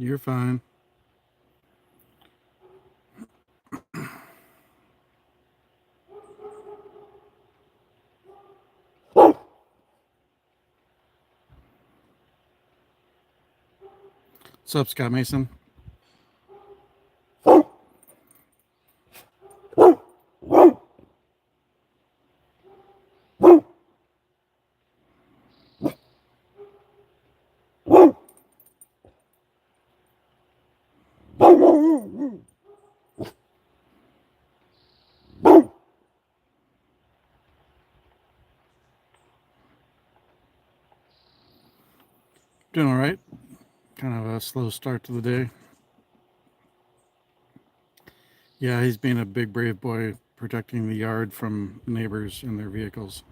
You're fine. What's up, Scott Mason? Doing all right. Kind of a slow start to the day. Yeah, he's being a big, brave boy protecting the yard from neighbors in their vehicles.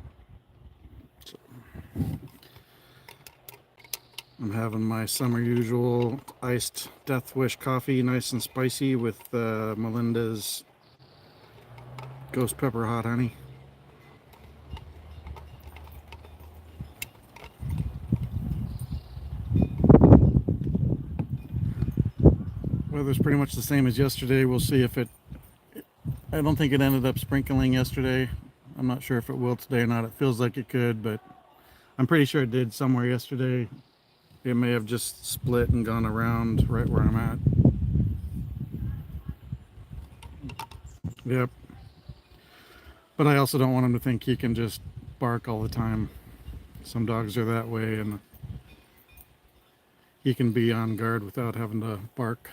So, I'm having my summer usual iced Death Wish coffee, nice and spicy, with Melinda's ghost pepper hot honey. Weather's pretty much the same as yesterday. We'll see if it. I don't think it ended up sprinkling yesterday. I'm not sure if it will today or not. It feels like it could, but I'm pretty sure it did somewhere yesterday. It may have just split and gone around right where I'm at. Yep. But I also don't want him to think he can just bark all the time. Some dogs are that way, and he can be on guard without having to bark.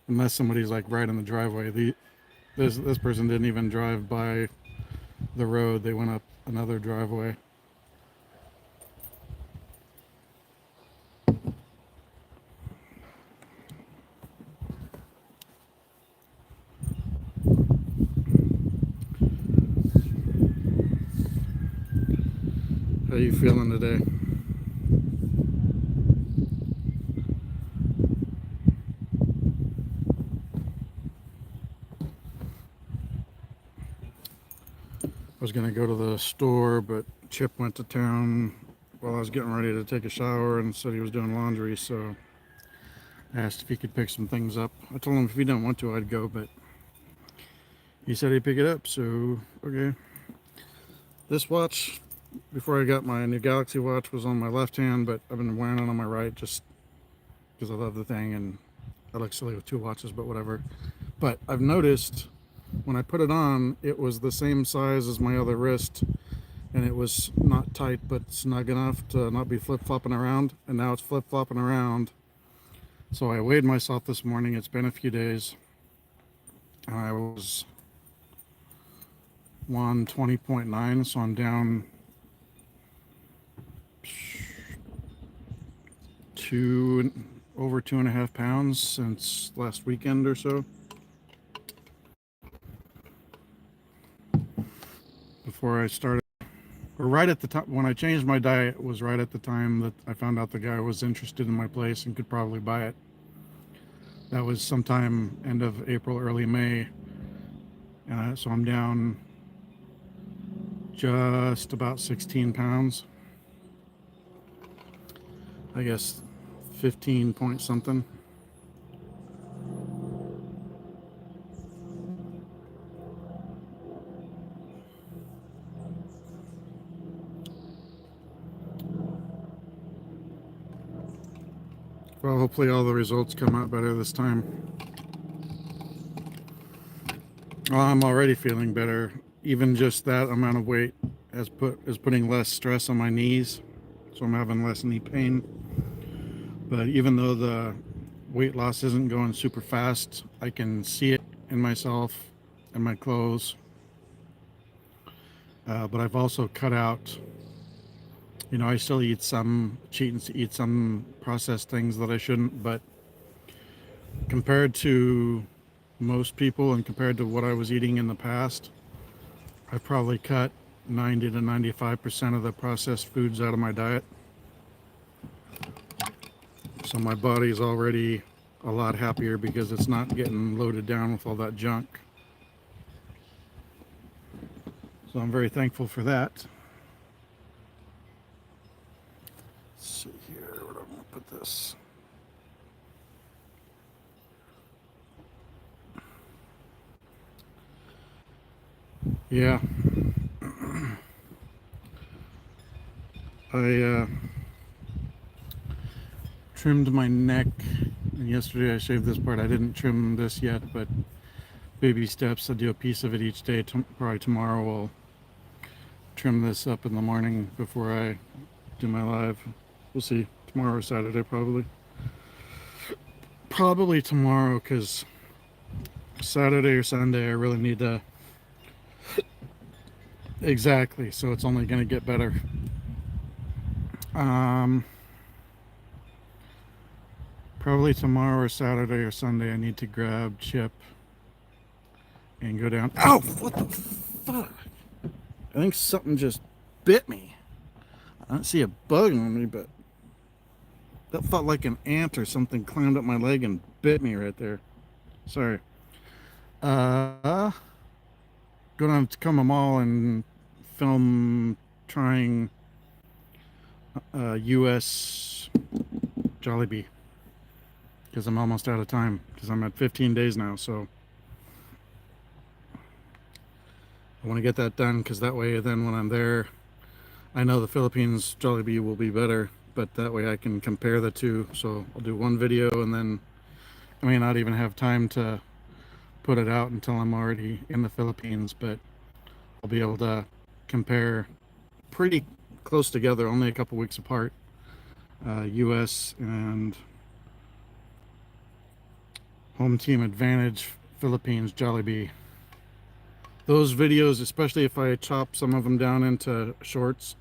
Unless somebody's like right in the driveway. This person didn't even drive by the road. They went up another driveway. How you feeling today? I was gonna go to the store, but Chip went to town while I was getting ready to take a shower and said he was doing laundry, so I asked if he could pick some things up. I told him if he didn't want to, I'd go, but he said he'd pick it up, so okay. This watch, before I got my new Galaxy watch, was on my left hand, but I've been wearing it on my right just because I love the thing, and I look silly with two watches, but whatever. But I've noticed when I put it on, it was the same size as my other wrist, and it was not tight but snug enough to not be flip-flopping around, and now it's flip-flopping around. So I weighed myself this morning. It's been a few days, and I was 120.9, so I'm down over 2.5 pounds since last weekend or so. Before I started, or right at the time when I changed my diet, was right at the time that I found out the guy was interested in my place and could probably buy it. That was sometime end of April, early May. So I'm down just about 16 pounds. I guess 15 point something. Well, hopefully all the results come out better this time. Well, I'm already feeling better. Even just that amount of weight is putting less stress on my knees, so I'm having less knee pain. But even though the weight loss isn't going super fast, I can see it in myself and my clothes. But I've also cut out, I still eat some processed things that I shouldn't, but compared to most people and compared to what I was eating in the past, I've probably cut 90 to 95% of the processed foods out of my diet. So my body's already a lot happier because it's not getting loaded down with all that junk. So I'm very thankful for that. Let's see here, where do I want to put this? Yeah, I trimmed my neck, and yesterday I shaved this part. I didn't trim this yet, but baby steps. I do a piece of it each day. Probably tomorrow I'll trim this up in the morning before I do my live. We'll see. Tomorrow or Saturday, probably. Probably tomorrow, because Saturday or Sunday I really need to. Exactly, so it's only going to get better. Um, Probably tomorrow or Saturday or Sunday I need to grab Chip and go down. Ow! What the fuck? I think something just bit me. I don't see a bug on me, but that felt like an ant or something climbed up my leg and bit me right there. Sorry. Uh, Go down to Tacoma Mall and film trying US Jollibee, because I'm almost out of time, because I'm at 15 days now, so I want to get that done, because that way then when I'm there, I know the Philippines Jollibee will be better, but that way I can compare the two. So I'll do one video, and then I may not even have time to put it out until I'm already in the Philippines, but I'll be able to compare pretty close together, only a couple weeks apart, US and home team advantage Philippines Jollibee. Those videos, especially if I chop some of them down into shorts,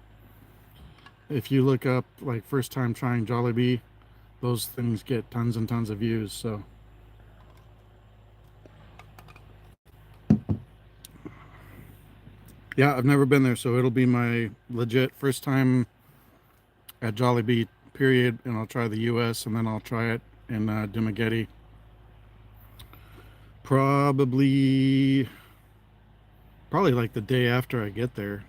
if you look up like first time trying Jollibee, those things get tons and tons of views. So yeah, I've never been there, so it'll be my legit first time at Jollibee, period. And I'll try the US, and then I'll try it in DUMA. Probably like the day after I get there,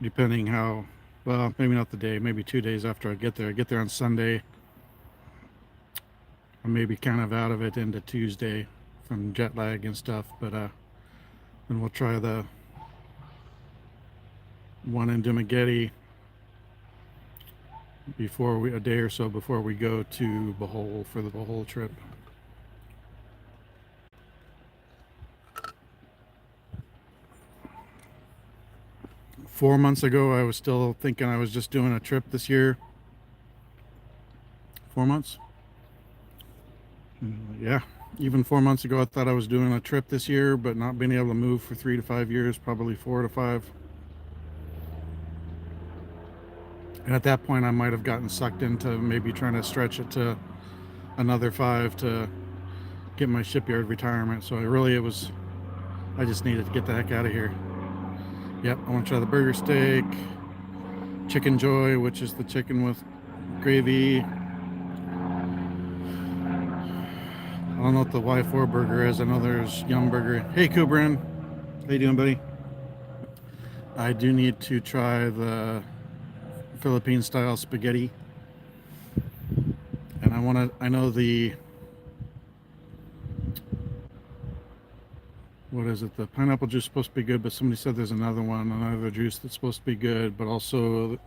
depending how, well, maybe not the day, maybe 2 days after I get there. I get there on Sunday. I may be kind of out of it into Tuesday from jet lag and stuff, but then we'll try the one in Dumaguete a day or so before we go to Bohol for the Bohol trip. Four months ago, I was still thinking I was just doing a trip this year. 4 months? Yeah. Even 4 months ago, I thought I was doing a trip this year, but not being able to move for 3 to 5 years, probably 4 to 5. And at that point, I might have gotten sucked into maybe trying to stretch it to another 5 to get my shipyard retirement. So I just needed to get the heck out of here. Yep, I want to try the burger steak, chicken joy, which is the chicken with gravy. I don't know what the Y4 burger is. I know there's Yum Burger. Hey, Kubrin. How you doing, buddy? I do need to try the Philippine style spaghetti. And I know what is it? The pineapple juice is supposed to be good, but somebody said there's another juice that's supposed to be good, but also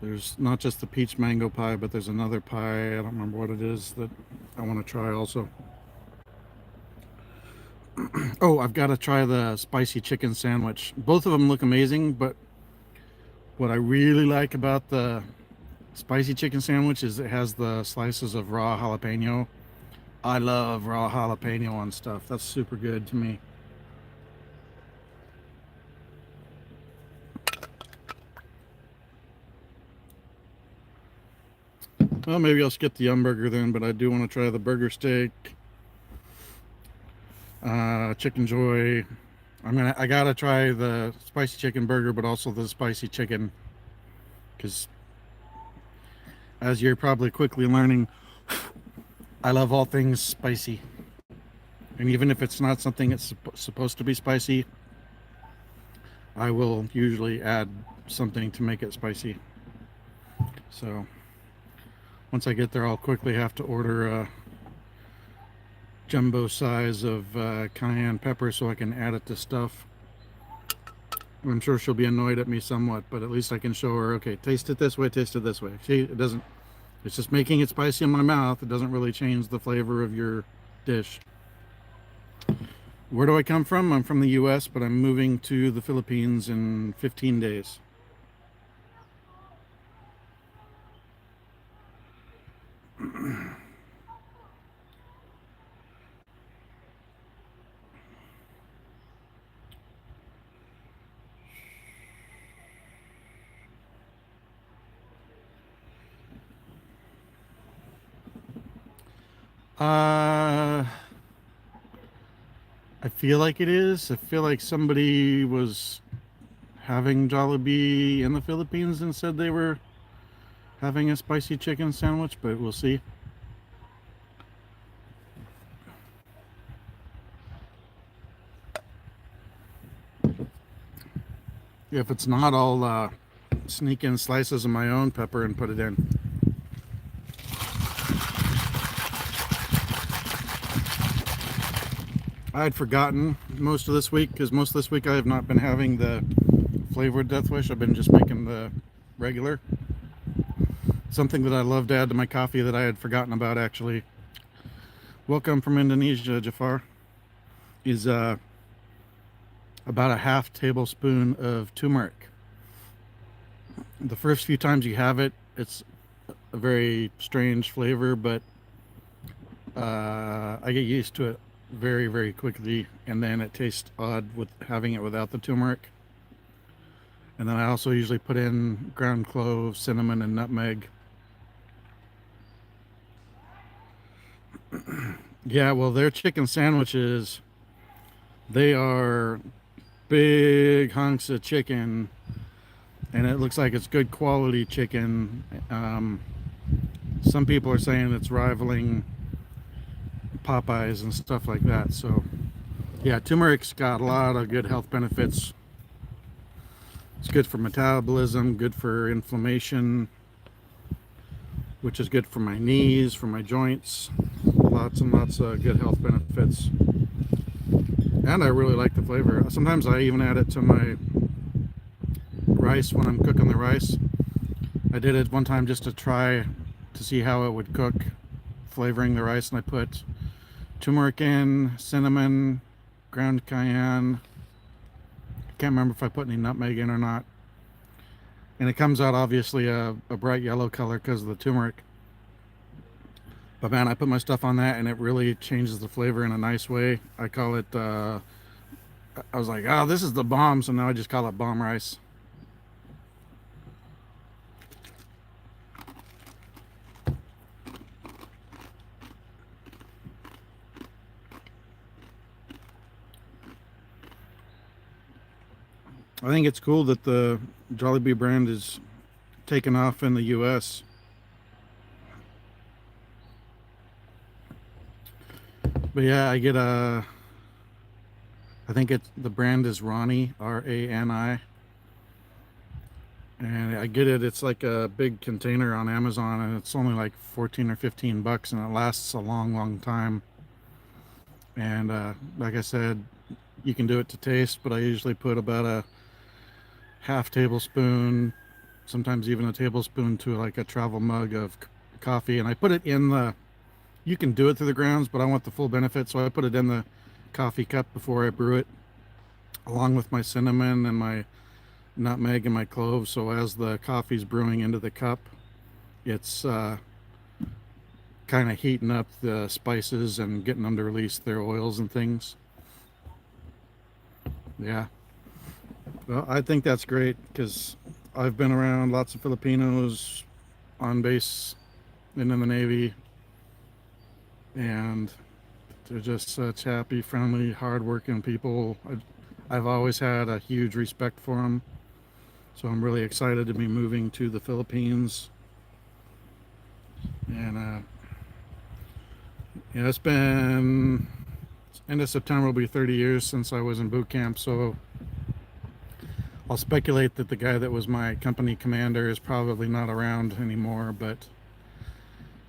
there's not just the peach mango pie, but there's another pie. I don't remember what it is that I want to try also. Oh, I've got to try the spicy chicken sandwich. Both of them look amazing, but what I really like about the spicy chicken sandwich is it has the slices of raw jalapeno. I love raw jalapeno on stuff. That's super good to me. Well, maybe I'll skip the Yum Burger then, but I do want to try the burger steak, chicken joy. I gotta try the spicy chicken burger, but also the spicy chicken, because as you're probably quickly learning, I love all things spicy. And even if it's not something that's supposed to be spicy, I will usually add something to make it spicy. So once I get there, I'll quickly have to order jumbo size of cayenne pepper so I can add it to stuff. I'm sure she'll be annoyed at me somewhat, but at least I can show her, okay, taste it this way, taste it this way. See, it doesn't, it's just making it spicy in my mouth. It doesn't really change the flavor of your dish. Where do I come from? I'm from the US, but I'm moving to the Philippines in 15 days. I feel like it is. I feel like somebody was having Jollibee in the Philippines and said they were having a spicy chicken sandwich, but we'll see. If it's not, I'll sneak in slices of my own pepper and put it in. I had forgotten most of this week, because most of this week I have not been having the flavored Death Wish. I've been just making the regular. Something that I love to add to my coffee that I had forgotten about, actually. Welcome from Indonesia, Jafar. Is about a half tablespoon of turmeric. The first few times you have it, it's a very strange flavor, but I get used to it very, very quickly, and then it tastes odd with having it without the turmeric. And then I also usually put in ground clove, cinnamon, and nutmeg. Yeah, well, their chicken sandwiches, they are big hunks of chicken, and it looks like it's good quality chicken. Some people are saying it's rivaling Popeyes and stuff like that. So yeah, turmeric's got a lot of good health benefits. It's good for metabolism, good for inflammation, which is good for my knees, for my joints. Lots and lots of good health benefits. And I really like the flavor. Sometimes I even add it to my rice when I'm cooking the rice. I did it one time just to try to see how it would cook, flavoring the rice, and I put turmeric in, cinnamon, ground cayenne. I can't remember if I put any nutmeg in or not. And it comes out obviously a bright yellow color because of the turmeric. But man, I put my stuff on that and it really changes the flavor in a nice way. I call it, I was like, oh, this is the bomb. So now I just call it bomb rice. I think it's cool that the Jollibee brand is taken off in the US. But yeah, I get I think the brand is Rani, R-A-N-I. And I get it, it's like a big container on Amazon, and it's only like 14 or 15 bucks, and it lasts a long, long time. And like I said, you can do it to taste, but I usually put about a half tablespoon, sometimes even a tablespoon to like a travel mug of coffee, and I put it in the, you can do it through the grounds, but I want the full benefit, so I put it in the coffee cup before I brew it, along with my cinnamon and my nutmeg and my cloves. So as the coffee's brewing into the cup, it's kind of heating up the spices and getting them to release their oils and things. Yeah. Well, I think that's great because I've been around lots of Filipinos on base and in the Navy, and they're just such happy, friendly, hardworking people. I've always had a huge respect for them, so I'm really excited to be moving to the Philippines. And it's been, end of September will be 30 years since I was in boot camp, so I'll speculate that the guy that was my company commander is probably not around anymore, but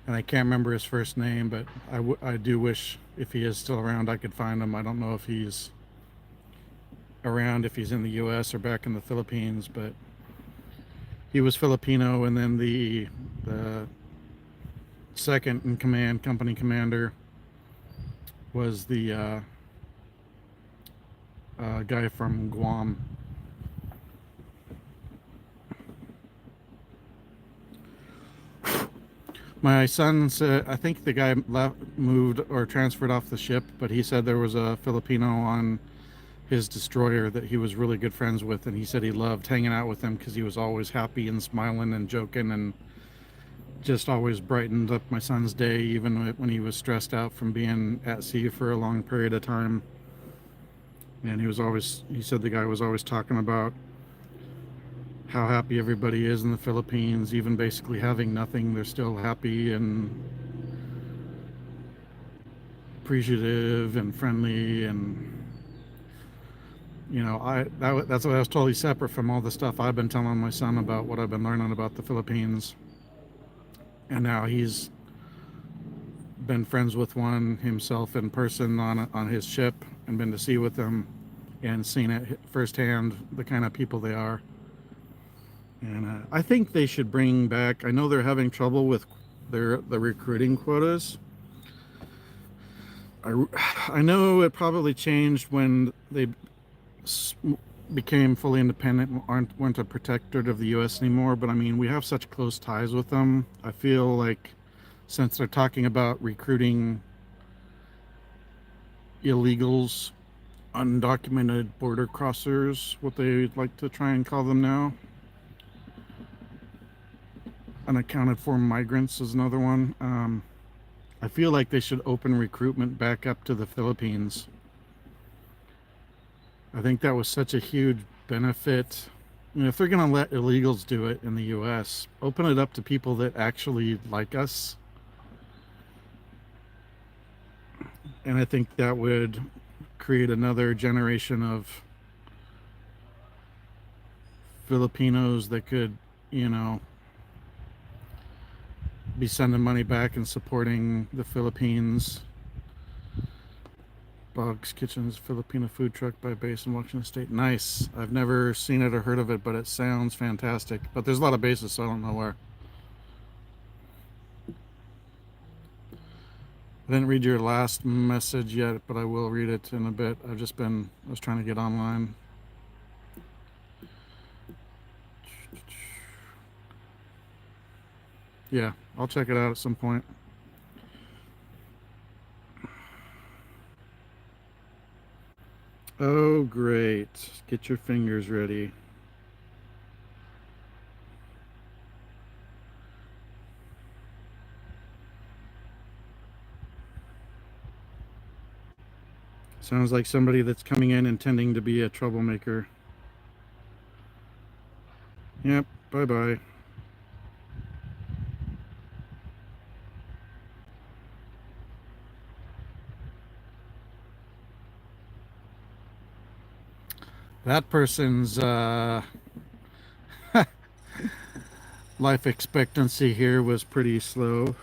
and I can't remember his first name, but I do wish if he is still around I could find him. I don't know if he's around, if he's in the US or back in the Philippines, but he was Filipino, and then the second in command, company commander, was the guy from Guam. My son said, I think the guy moved or transferred off the ship, but he said there was a Filipino on his destroyer that he was really good friends with, and he said he loved hanging out with him because he was always happy and smiling and joking, and just always brightened up my son's day, even when he was stressed out from being at sea for a long period of time. And he said the guy was always talking about how happy everybody is in the Philippines, even basically having nothing, they're still happy and appreciative and friendly. And you know, that's what I was totally separate from all the stuff I've been telling my son about what I've been learning about the Philippines. And now he's been friends with one himself in person on his ship, and been to sea with them and seen it firsthand, the kind of people they are. And I think they should bring back, I know they're having trouble with the recruiting quotas. I know it probably changed when they became fully independent and weren't a protectorate of the US anymore, but I mean, we have such close ties with them. I feel like since they're talking about recruiting illegals, undocumented border crossers, what they like to try and call them now, unaccounted for migrants is another one. I feel like they should open recruitment back up to the Philippines. I think that was such a huge benefit. I mean, if they're going to let illegals do it in the US, open it up to people that actually like us. And I think that would create another generation of Filipinos that could, you know, be sending money back and supporting the Philippines. Boggs Kitchen's Filipino food truck by base in Washington State. Nice. I've never seen it or heard of it, but it sounds fantastic. But there's a lot of bases, so I don't know where. I didn't read your last message yet, but I will read it in a bit. I was trying to get online. Yeah, I'll check it out at some point. Oh, great. Get your fingers ready. Sounds like somebody that's coming in intending to be a troublemaker. Yep, bye-bye. That person's life expectancy here was pretty slow.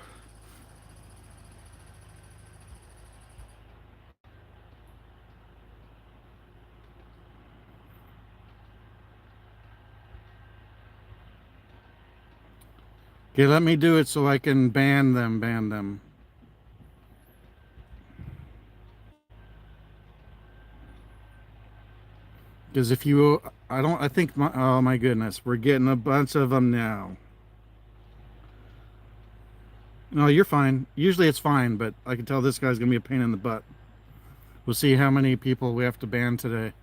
Okay, let me do it so I can ban them. Because if you, I think, oh my goodness, we're getting a bunch of them now. No, you're fine. Usually it's fine, but I can tell this guy's gonna be a pain in the butt. We'll see how many people we have to ban today.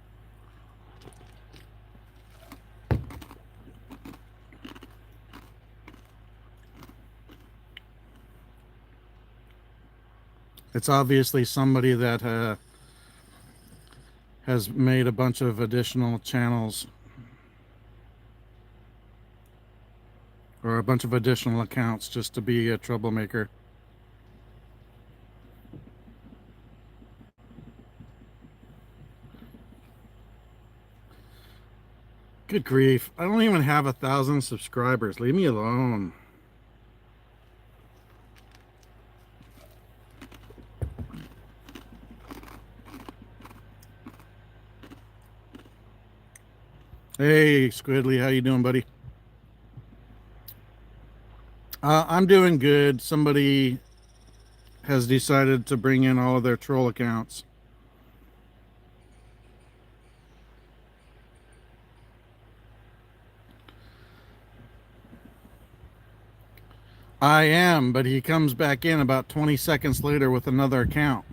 It's obviously somebody that has made a bunch of additional channels or a bunch of additional accounts just to be a troublemaker. Good grief. I don't even have 1,000 subscribers. Leave me alone. Hey, Squidly, how you doing, buddy? I'm doing good. Somebody has decided to bring in all of their troll accounts. I am, but he comes back in about 20 seconds later with another account.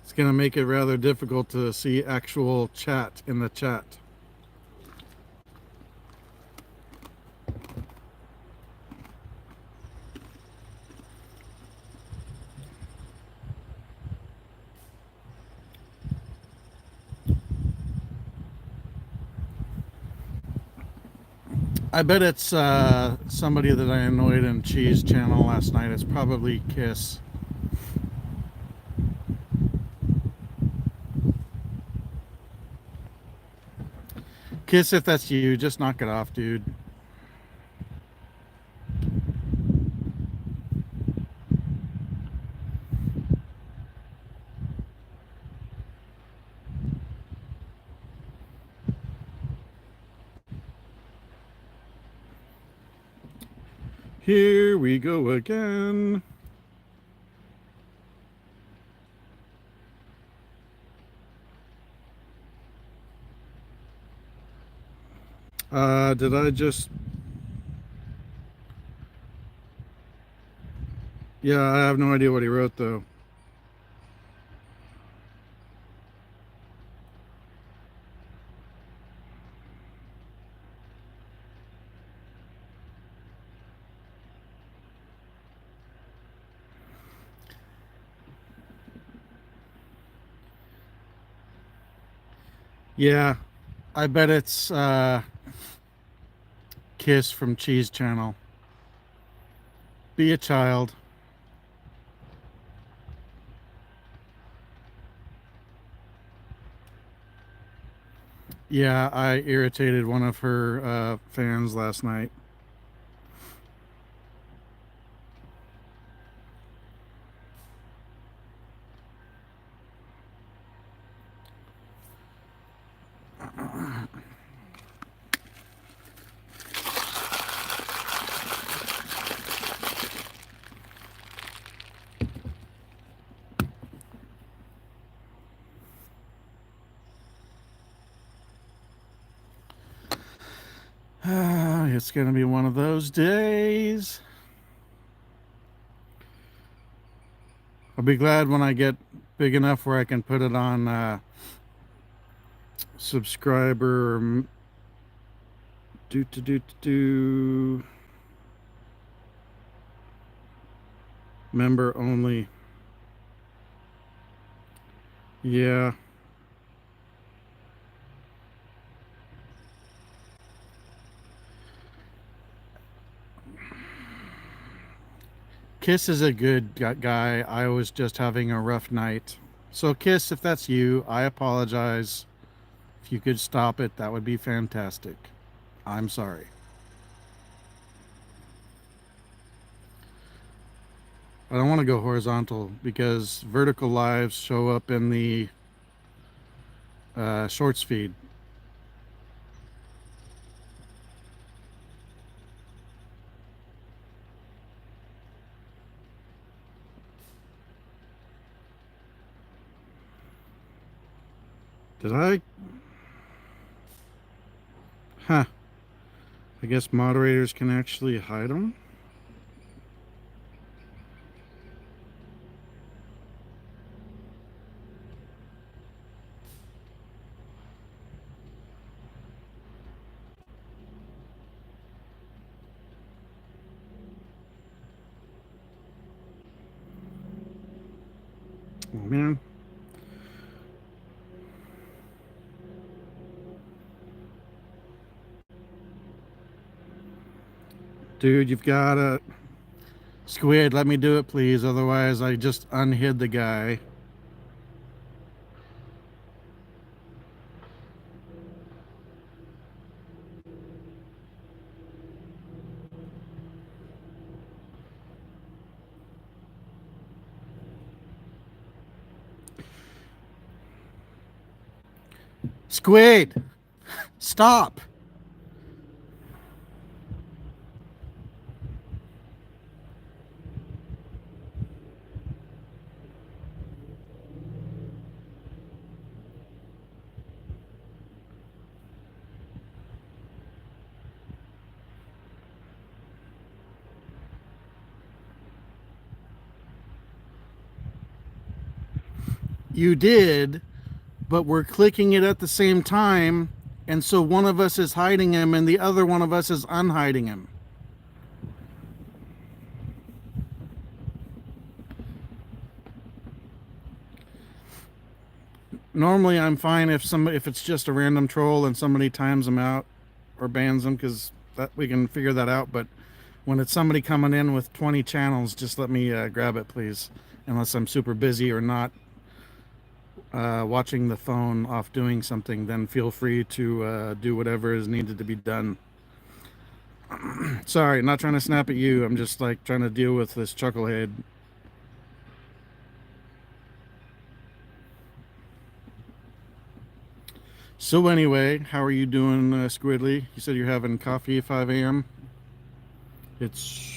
It's going to make it rather difficult to see actual chat in the chat. I bet it's somebody that I annoyed in Cheese channel last night. It's probably Kiss. Kiss, if that's you, just knock it off, dude. Here we go again. Did I just... Yeah, I have no idea what he wrote, though. Yeah, I bet it's Kiss from Cheese Channel. Be a child. Yeah, I irritated one of her fans last night. It's going to be one of those days. I'll be glad when I get big enough where I can put it on subscriber member only. Yeah. Kiss is a good guy. I was just having a rough night. So, Kiss, if that's you, I apologize. If you could stop it, that would be fantastic. I'm sorry. I don't want to go horizontal because vertical lives show up in the shorts feed. Did I? Huh. I guess moderators can actually hide them. Oh, man. Dude, you've got to... Squid, let me do it, please. Otherwise, I just unhid the guy. Squid, stop. You did, but we're clicking it at the same time, and so one of us is hiding him and the other one of us is unhiding him. Normally I'm fine if it's just a random troll and somebody times them out or bans them, because that we can figure that out. But when it's somebody coming in with 20 channels, just let me grab it, please, unless I'm super busy or not watching the phone off doing something. Then feel free to do whatever is needed to be done. Sorry, not trying to snap at you. I'm just like trying to deal with this chucklehead. So anyway, how are you doing, Squidly? You said you're having coffee at 5 a.m. It's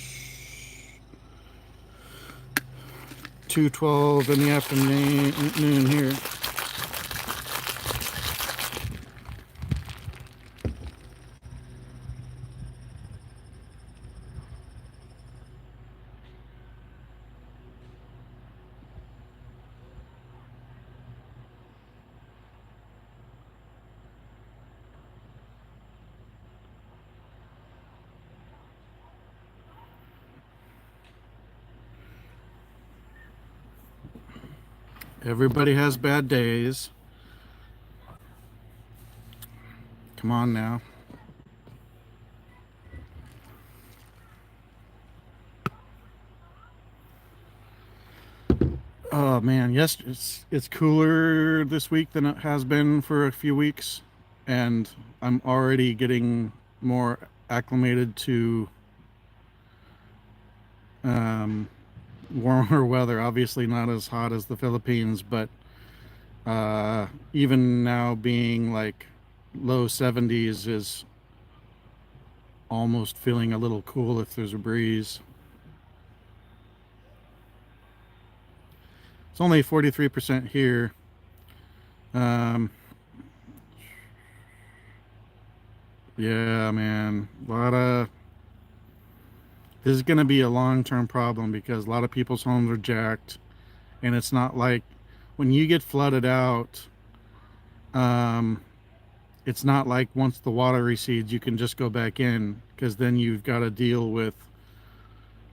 2:12 in the afternoon here. Everybody has bad days. Come on now. Oh man, yes, it's cooler this week than it has been for a few weeks, and I'm already getting more acclimated to um, warmer weather. Obviously, not as hot as the Philippines, but even now being like low 70s is almost feeling a little cool if there's a breeze. It's only 43% here. Um, yeah, man, this is going to be a long-term problem because a lot of people's homes are jacked, and it's not like when you get flooded out, um, it's not like once the water recedes you can just go back in, because then you've got to deal with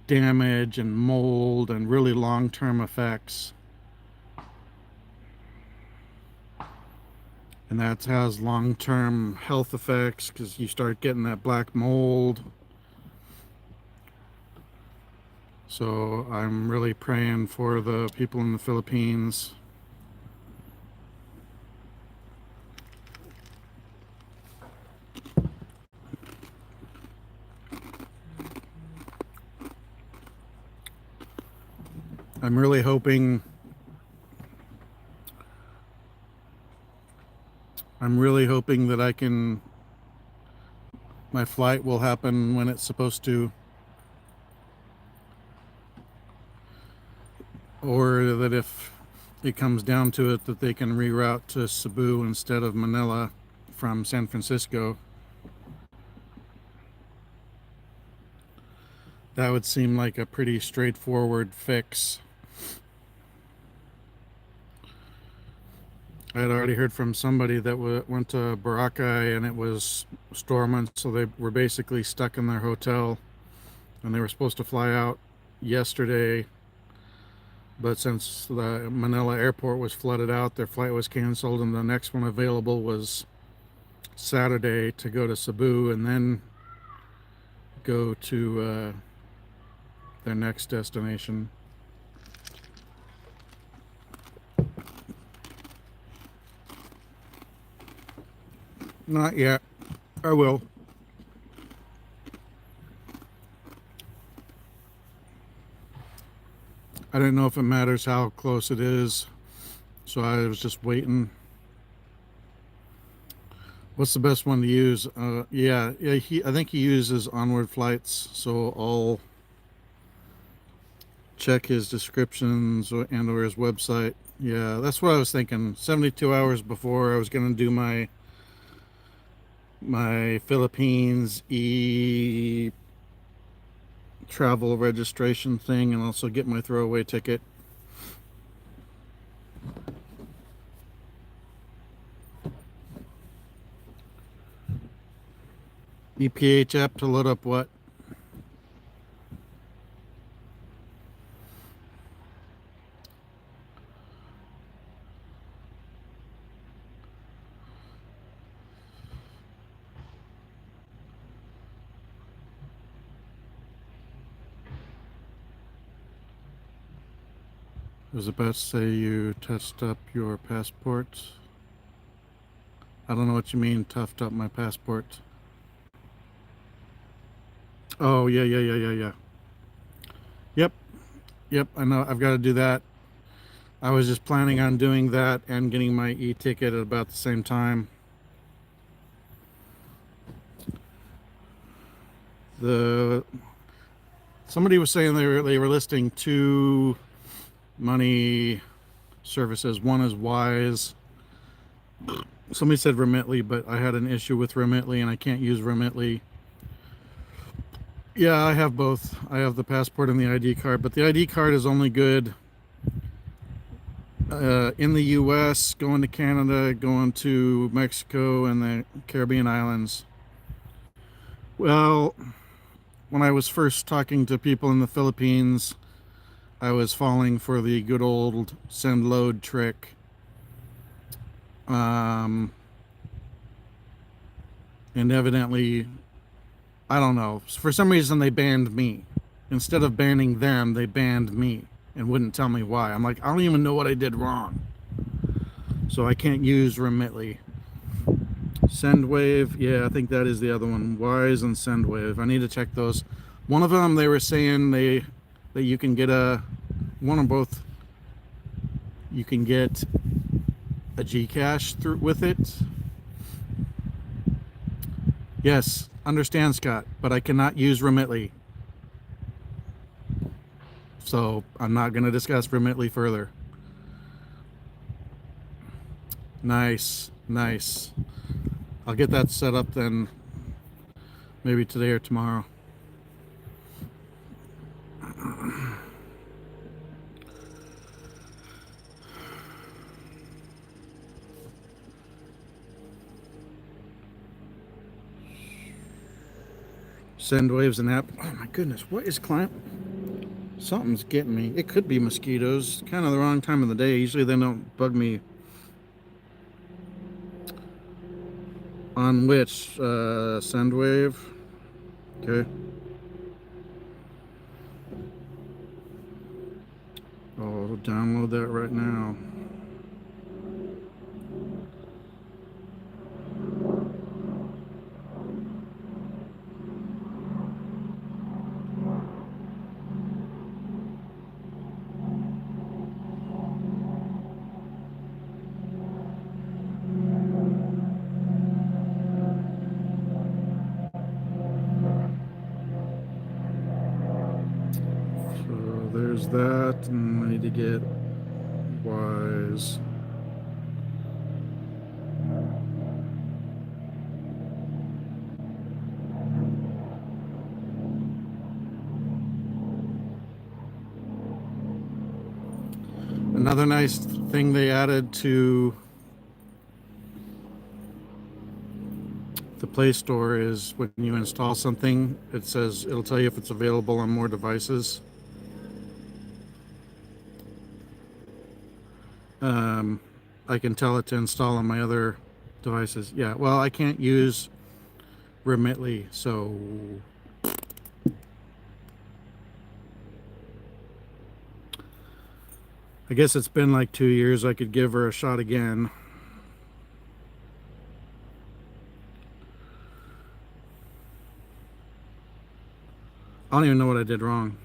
damage and mold and really long-term effects. And that has long-term health effects because you start getting that black mold. So I'm really praying for the people in the Philippines. I'm really hoping that my flight will happen when it's supposed to, or that if it comes down to it, that they can reroute to Cebu instead of Manila from San Francisco. That would seem like a pretty straightforward fix. I had already heard from somebody that went to Boracay and it was storming, so they were basically stuck in their hotel, and they were supposed to fly out yesterday, but since the Manila airport was flooded out, their flight was canceled, and the next one available was Saturday to go to Cebu and then go to their next destination. Not yet. I will. I didn't know if it matters how close it is, so I was just waiting. What's the best one to use? Yeah. I think he uses Onward Flights, so I'll check his descriptions and or his website. Yeah, that's what I was thinking. 72 hours before I was gonna do my Philippines travel registration thing, and also get my throwaway ticket. EPH app to load up what? It was about to say you touched up your passport. I don't know what you mean, toughed up my passport. Oh, yeah. Yep, yep, I know. I've got to do that. I was just planning on doing that and getting my e-ticket at about the same time. The Somebody was saying they were listing two money services. One is Wise. Somebody said Remitly, but I had an issue with Remitly and I can't use Remitly. Yeah, I have both. I have the passport and the ID card, but the ID card is only good in the US, going to Canada, going to Mexico and the Caribbean islands. Well, when I was first talking to people in the Philippines, I was falling for the good old send load trick. And evidently, I don't know, for some reason they banned me. Instead of banning them, they banned me and wouldn't tell me why. I'm like, I don't even know what I did wrong. So I can't use Remitly. Sendwave, yeah, I think that is the other one. Wise and Sendwave. I need to check those. One of them, they were saying that you can get one or both. You can get a Gcash through with it. Yes, understand, Scott, but I cannot use Remitly. So I'm not going to discuss Remitly further. Nice. I'll get that set up then, maybe today or tomorrow. Sendwave's an app. Oh my goodness, what is climate? Something's getting me. It could be mosquitoes. Kind of the wrong time of the day. Usually they don't bug me. On which? Sendwave. Okay. I'll download that right now. So there's that, and I need to get Wise. Another nice thing they added to the Play Store is when you install something, it'll tell you if it's available on more devices. I can tell it to install on my other devices. Yeah, well, I can't use Remitly, so I guess it's been like 2 years. I could give her a shot again. I don't even know what I did wrong.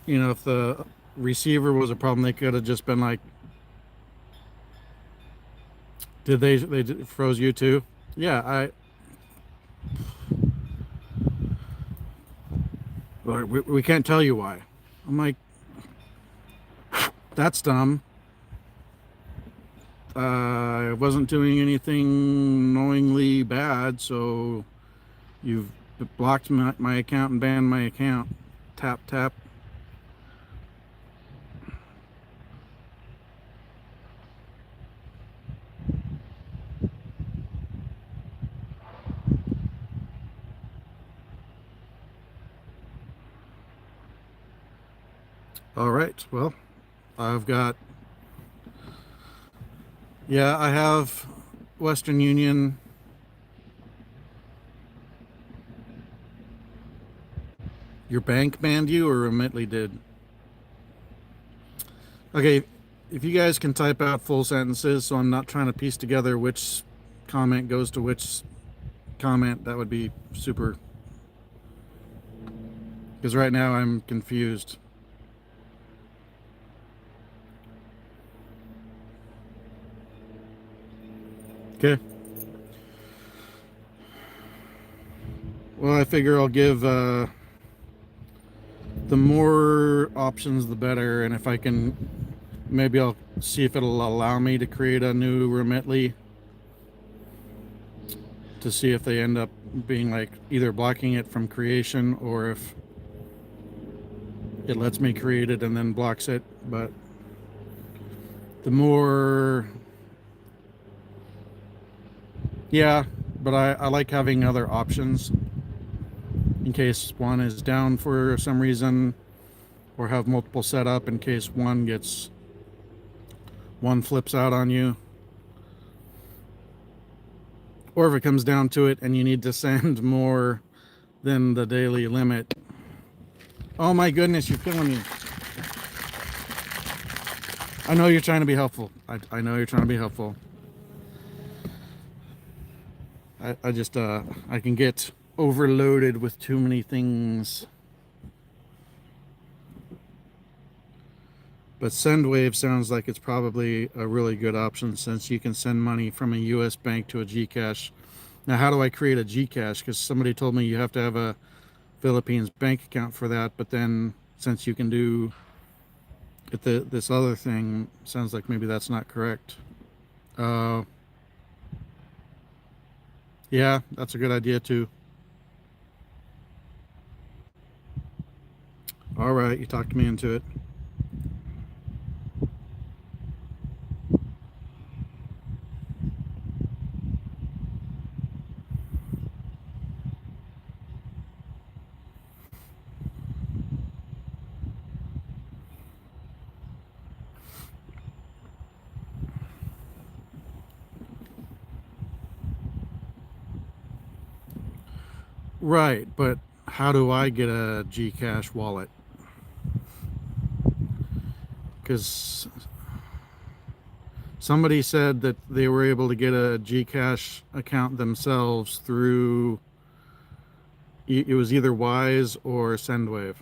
you know, if the receiver was a problem, they could have just been like, did they froze you too? Yeah, we can't tell you why. I'm like, that's dumb. I wasn't doing anything knowingly bad, so you've blocked my account and banned my account. Tap, tap. All right, well, I've got, yeah, I have Western Union. Your bank banned you or Remitly did? Okay, if you guys can type out full sentences so I'm not trying to piece together which comment goes to which comment, that would be super. Because right now I'm confused. Okay. Well, I figure I'll give the more options, the better. And if I can, maybe I'll see if it'll allow me to create a new Remitly to see if they end up being like either blocking it from creation or if it lets me create it and then blocks it. But the more, yeah, but I like having other options in case one is down for some reason, or have multiple set up in case one flips out on you, or if it comes down to it and you need to send more than the daily limit. Oh my goodness, you're killing me. I know you're trying to be helpful. I know you're trying to be helpful. I just I can get overloaded with too many things. But SendWave sounds like it's probably a really good option since you can send money from a US bank to a Gcash. Now, how do I create a Gcash? Because somebody told me you have to have a Philippines bank account for that. But then since you can do this other thing, sounds like maybe that's not correct. Yeah, that's a good idea too. All right, you talked me into it. Right, but how do I get a Gcash wallet? Because somebody said that they were able to get a Gcash account themselves through, it was either Wise or SendWave.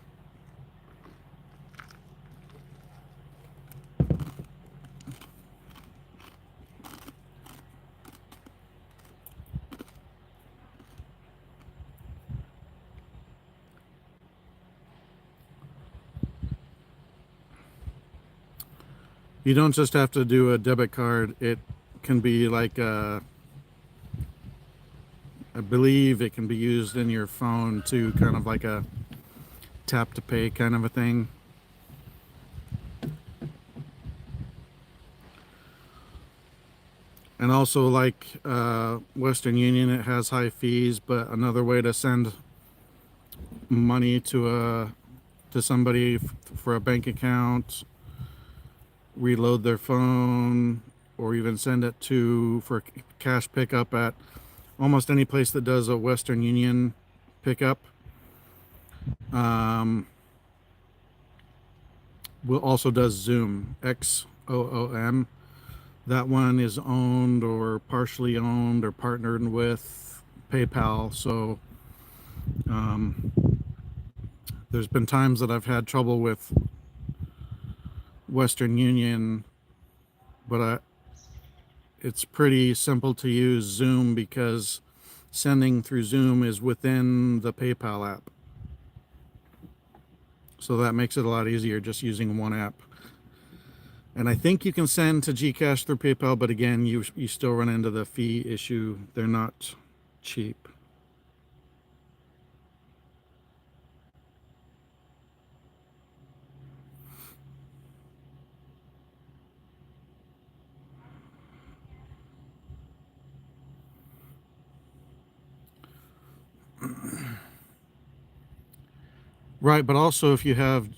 You don't just have to do a debit card. It can be like I believe it can be used in your phone too, kind of like a tap to pay kind of a thing. And also like Western Union, it has high fees, but another way to send money to somebody for a bank account, reload their phone, or even send it to for cash pickup at almost any place that does a Western Union pickup. Will also does Zoom, XOOM. That one is owned or partially owned or partnered with PayPal. So There's been times that I've had trouble with Western Union, but it's pretty simple to use Zoom because sending through Zoom is within the PayPal app. So that makes it a lot easier just using one app. And I think you can send to Gcash through PayPal, but again, you still run into the fee issue. They're not cheap. Right, but also if you have,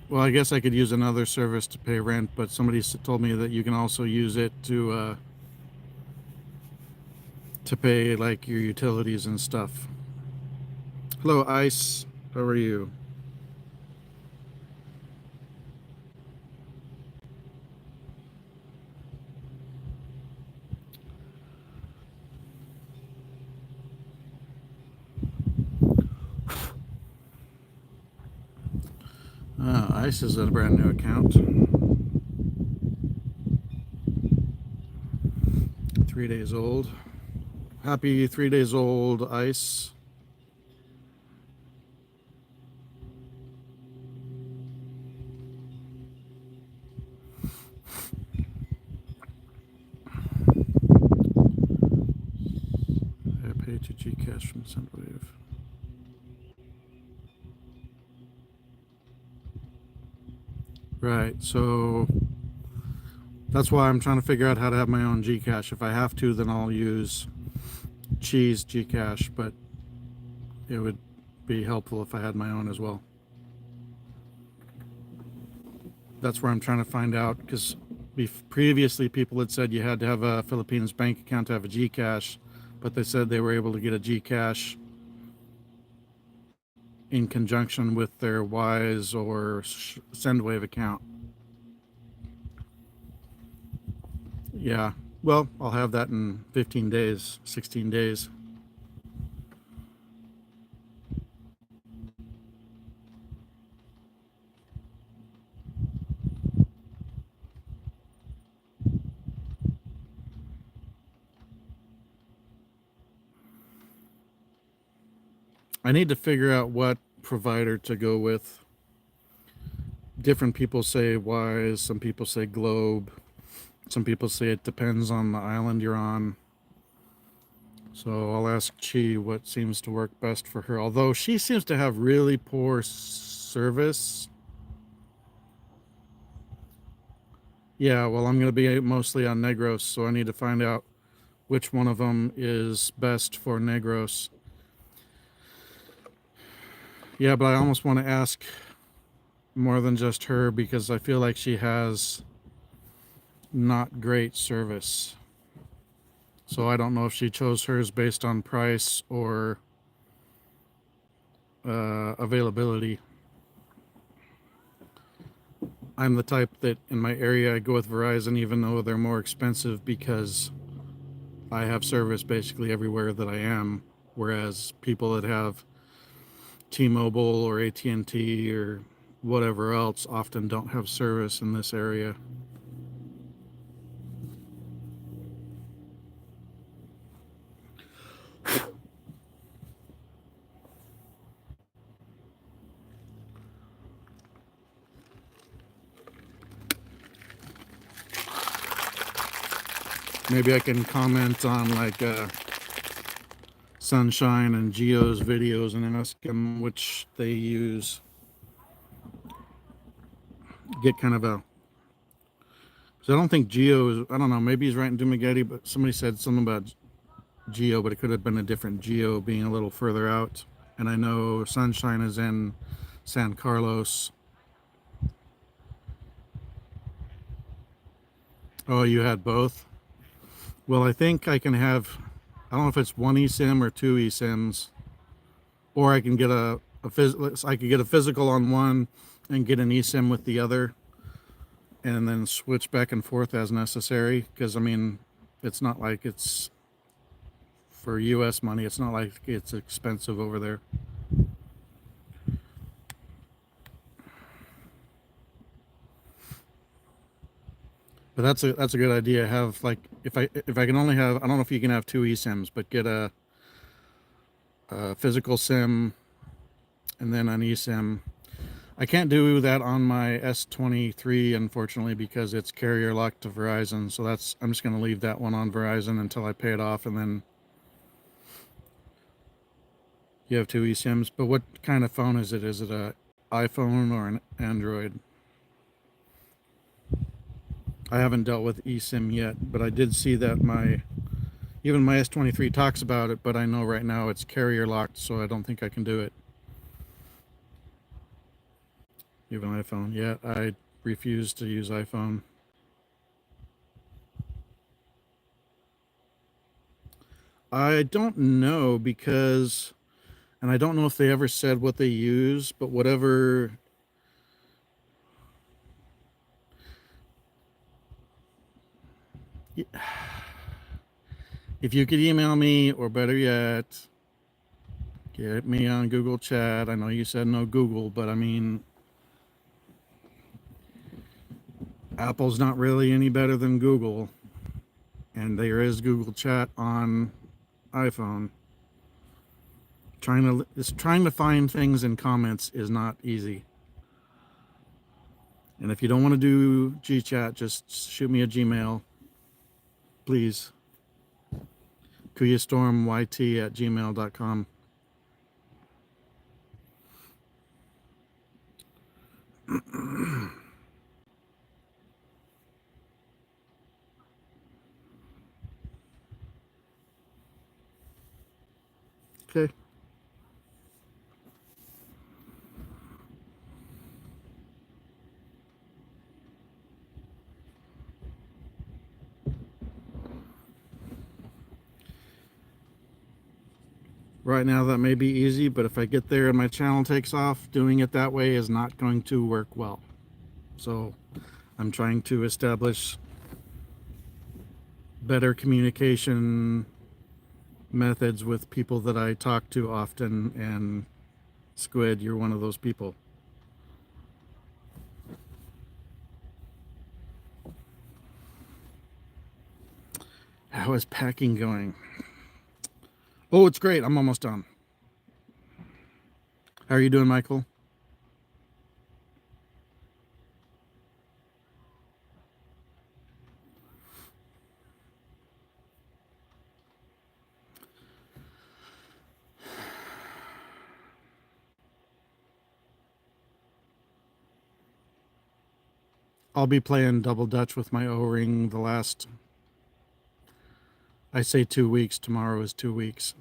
well, I guess I could use another service to pay rent, but somebody told me that you can also use it to pay like your utilities and stuff. Hello, Ice. How are you? Ice is a brand new account. 3 days old. Happy 3 days old, Ice. I pay to Gcash from SendWave. Right, so that's why I'm trying to figure out how to have my own Gcash. If I have to, then I'll use Cheese Gcash, but it would be helpful if I had my own as well. That's where I'm trying to find out, because previously people had said you had to have a Philippines bank account to have a Gcash, but they said they were able to get a Gcash in conjunction with their Wise or SendWave account. Yeah, well, I'll have that in 15 days, 16 days. I need to figure out what provider to go with. Different people say Wise, some people say Globe, some people say it depends on the island you're on. So I'll ask Chi what seems to work best for her, although she seems to have really poor service. Yeah, well, I'm going to be mostly on Negros, so I need to find out which one of them is best for Negros. Yeah, but I almost want to ask more than just her because I feel like she has not great service. So I don't know if she chose hers based on price or availability. I'm the type that in my area I go with Verizon even though they're more expensive because I have service basically everywhere that I am, whereas people that have T-Mobile or AT&T or whatever else often don't have service in this area. Maybe I can comment on like Sunshine and Geo's videos and ask them which they use. Get kind of a, because I don't think Geo is, I don't know, maybe he's right in Dumageddon, but somebody said something about Geo, but it could have been a different Geo being a little further out. And I know Sunshine is in San Carlos. Oh, you had both? Well, I think I can have, I don't know if it's one eSIM or two eSIMs, or I can get I could get a physical on one and get an eSIM with the other, and then switch back and forth as necessary. Because I mean, it's not like it's for U.S. money. It's not like it's expensive over there. But that's a good idea. Have like if I can only have, I don't know if you can have two eSIMs, but get a physical SIM and then an eSIM. I can't do that on my S23 unfortunately because it's carrier locked to Verizon. So I'm just going to leave that one on Verizon until I pay it off, and then you have two eSIMs. But what kind of phone is it? Is it a iPhone or an Android? I haven't dealt with eSIM yet, but I did see that even my S23 talks about it, but I know right now it's carrier locked, so I don't think I can do it. You have an iPhone? Yeah, I refuse to use iPhone. I don't know because, and I don't know if they ever said what they use, but whatever. If you could email me, or better yet, get me on Google Chat. I know you said no Google, but I mean, Apple's not really any better than Google, and there is Google Chat on iPhone. Trying to find things in comments is not easy. And if you don't want to do GChat, just shoot me a Gmail, please. KuyaStormYT@gmail.com. Okay. Right now that may be easy, but if I get there and my channel takes off, doing it that way is not going to work well. So I'm trying to establish better communication methods with people that I talk to often, and Squid, you're one of those people. How is packing going? Oh, it's great. I'm almost done. How are you doing, Michael? I'll be playing double Dutch with my O-ring I say 2 weeks. Tomorrow is 2 weeks.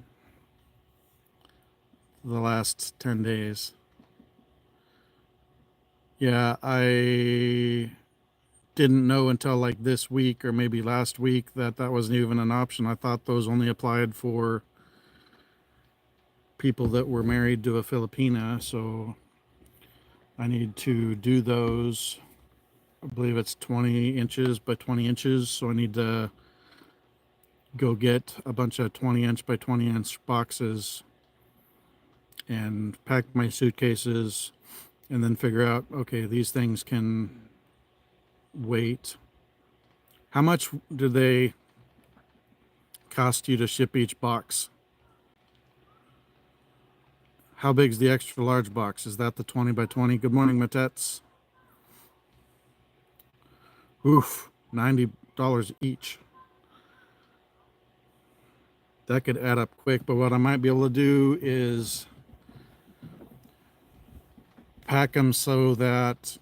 The last 10 days. Yeah, I didn't know until like this week or maybe last week that wasn't even an option. I thought those only applied for people that were married to a Filipina, so I need to do those. I believe it's 20 inches by 20 inches, so I need to go get a bunch of 20-inch by 20-inch boxes and pack my suitcases, and then figure out, okay, these things can wait. How much do they cost you to ship each box? How big's the extra large box? Is that the 20 by 20? Good morning, Matets. Oof, $90 each. That could add up quick, but what I might be able to do is pack them so that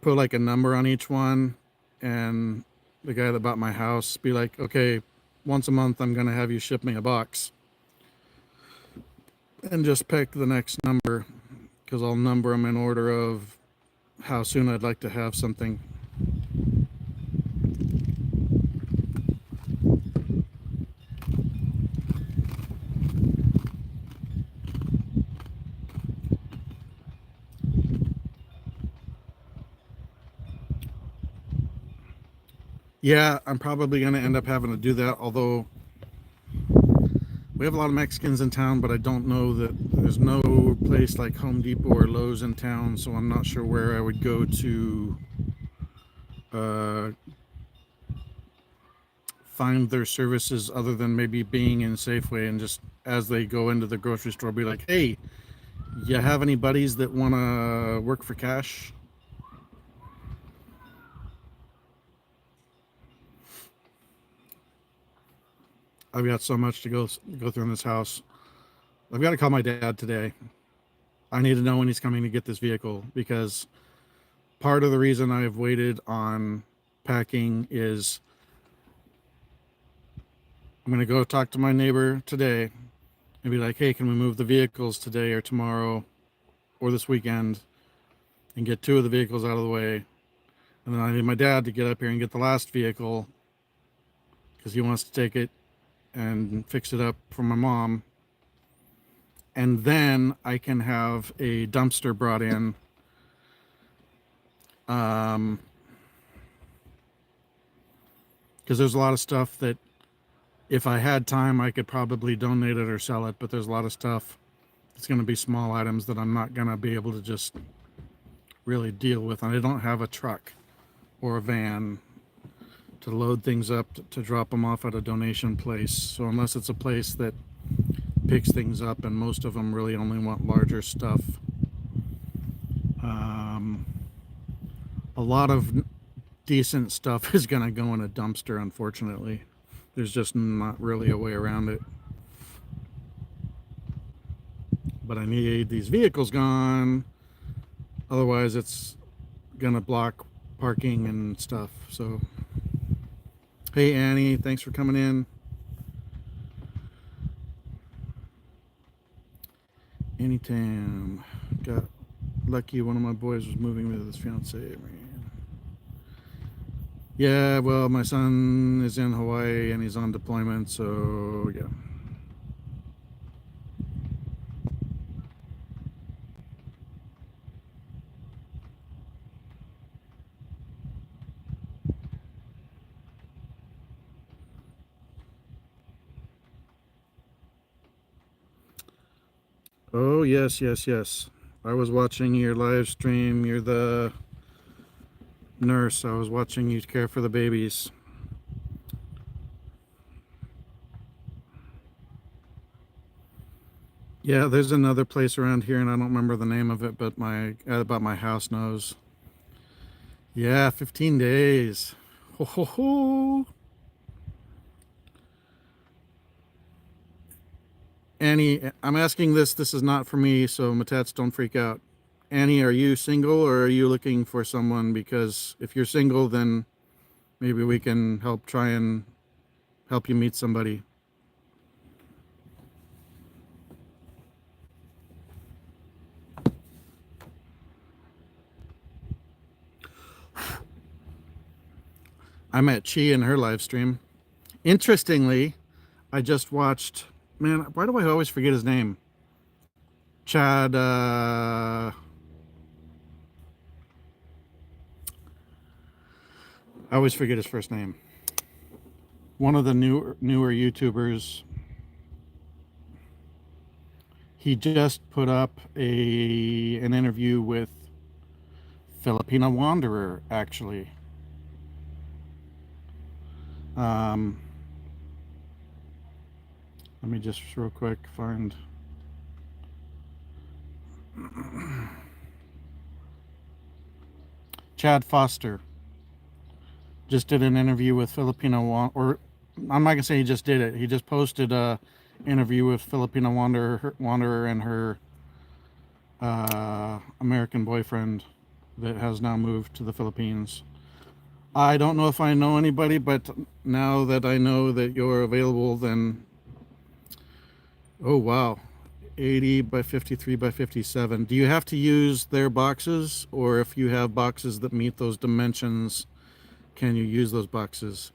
put like a number on each one, and the guy that bought my house be like, okay, once a month I'm going to have you ship me a box, and just pick the next number, because I'll number them in order of how soon I'd like to have something. Yeah, I'm probably going to end up having to do that, although we have a lot of Mexicans in town, but I don't know that there's no place like Home Depot or Lowe's in town, so I'm not sure where I would go to uh, find their services other than maybe being in Safeway, and just as they go into the grocery store, be like, hey, you have any buddies that want to work for cash? I've got so much to go through in this house. I've got to call my dad today. I need to know when he's coming to get this vehicle, because part of the reason I've waited on packing is I'm going to go talk to my neighbor today and be like, hey, can we move the vehicles today or tomorrow or this weekend and get 2 of the vehicles out of the way? And then I need my dad to get up here and get the last vehicle because he wants to take it and fix it up for my mom. And then I can have a dumpster brought in. Because there's a lot of stuff that if I had time, I could probably donate it or sell it. But there's a lot of stuff that's going to be small items that I'm not going to be able to just really deal with. And I don't have a truck or a van to load things up to drop them off at a donation place. So unless it's a place that picks things up, and most of them really only want larger stuff, a lot of decent stuff is going to go in a dumpster, unfortunately. There's just not really a way around it. But I need these vehicles gone, otherwise it's going to block parking and stuff. So hey Annie, thanks for coming in. Anytime. Got lucky one of my boys was moving with his fiance. Man. Yeah, well, my son is in Hawaii and he's on deployment, so yeah. Oh, yes, yes, yes. I was watching your live stream. You're the nurse. I was watching you care for the babies. Yeah, there's another place around here, and I don't remember the name of it, but my about my house knows. Yeah, 15 days. Ho, ho, ho. Annie, I'm asking this. This is not for me, so Matats, don't freak out. Annie, are you single or are you looking for someone? Because if you're single, then maybe we can try and help you meet somebody. I met Chi in her live stream. Interestingly, I just watched, man, why do I always forget his name? Chad, I always forget his first name. One of the newer YouTubers. He just put up an interview with Filipina Wanderer, actually. Let me just real quick find. Chad Foster just did an interview with Filipina or I'm not gonna say he just did it. He just posted a interview with Filipina Wanderer and her American boyfriend that has now moved to the Philippines. I don't know if I know anybody, but now that I know that you're available, then oh wow, 80 by 53 by 57. Do you have to use their boxes, or if you have boxes that meet those dimensions, can you use those boxes?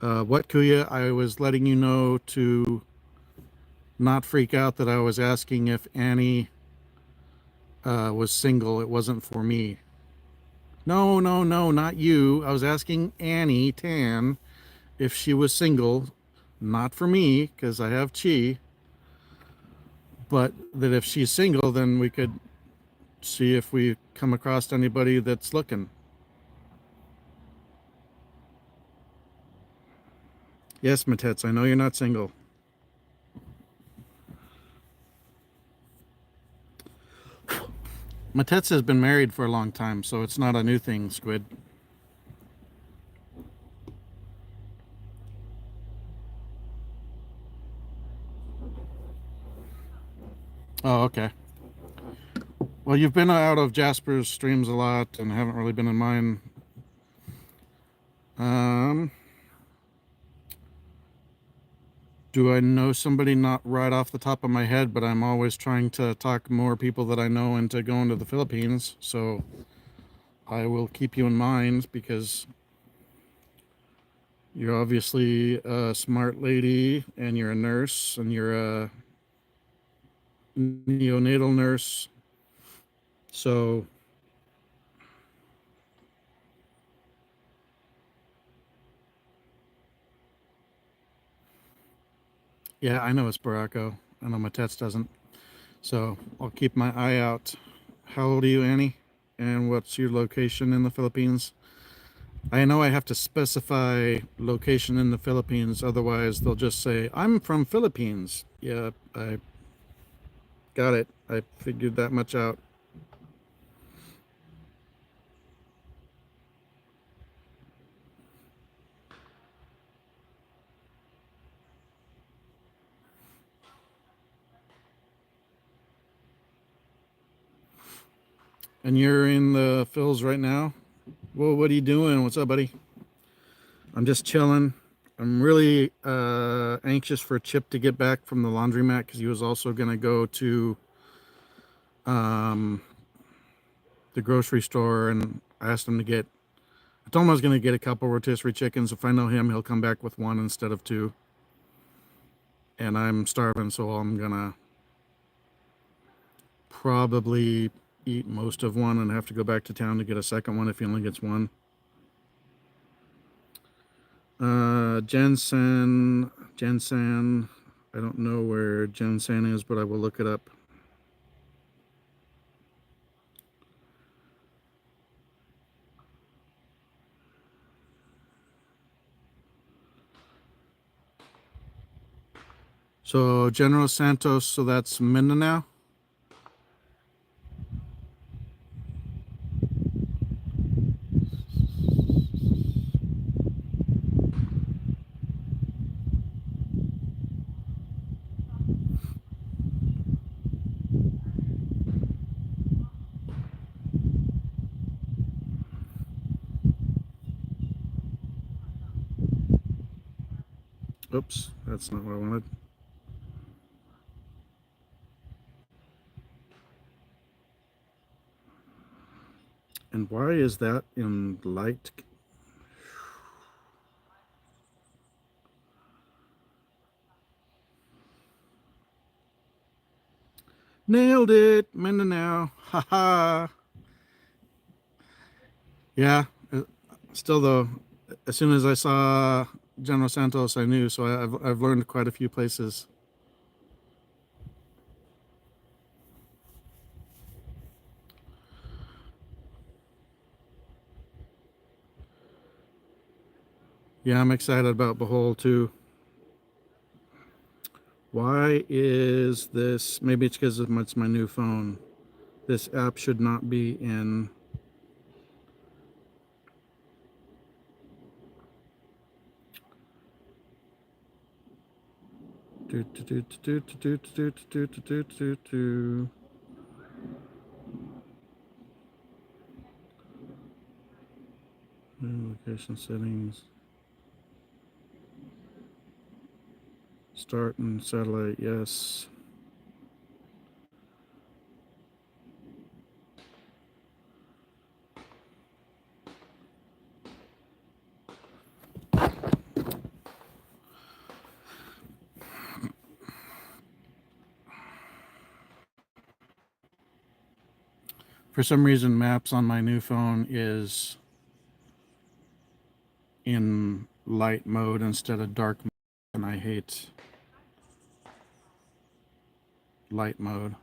What, Kuya? I was letting you know to not freak out that I was asking if Annie was single. It wasn't for me. No, no, no, not you. I was asking Annie Tan if she was single, not for me, because I have Chi, but that if she's single, then we could see if we come across anybody that's looking. Yes, Matets, I know you're not single. Matets has been married for a long time, so it's not a new thing, Squid. Oh, okay. Well, you've been out of Jasper's streams a lot and haven't really been in mine. Um, do I know somebody? Not right off the top of my head, but I'm always trying to talk more people that I know into going to the Philippines. So I will keep you in mind because you're obviously a smart lady and you're a nurse and you're a neonatal nurse. So yeah, I know it's Baracco. I know Matets doesn't. So I'll keep my eye out. How old are you, Annie? And what's your location in the Philippines? I know I have to specify location in the Philippines, otherwise they'll just say, I'm from Philippines. Yeah, I got it. I figured that much out. And you're in the Phils right now? Well, what are you doing? What's up, buddy? I'm just chilling. I'm really anxious for Chip to get back from the laundromat because he was also going to go to um, the grocery store, and I asked him to get. I told him I was going to get a couple rotisserie chickens. If I know him, he'll come back with one instead of two. And I'm starving, so I'm gonna probably eat most of one and have to go back to town to get a second one if he only gets one. Jensen. I don't know where Jensen is, but I will look it up. So General Santos, so that's Mindanao. Oops, that's not what I wanted. And why is that in light? Nailed it, Mindanao. Ha ha. Yeah. Still though, as soon as I saw General Santos, I knew. So I've learned quite a few places. Yeah, I'm excited about Behold too. Why is this? Maybe it's because it's my new phone. This app should not be in. Do, do, do, do, do, do, do, do, do, do, do. Location settings. Start and satellite, yes. For some reason, maps on my new phone is in light mode instead of dark mode, and I hate light mode.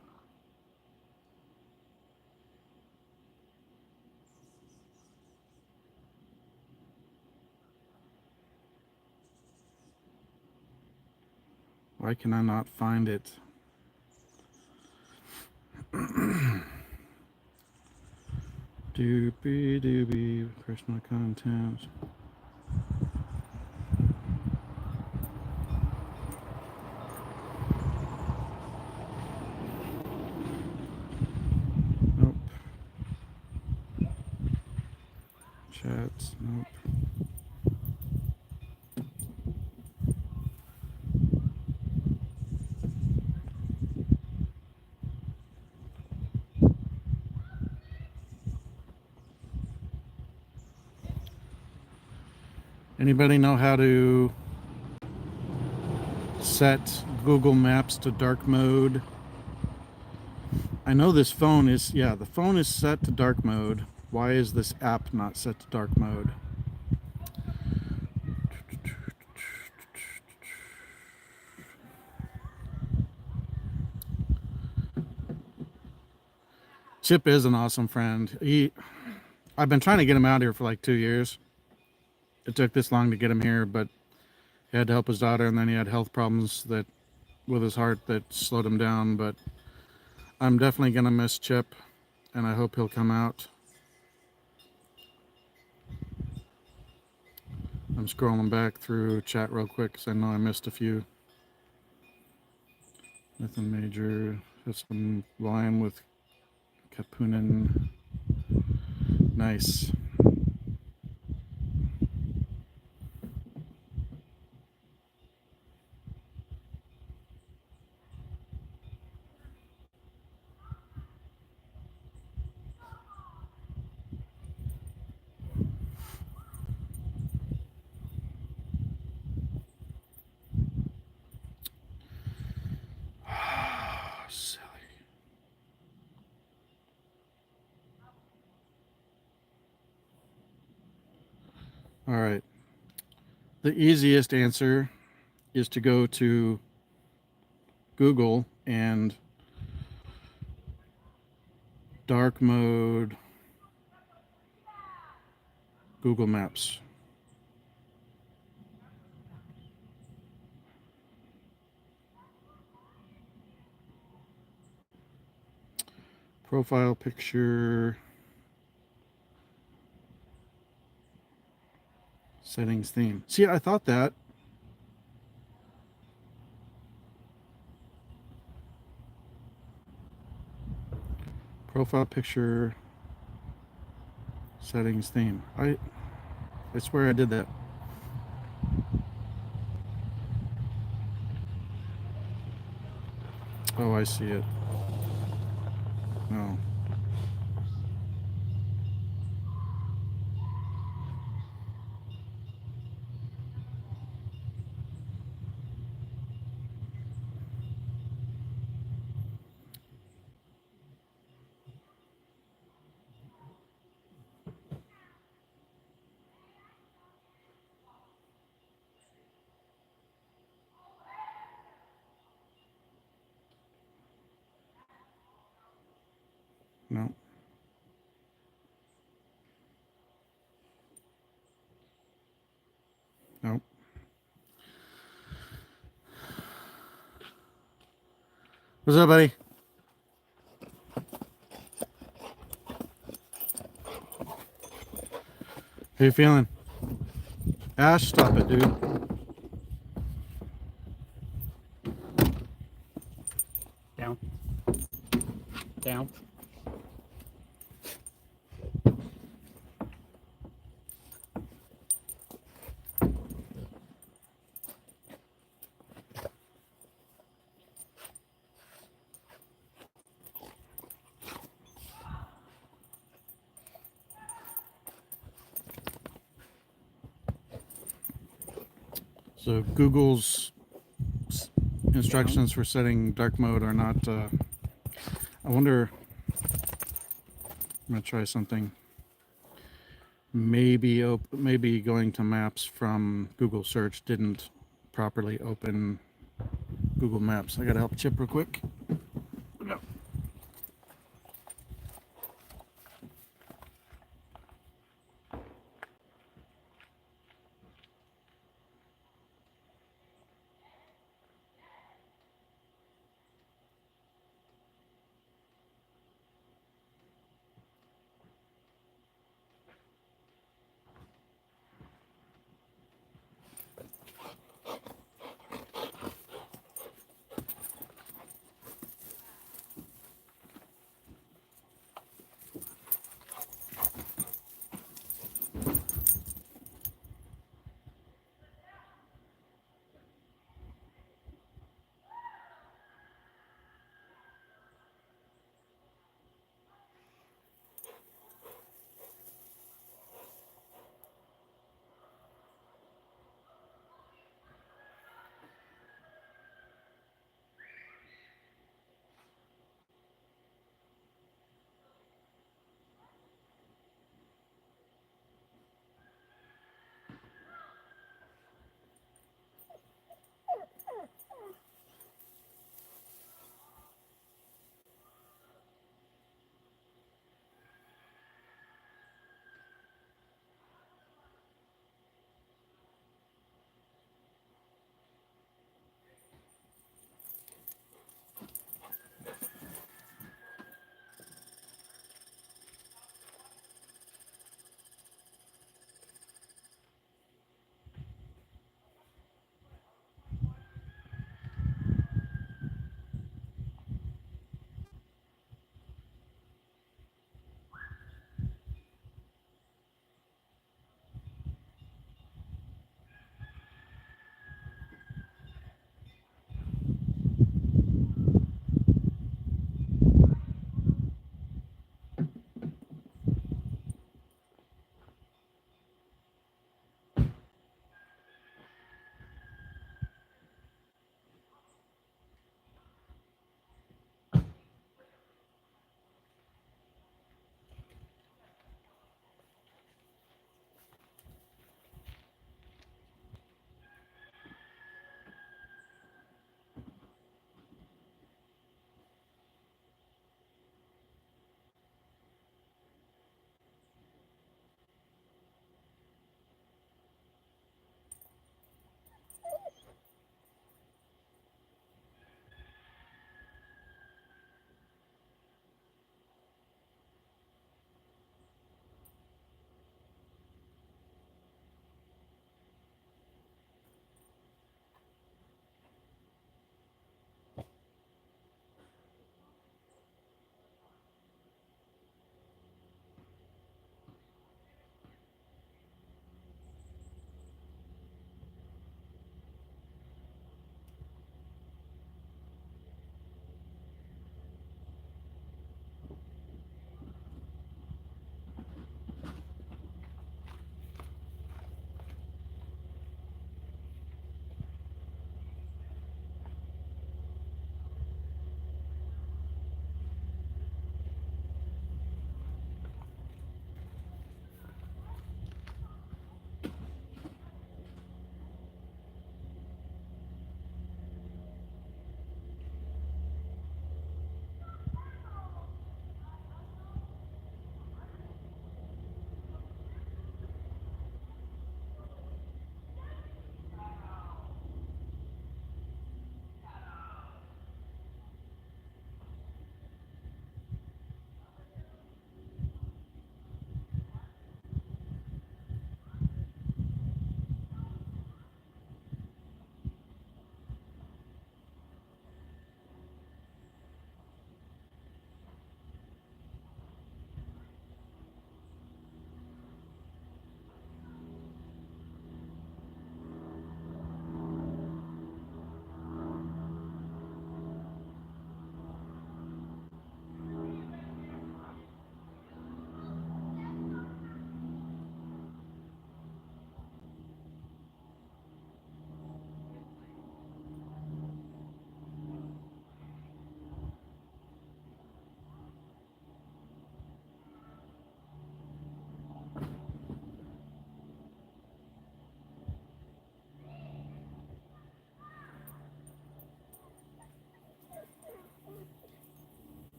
Why can I not find it? Doobie doobie, personal content. Nope. Chats, nope. Anybody know how to set Google Maps to dark mode? I know this phone is, yeah, the phone is set to dark mode. Why is this app not set to dark mode? Chip is an awesome friend. I've been trying to get him out here for like 2 years. It took this long to get him here, but he had to help his daughter, and then he had health problems that with his heart that slowed him down. But I'm definitely gonna miss Chip, and I hope he'll come out. I'm scrolling back through chat real quick because I know I missed a few. Nothing major. Had some wine with Kapunen. Nice. Silly. All right. The easiest answer is to go to Google and dark mode Google Maps. Profile picture. Settings theme. See, I thought that. Profile picture. Settings theme. I swear I did that. Oh, I see it. No. No. Nope. What's up, buddy? How you feeling? Ash, stop it, dude. Down. Down. So Google's instructions for setting dark mode are not, I wonder, I'm gonna try something. Maybe going to maps from Google search didn't properly open Google Maps. I gotta help Chip real quick. No.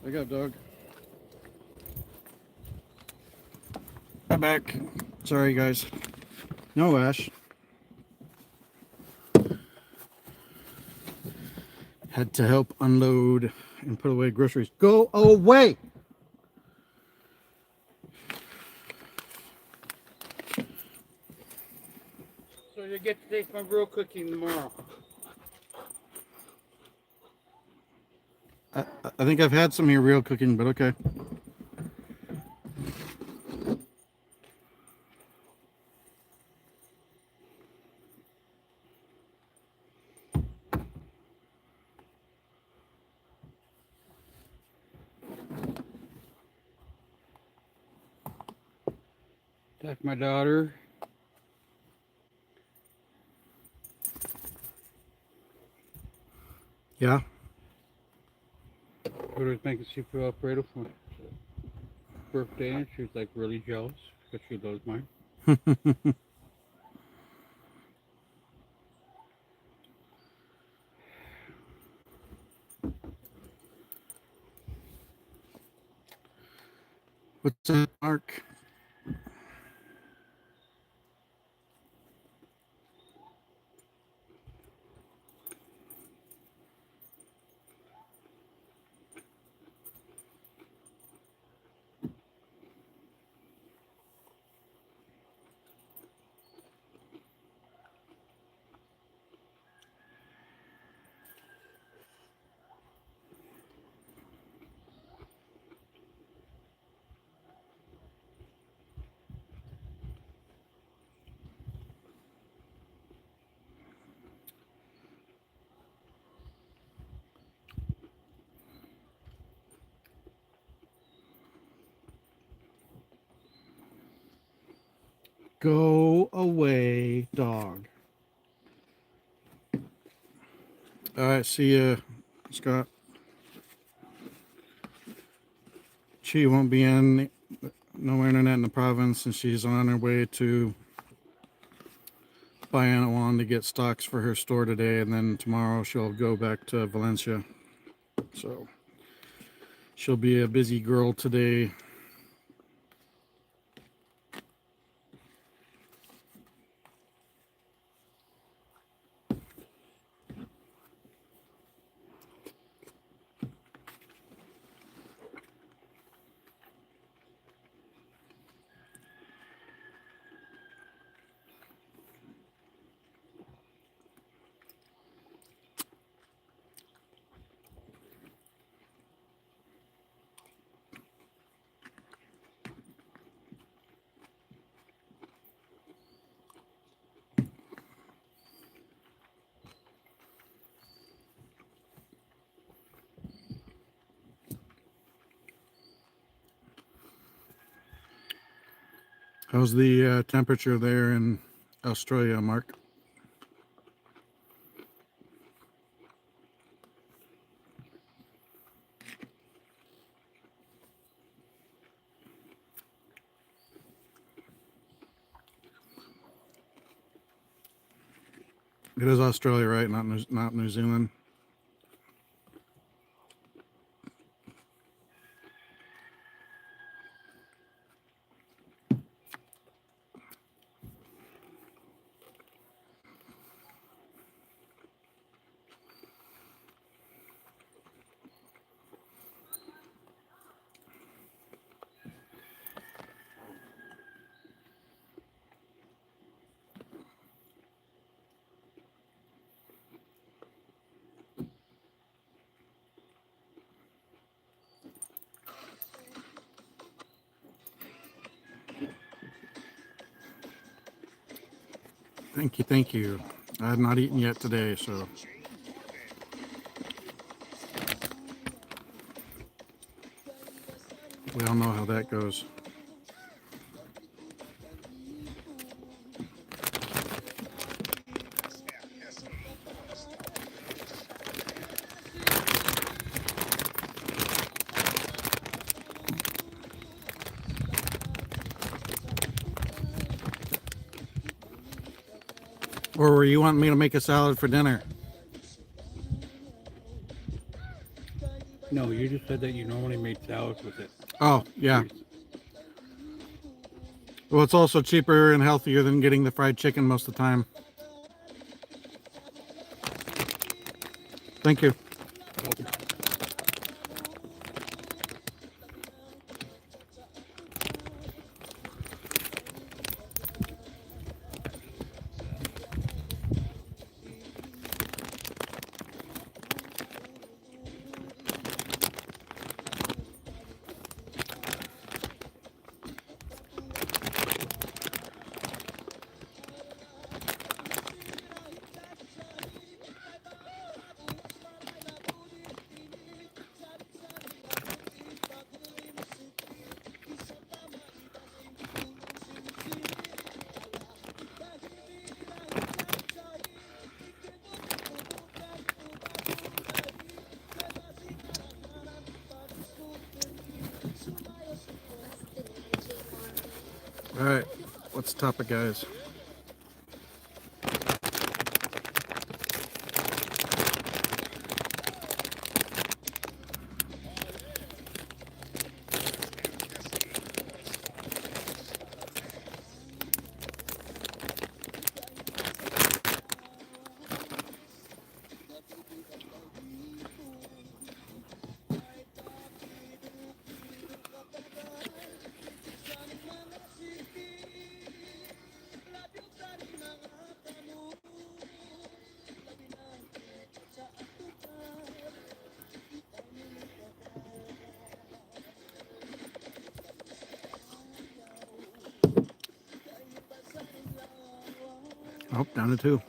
Wake up, dog. I'm back. Sorry, guys. No, Ash. Had to help unload and put away groceries. Go away! So you get to taste my real cooking tomorrow. I think I've had some of your real cooking, but okay. That's my daughter. Yeah? I was making seafood Alfredo for my birthday, and she was like really jealous because she loves mine. What's that, Mark? Go away, dog. All right, see ya, Scott. She won't be in, no internet in the province, and she's on her way to Bayan to get stocks for her store today, and then tomorrow she'll go back to Valencia. So she'll be a busy girl today. How's the temperature there in Australia, Mark? It is Australia, right? Not New Zealand. Thank you, thank you. I have not eaten yet today, so. We all know how that goes. Or were you wanting me to make a salad for dinner? No, you just said that you normally made salads with it. Oh, yeah. Grease. Well, it's also cheaper and healthier than getting the fried chicken most of the time. Thank you. Welcome. All right. What's the topic, guys? Oh, down to 2.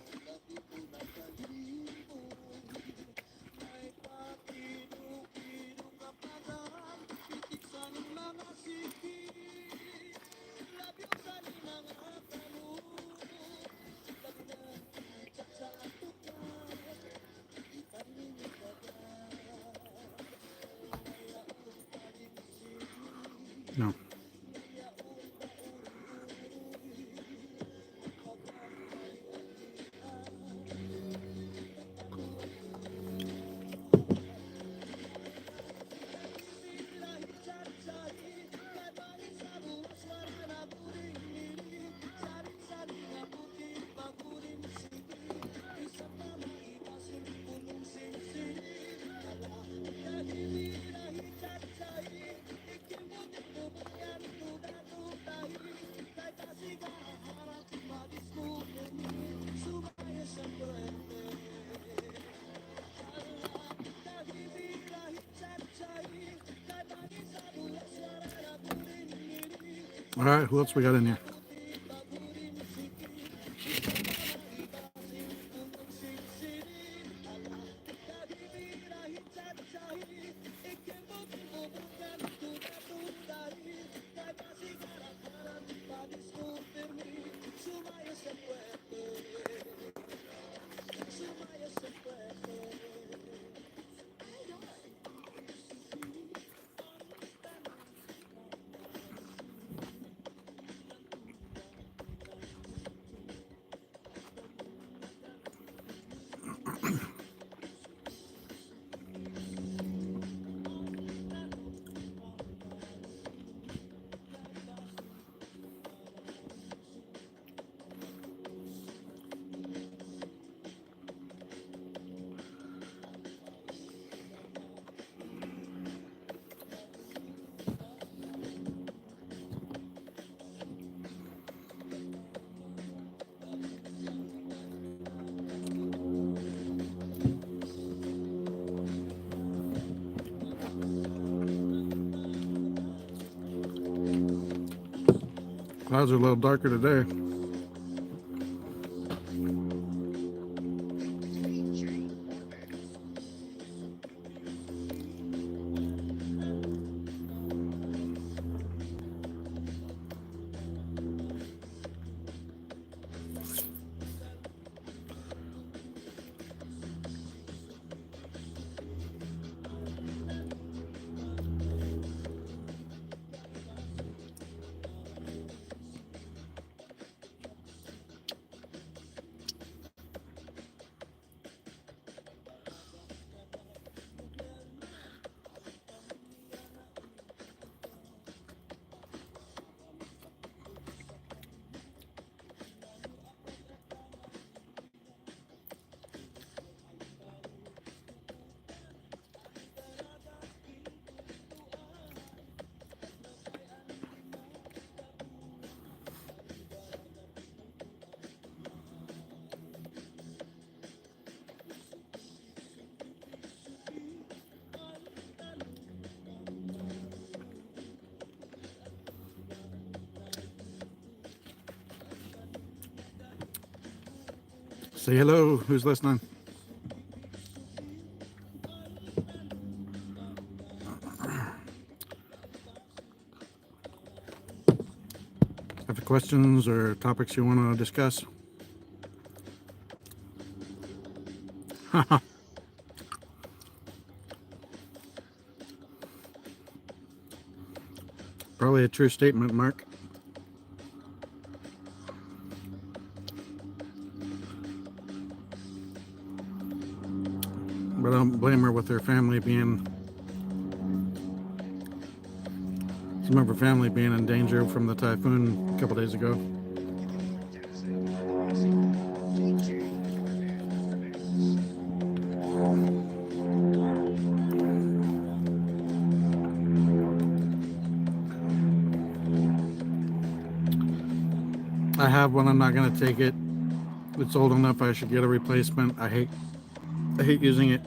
No. All right. Who else we got in here? Clouds are a little darker today. Say hello. Who's listening? Have questions or topics you want to discuss? Probably a true statement, Mark. But I don't blame her with her family being, some of her family being in danger from the typhoon a couple days ago. I have one. I'm not going to take it. It's old enough. I should get a replacement. I hate using it.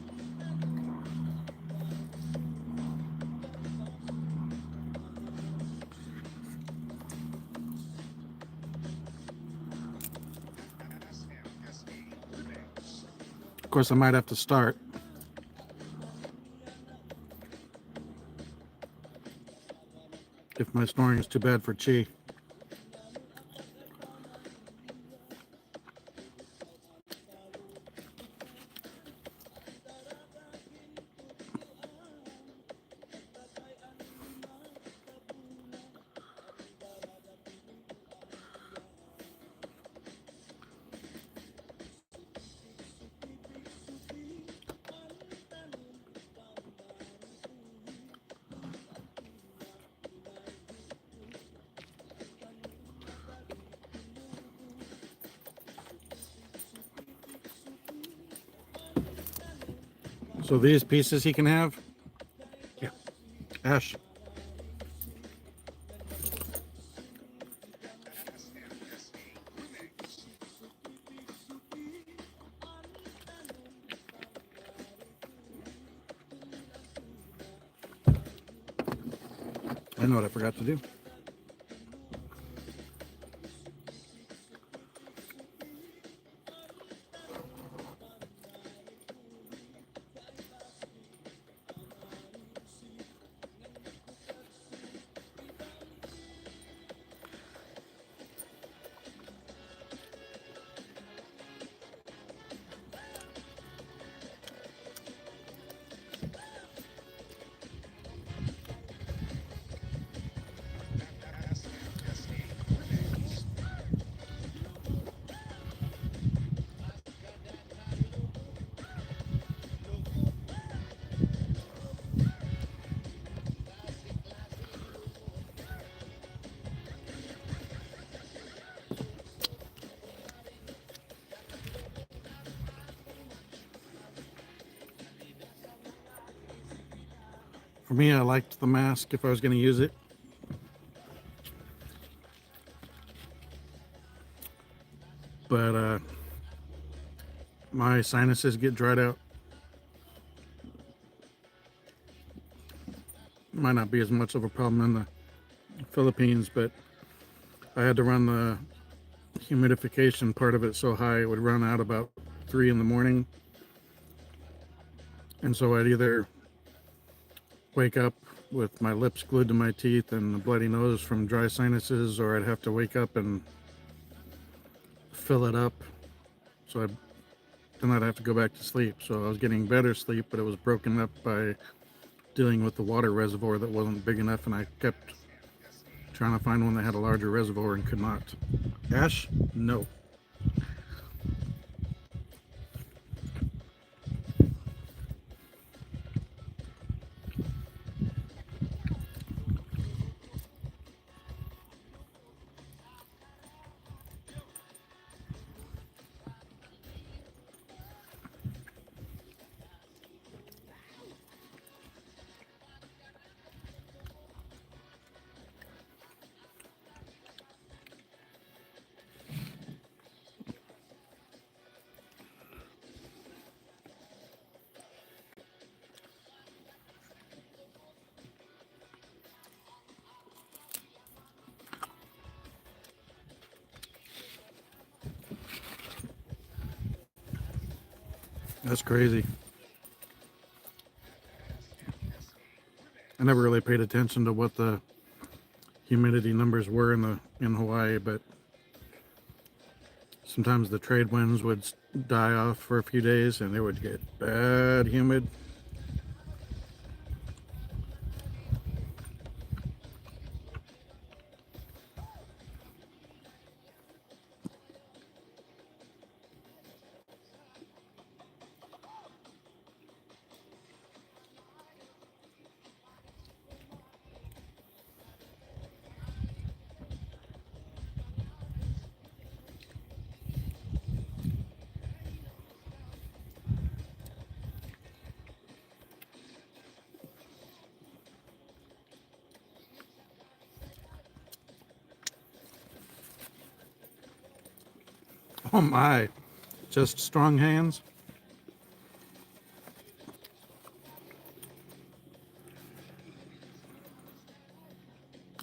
Of course, I might have to start. If my snoring is too bad for Chi. So these pieces he can have? Yeah. Ash. I know what I forgot to do. For me, I liked the mask if I was going to use it. But my sinuses get dried out. Might not be as much of a problem in the Philippines, but I had to run the humidification part of it so high it would run out about 3 in the morning. And so I'd either wake up with my lips glued to my teeth and a bloody nose from dry sinuses, or I'd have to wake up and fill it up. So then I'd have to go back to sleep. So I was getting better sleep, but it was broken up by dealing with the water reservoir that wasn't big enough, and I kept trying to find one that had a larger reservoir and could not. Ash? No. That's crazy. I never really paid attention to what the humidity numbers were in Hawaii, but sometimes the trade winds would die off for a few days and it would get bad humid. Oh my, just strong hands.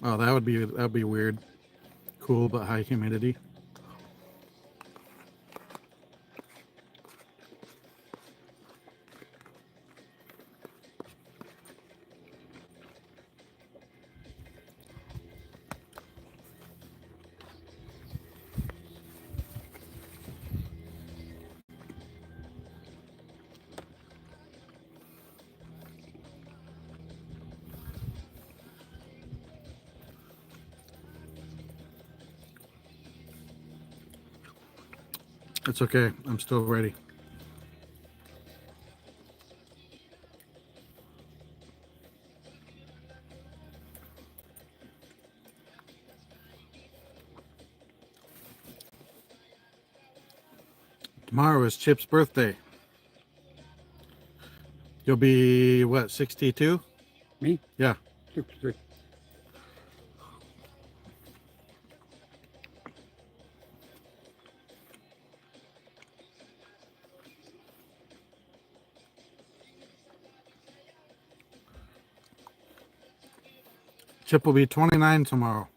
Oh, that'd be weird. Cool but high humidity. It's okay. I'm still ready. Tomorrow is Chip's birthday. You'll be, what, 62? Me? Yeah. 63. Chip will be 29 tomorrow.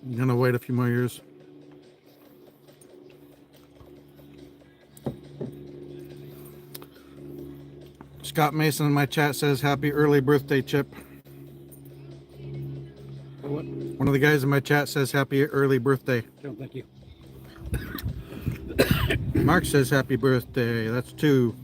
I'm gonna wait a few more years. Scott Mason in my chat says happy early birthday, Chip. What? One of the guys in my chat says happy early birthday. No, thank you. Mark says happy birthday. That's 2.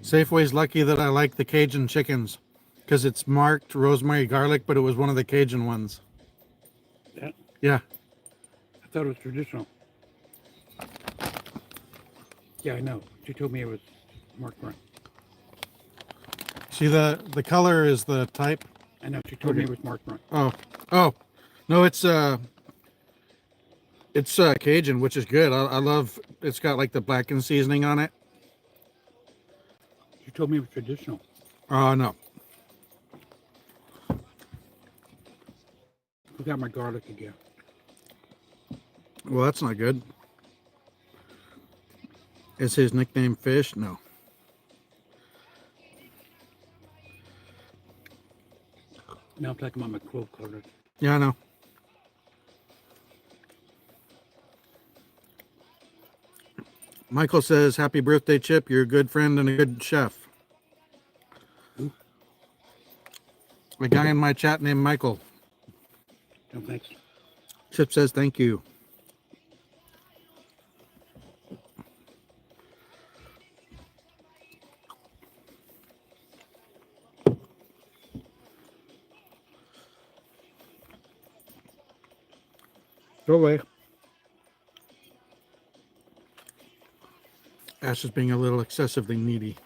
Safeway's lucky that I like the Cajun chickens because it's marked rosemary garlic, but it was one of the Cajun ones. Yeah. Yeah. I thought it was traditional. Yeah, I know. She told me it was marked right. See, the color is the type. I know. She told me it was marked right. Oh, no, it's Cajun, which is good. I love. It's got like the blackened seasoning on it. She told me it was traditional. Oh no. I got my garlic again. Well, that's not good. Is his nickname Fish? No. Now I'm talking about my clove color. Yeah, I know. Michael says, "Happy birthday, Chip. You're a good friend and a good chef." Ooh. A guy in my chat named Michael. No thanks. Chip says, "Thank you." Go away. Ash is being a little excessively needy.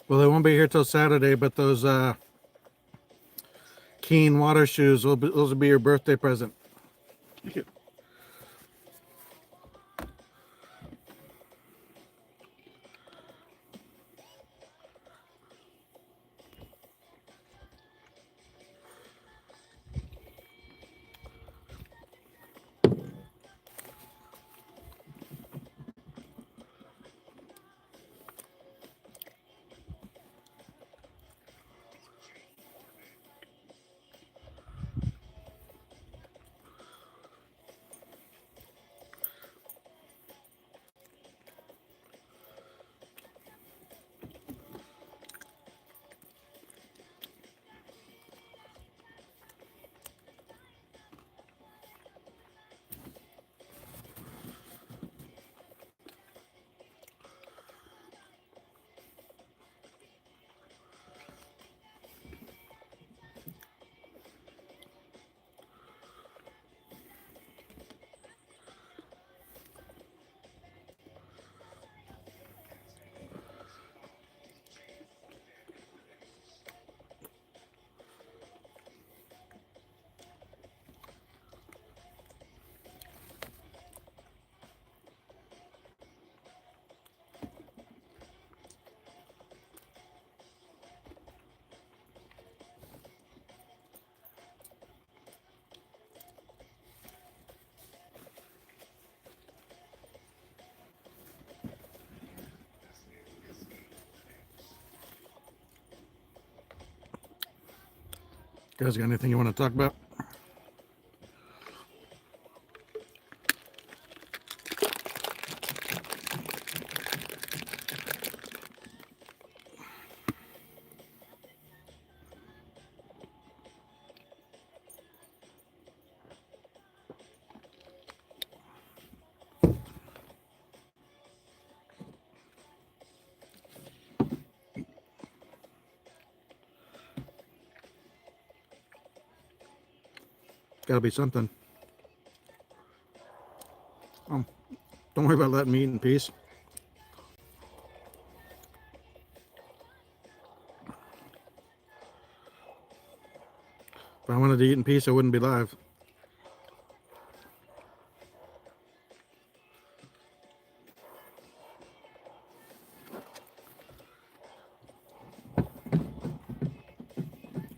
Well, they won't be here till Saturday, but those Keen water shoes, those will be your birthday present. Thank you. You guys got anything you want to talk about? Gotta be something. Don't worry about letting me eat in peace. If I wanted to eat in peace, I wouldn't be live.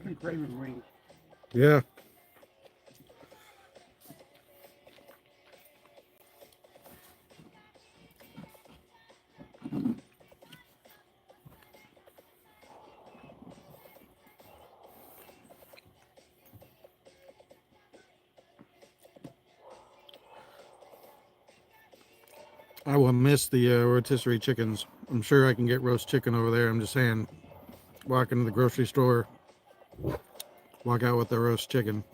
I'm craving wings. Yeah. I will miss the rotisserie chickens. I'm sure I can get roast chicken over there. I'm just saying, walk into the grocery store, walk out with the roast chicken.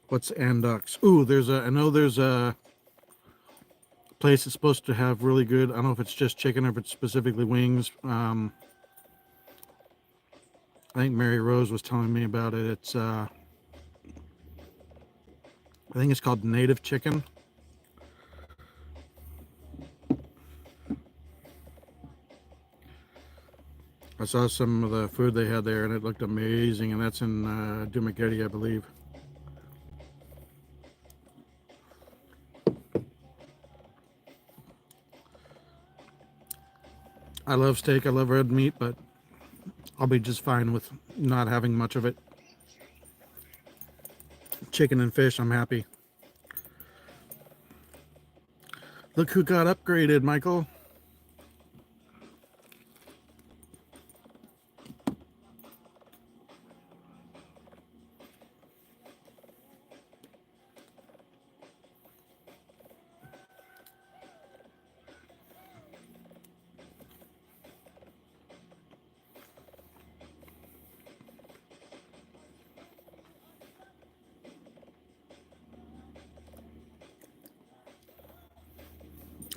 What's Andox? Ooh, I know there's a place that's supposed to have really good, I don't know if it's just chicken or if it's specifically wings. I think Mary Rose was telling me about it. It's I think it's called native chicken. I saw some of the food they had there and it looked amazing, and that's in DUMA, I believe. I love steak, I love red meat, but I'll be just fine with not having much of it. Chicken and fish, I'm happy. Look who got upgraded, Michael.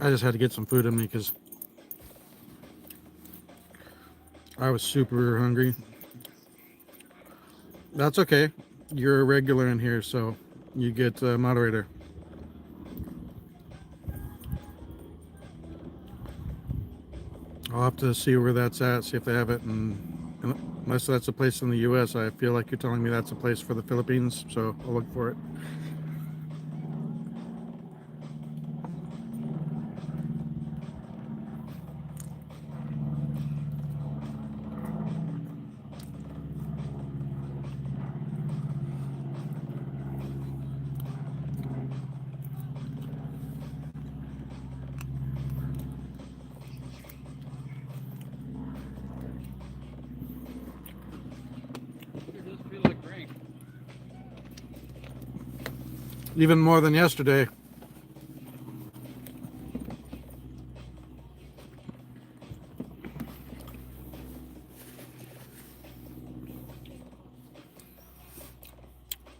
I just had to get some food in me because I was super hungry. That's okay. You're a regular in here, so you get moderator. I'll have to see where that's at, see if they have it. And unless that's a place in the U.S., I feel like you're telling me that's a place for the Philippines, so I'll look for it. It does feel like rain. Even more than yesterday.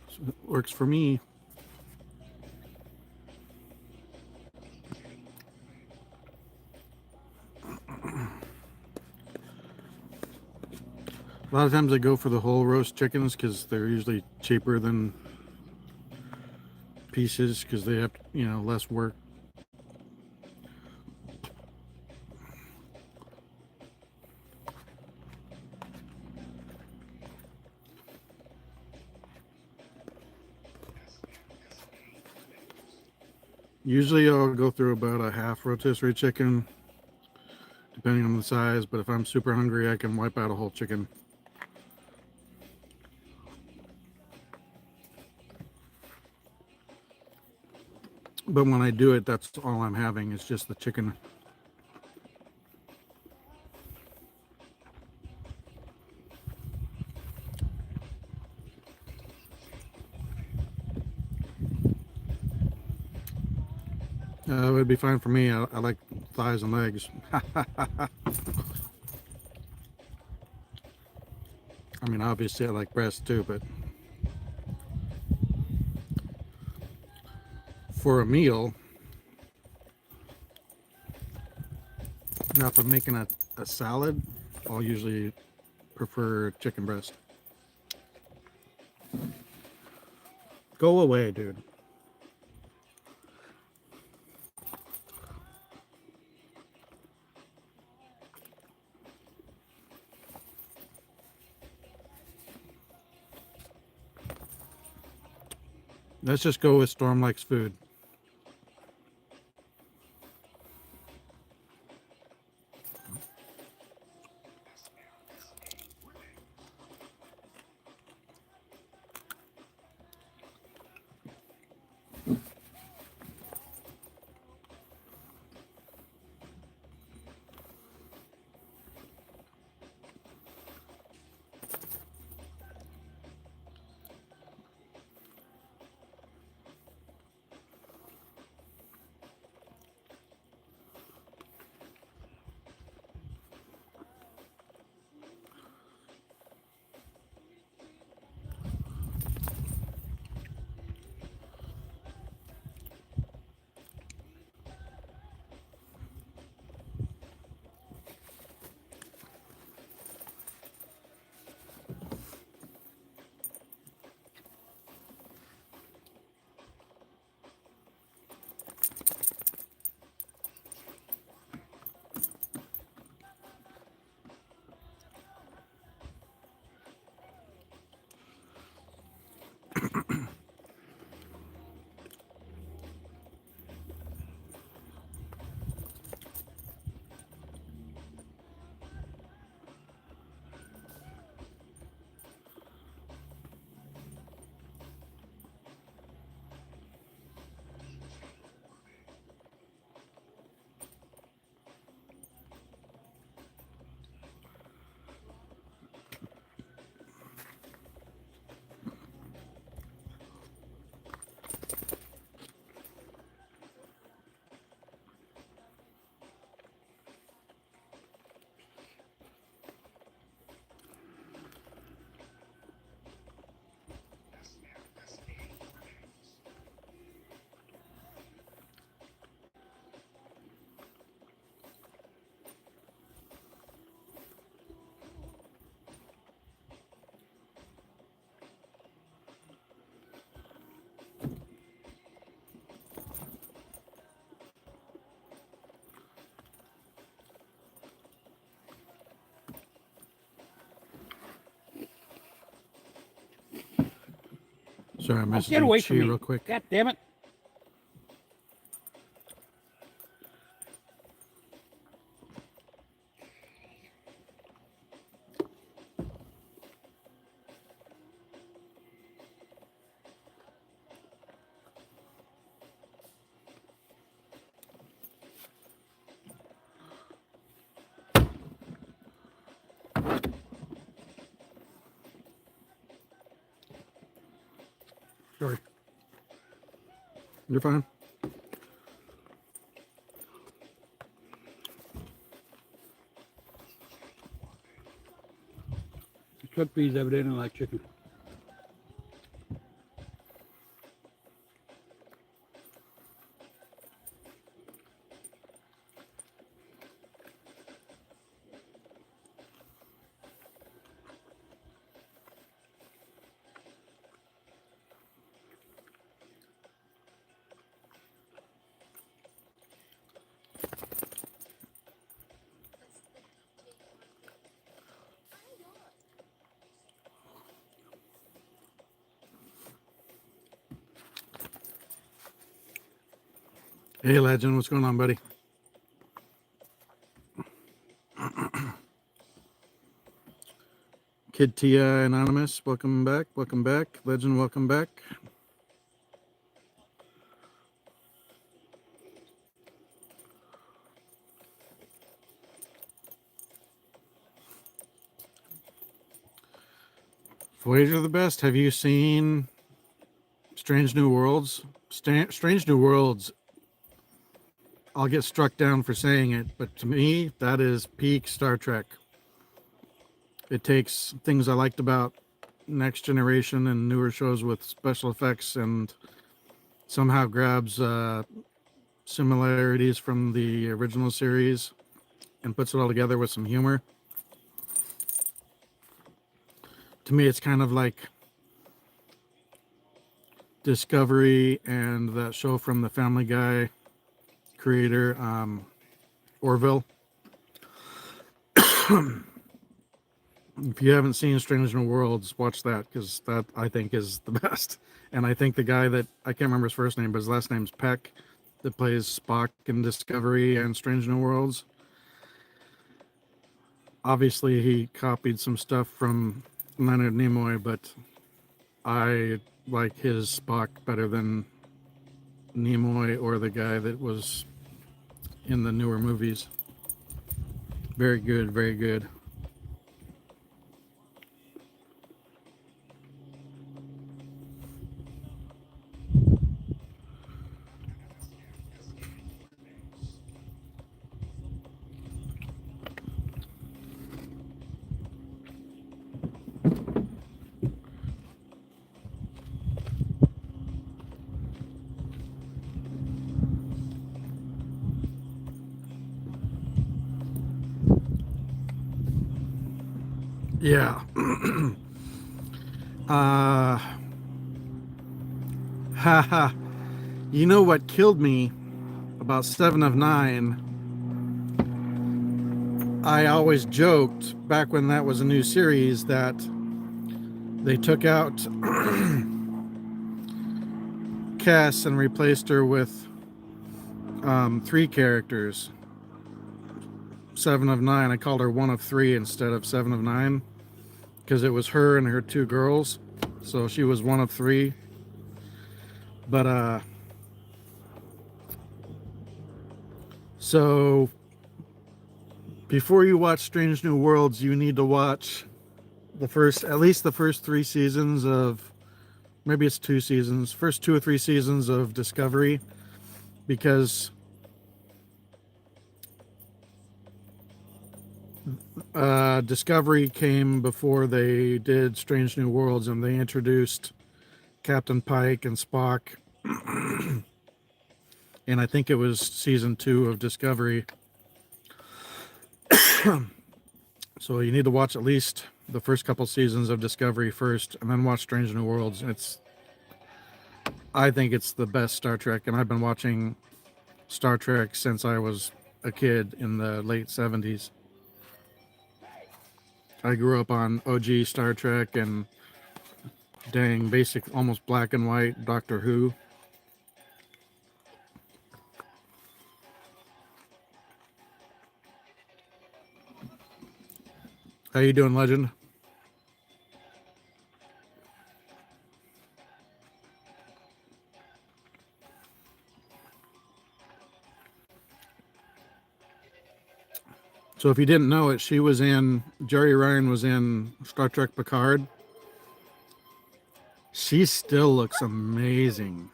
So it works for me. A lot of times I go for the whole roast chickens because they're usually cheaper than pieces because they have, less work. Usually I'll go through about a half rotisserie chicken, depending on the size, but if I'm super hungry, I can wipe out a whole chicken. But when I do it, that's all I'm having is just the chicken. It would be fine for me. I like thighs and legs. I mean, obviously I like breasts too, but for a meal, now if I'm making a salad, I'll usually prefer chicken breast. Go away, dude. Let's just go with Storm likes food. Sorry, I'm Oh, get messaging away Chi from me. real quick. God damn it. Sorry. You're fine. Cooked bees evidently like chicken. Hey, Legend, what's going on, buddy? Kid Tia Anonymous, welcome back. Welcome back. Legend, welcome back. Voyager the best. Have you seen Strange New Worlds? Strange New Worlds, I'll get struck down for saying it, but to me, that is peak Star Trek. It takes things I liked about Next Generation and newer shows with special effects and somehow grabs similarities from the original series and puts it all together with some humor. To me, it's kind of like Discovery and that show from the Family Guy creator, Orville. If you haven't seen Strange New Worlds, watch that, because that, I think, is the best. And I think the guy that, I can't remember his first name, but his last name's Peck, that plays Spock in Discovery and Strange New Worlds. Obviously, he copied some stuff from Leonard Nimoy, but I like his Spock better than Nimoy or the guy that was in the newer movies. Very good, very good. Yeah. Haha. You know what killed me about 7 of 9? I always joked back when that was a new series that they took out Cass and replaced her with 3 characters. 7 of 9. I called her 1 of 3 instead of 7 of 9 because it was her and her 2 girls. So she was 1 of 3. But so before you watch Strange New Worlds, you need to watch at least the first 3 seasons of, maybe it's 2 seasons, first 2 or 3 seasons of Discovery, because Discovery came before they did Strange New Worlds, and they introduced Captain Pike and Spock. And I think it was season 2 of Discovery. So you need to watch at least the first couple seasons of Discovery first, and then watch Strange New Worlds. I think it's the best Star Trek, and I've been watching Star Trek since I was a kid in the late 70s. I grew up on OG Star Trek and Dang, basic, almost black and white Doctor Who. How you doing, Legend? So if you didn't know it, Jerry Ryan was in Star Trek Picard. She still looks amazing.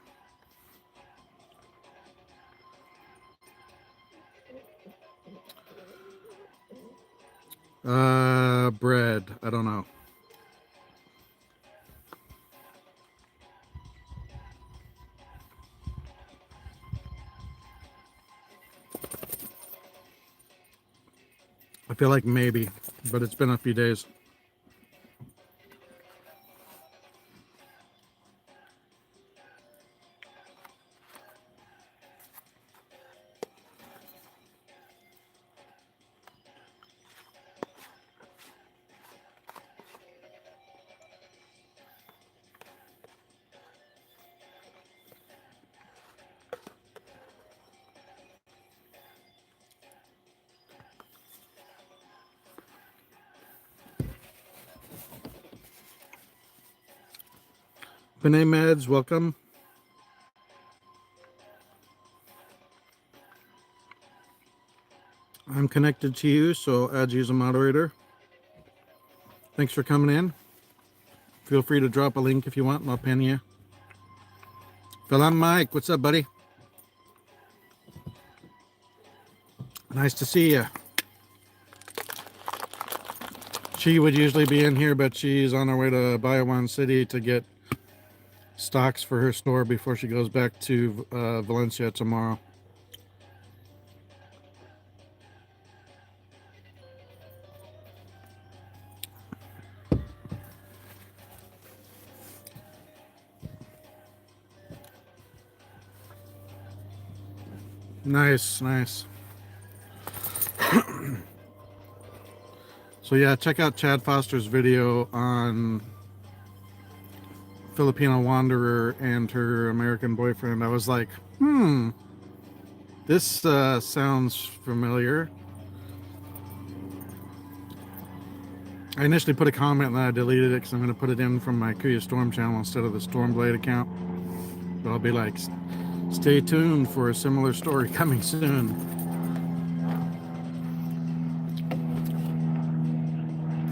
Bread. I don't know. I feel like maybe, but it's been a few days. Benay Meds, welcome. I'm connected to you, so I'll add you as a moderator. Thanks for coming in. Feel free to drop a link if you want, and I'll pin you. Phil, I'm Mike. What's up, buddy? Nice to see you. She would usually be in here, but she's on her way to Bayouan City to get stocks for her store before she goes back to Valencia tomorrow. Nice, nice. So yeah, check out Chad Foster's video on Filipino wanderer and her American boyfriend. I was like, this sounds familiar. I initially put a comment and then I deleted it because I'm going to put it in from my KuyaStorm channel instead of the Stormblade account. But I'll be like, stay tuned for a similar story coming soon.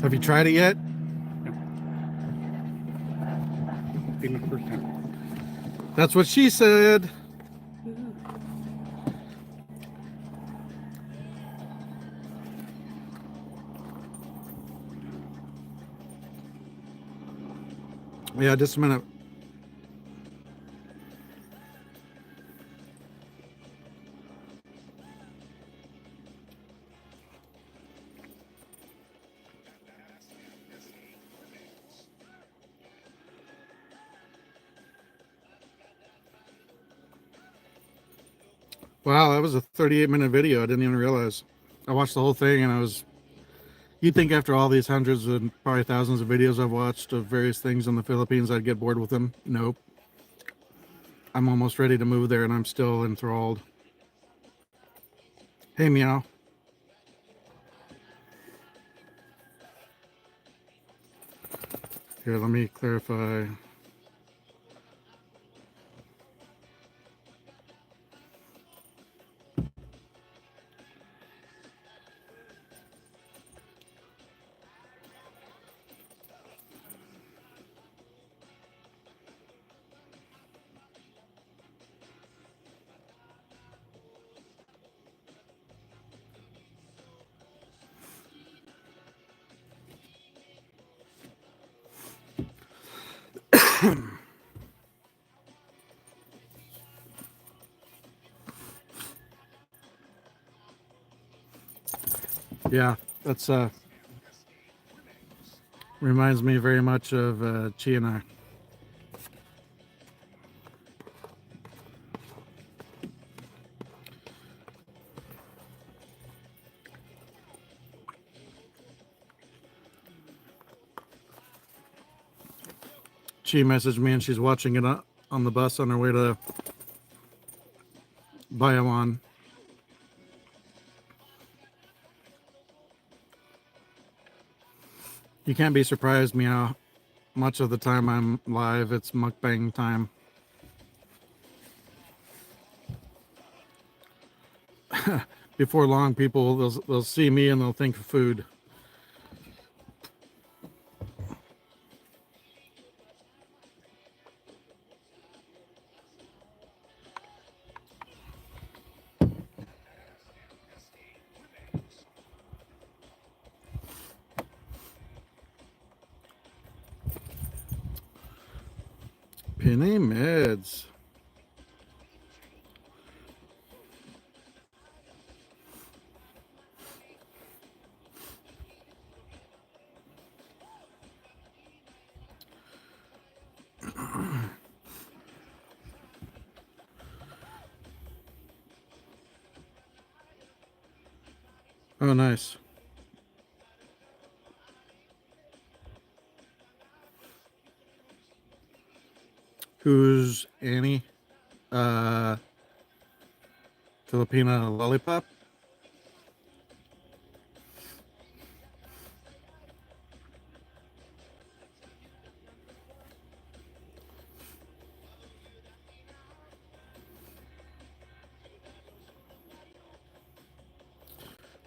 Have you tried it yet? No. Being the first time. That's what she said. Yeah, just a minute. Wow, that was a 38-minute video. I didn't even realize. I watched the whole thing and you'd think after all these hundreds and probably thousands of videos I've watched of various things in the Philippines, I'd get bored with them. Nope. I'm almost ready to move there and I'm still enthralled. Hey, Meow. Here, let me clarify. Yeah, that's reminds me very much of Chi and I. She messaged me and she's watching it on the bus on her way to Bayawan. You can't be surprised me how much of the time I'm live, it's mukbang time. Before long, people they'll see me and they'll think of food. Penny meds. Oh, nice. Who's Annie? Filipina lollipop?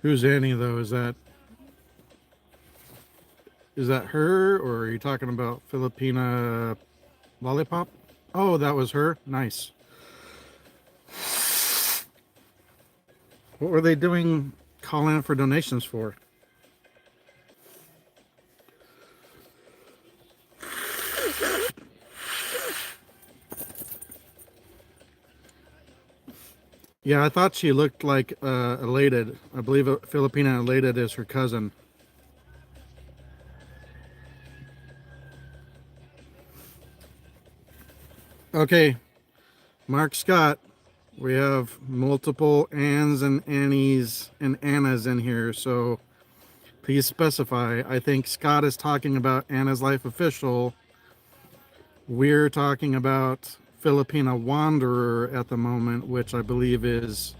Who's Annie though? Is that her, or are you talking about Filipina lollipop? Oh, that was her. Nice. What were they doing calling for donations for? Yeah, I thought she looked like Elated. I believe Filipina Elated is her cousin. Okay, Mark Scott, we have multiple Anns and Annies and Annas in here, so please specify. I think Scott is talking about Anna's Life Official. We're talking about Filipina Wanderer at the moment, which I believe is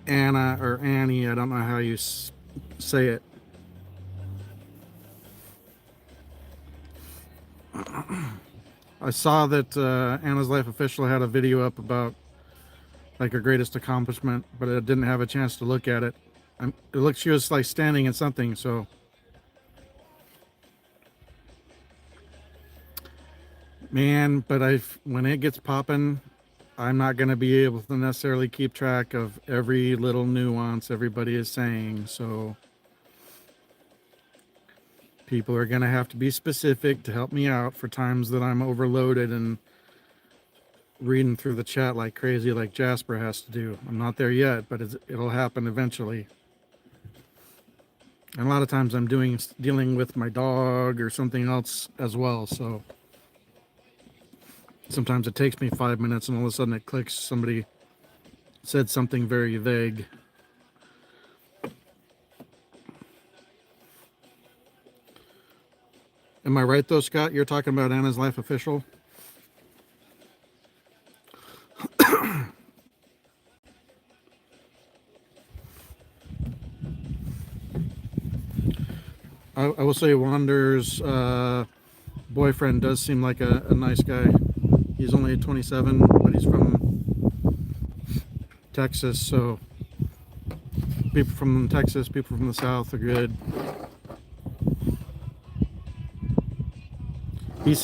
Anna or Annie. I don't know how you say it. I saw that Anna's Life Official had a video up about like her greatest accomplishment, but I didn't have a chance to look at it. It looked she was like standing in something, so. Man, but when it gets popping, I'm not going to be able to necessarily keep track of every little nuance everybody is saying, so people are going to have to be specific to help me out for times that I'm overloaded and reading through the chat like crazy like Jasper has to do. I'm not there yet, but it'll happen eventually. And a lot of times I'm dealing with my dog or something else as well, so sometimes it takes me 5 minutes and all of a sudden it clicks. Somebody said something very vague. Am I right though, Scott? You're talking about Anna's Life Official? I will say Wander's boyfriend does seem like a nice guy. He's only 27, but he's from Texas, so people from Texas, people from the South are good. His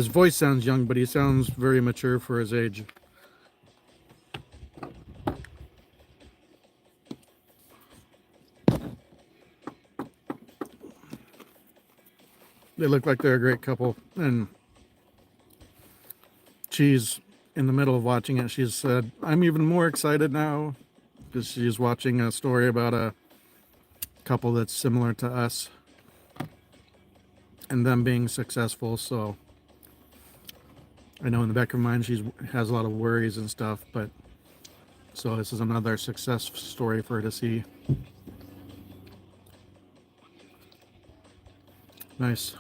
voice sounds young, but he sounds very mature for his age. They look like they're a great couple, and she's in the middle of watching it. She said, I'm even more excited now because she's watching a story about a couple that's similar to us and them being successful. So I know in the back of her mind she has a lot of worries and stuff, but so this is another success story for her to see. Nice.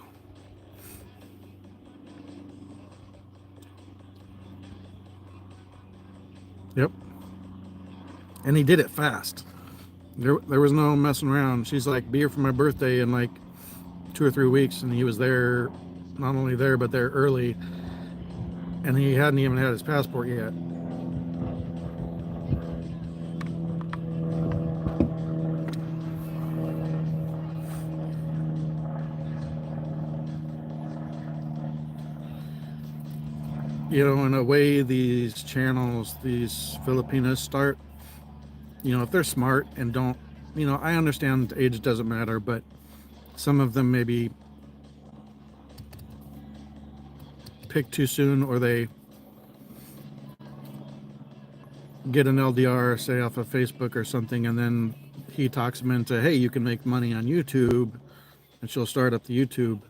And he did it fast. There was no messing around. She's like, be here for my birthday in like 2 or 3 weeks, and he was there, not only there but there early, and he hadn't even had his passport yet. You know, in a way, these channels, these Filipinas start, you know, if they're smart and don't, you know, I understand age doesn't matter, but some of them maybe pick too soon, or they get an LDR, say off of Facebook or something, and then he talks them into, hey, you can make money on YouTube, and she'll start up the YouTube.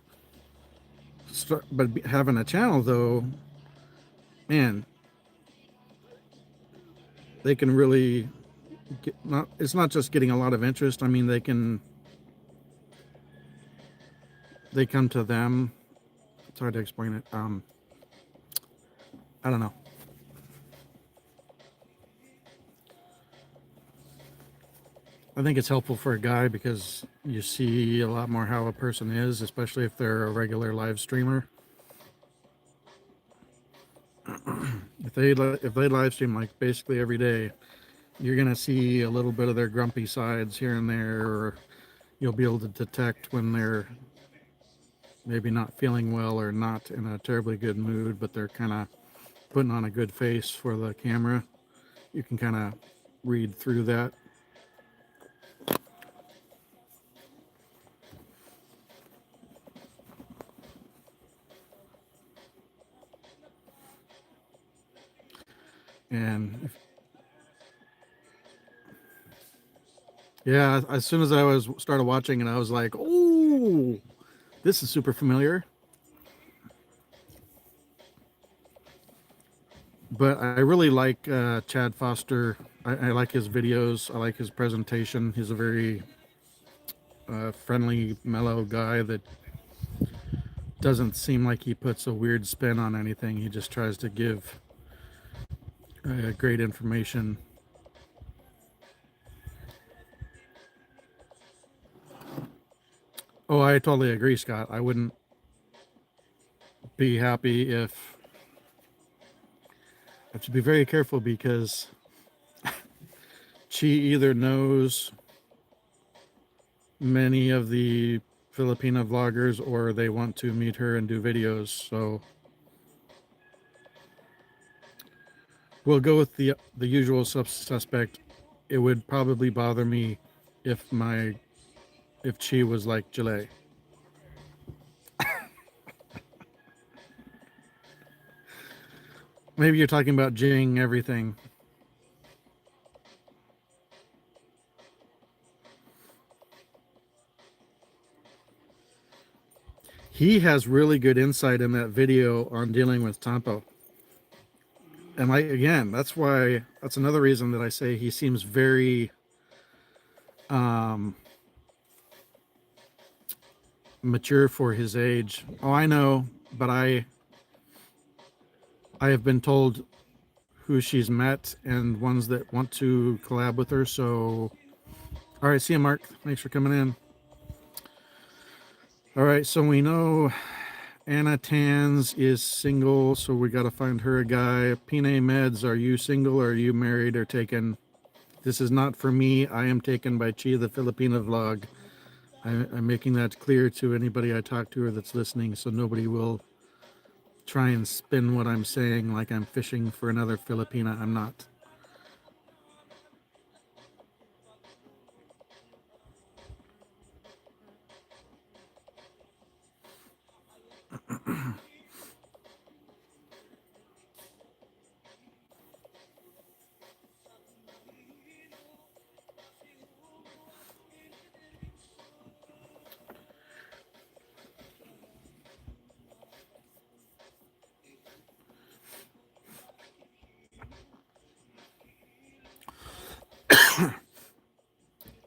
But having a channel, though, man, they can really get, not, it's not just getting a lot of interest. I mean, they come to them. It's hard to explain it. I don't know. I think it's helpful for a guy because you see a lot more how a person is, especially if they're a regular live streamer. If they live stream like basically every day, you're gonna see a little bit of their grumpy sides here and there, or you'll be able to detect when they're maybe not feeling well or not in a terribly good mood, but they're kind of putting on a good face for the camera. You can kind of read through that. And yeah, as soon as I started watching it, I was like, oh, this is super familiar. But I really like Chad Foster. I like his videos. I like his presentation. He's a very friendly, mellow guy that doesn't seem like he puts a weird spin on anything. He just tries to give great information. Oh, I totally agree, Scott. I wouldn't be happy if... I have to be very careful because she either knows many of the Filipina vloggers or they want to meet her and do videos. So we'll go with the usual suspect. It would probably bother me if she was like Jile. Maybe you're talking about Jing everything. He has really good insight in that video on dealing with Tampo. And again, that's another reason that I say he seems very mature for his age. Oh, I know, but I have been told who she's met and ones that want to collab with her. So, all right, see you, Mark. Thanks for coming in. All right, so we know Anna Tans is single, so we got to find her a guy. Pine Meds, are you single or are you married or taken? This is not for me. I am taken by Chi the Filipina vlog. I'm making that clear to anybody I talk to or that's listening, so nobody will try and spin what I'm saying like I'm fishing for another Filipina. I'm not.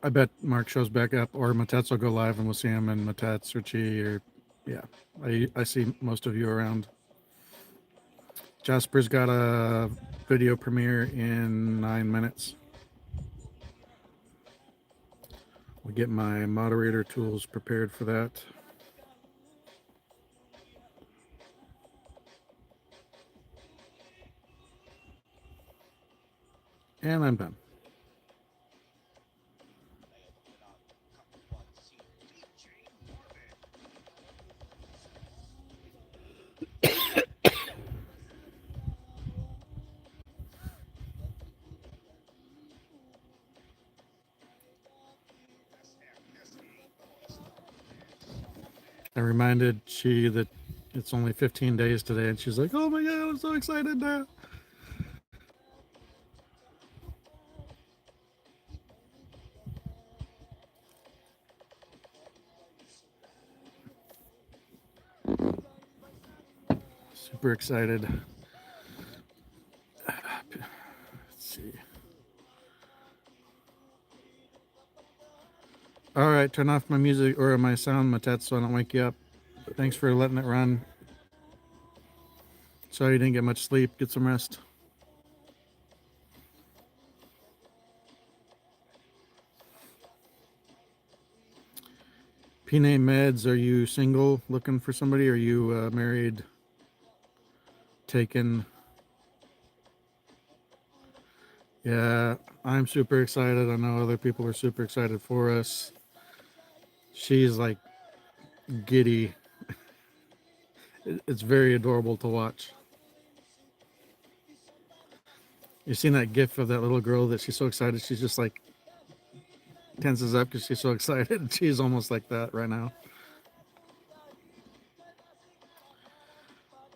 I bet Mark shows back up, or Matats will go live and we'll see him, and Matats or Chi, or yeah, I see most of you around. Jasper's got a video premiere in 9 minutes. I'll get my moderator tools prepared for that. And I'm done. I reminded she that it's only 15 days today, and she's like, oh my God, I'm so excited now. Super excited. Let's see. All right, turn off my music or my sound, Matet, so I don't wake you up. Thanks for letting it run. Sorry you didn't get much sleep. Get some rest. Pine Meds, are you single, looking for somebody? Are you married, taken? Yeah, I'm super excited. I know other people are super excited for us. She's like giddy. It's very adorable to watch. You've seen that gif of that little girl that she's so excited she's just like tenses up because she's so excited. She's almost like that right now.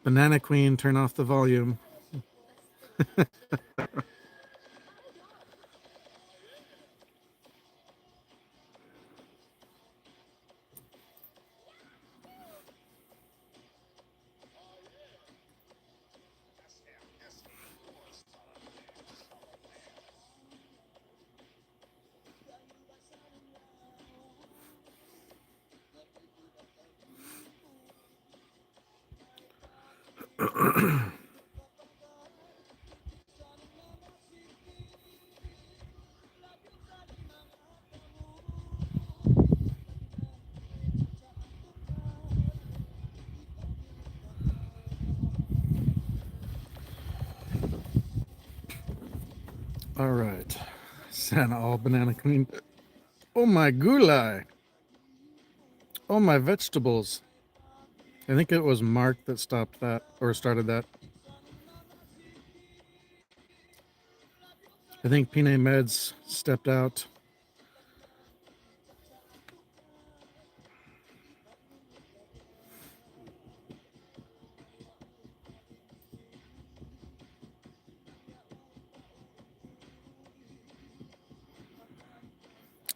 Banana Queen, turn off the volume. All right. Santa all Banana Queen. Oh my gulai. Oh my vegetables. I think it was Mark that stopped that or started that. I think Pine Meds stepped out.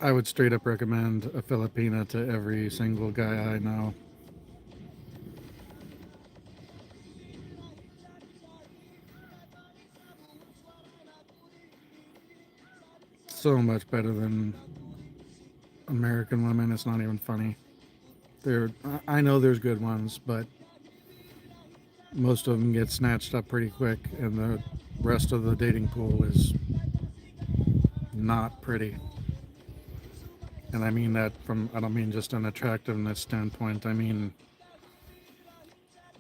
I would straight up recommend a Filipina to every single guy I know. So much better than American women. It's not even funny. I know there's good ones, but most of them get snatched up pretty quick, and the rest of the dating pool is not pretty. And I mean that I don't mean just an attractiveness standpoint. I mean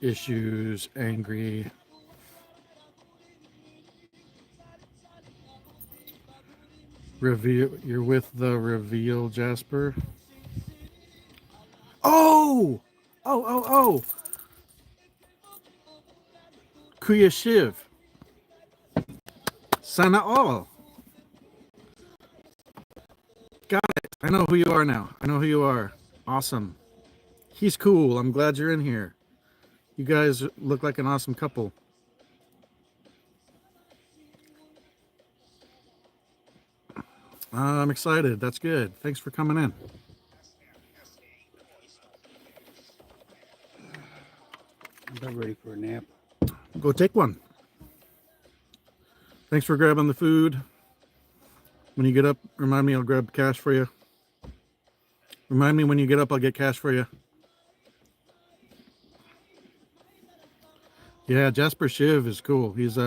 issues, angry. Reveal, you're with the reveal, Jasper. Oh! Oh! Kuya Shiv. Sana all. Got it. I know who you are now. I know who you are. Awesome. He's cool. I'm glad you're in here. You guys look like an awesome couple. I'm excited. That's good. Thanks for coming in. I'm about ready for a nap. Go take one. Thanks for grabbing the food. When you get up, remind me I'll grab cash for you. Remind me when you get up, I'll get cash for you. Yeah, Jasper Shiv is cool. He's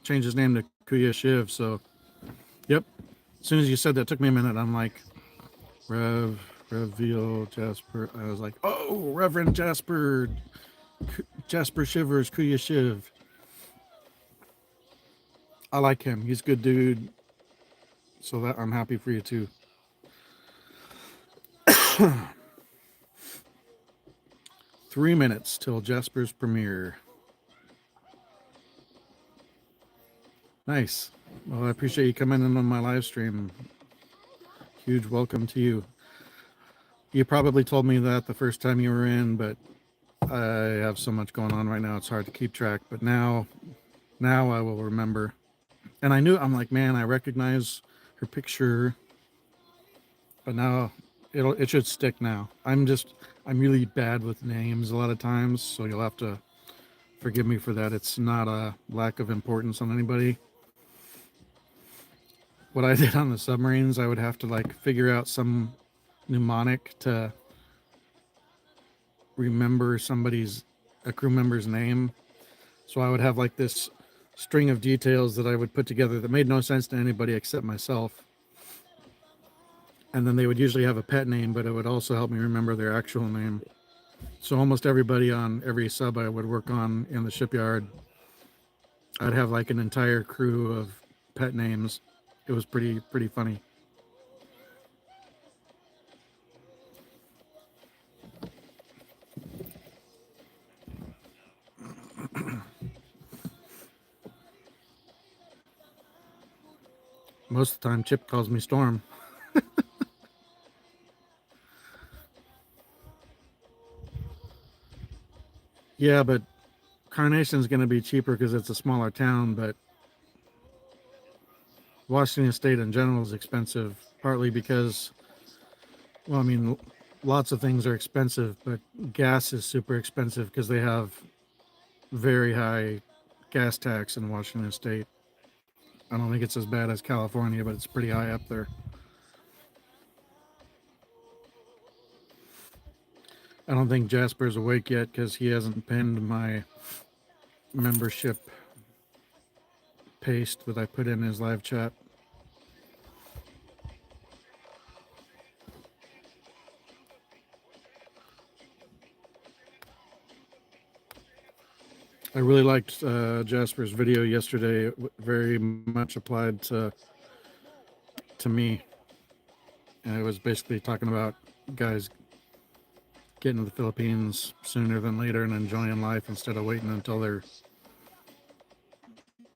changed his name to Kuya Shiv. So, yep. As soon as you said that, it took me a minute. I'm like, Reveal Jasper. I was like, oh, Reverend Jasper, Jasper Shivers, Kuya Shiv. I like him. He's a good dude. So that I'm happy for you too. 3 minutes till Jasper's premiere. Nice. Well, I appreciate you coming in on my live stream. Huge welcome to you. You probably told me that the first time you were in, but I have so much going on right now, it's hard to keep track. But now I will remember. And I'm like, man, I recognize her picture, but now it should stick now. I'm really bad with names a lot of times, so you'll have to forgive me for that. It's not a lack of importance on anybody. What I did on the submarines, I would have to like figure out some mnemonic to remember a crew member's name. So I would have like this string of details that I would put together that made no sense to anybody except myself. And then they would usually have a pet name, but it would also help me remember their actual name. So almost everybody on every sub I would work on in the shipyard, I'd have like an entire crew of pet names. It was pretty funny. Most of the time, Chip calls me Storm. Yeah, but Carnation's going to be cheaper because it's a smaller town, but Washington State in general is expensive, partly because, well, I mean, lots of things are expensive, but gas is super expensive because they have very high gas tax in Washington State. I don't think it's as bad as California, but it's pretty high up there. I don't think Jasper's awake yet because he hasn't pinned my membership paste that I put in his live chat. I really liked Jasper's video yesterday. It very much applied to me. And it was basically talking about guys getting to the Philippines sooner than later and enjoying life instead of waiting until they're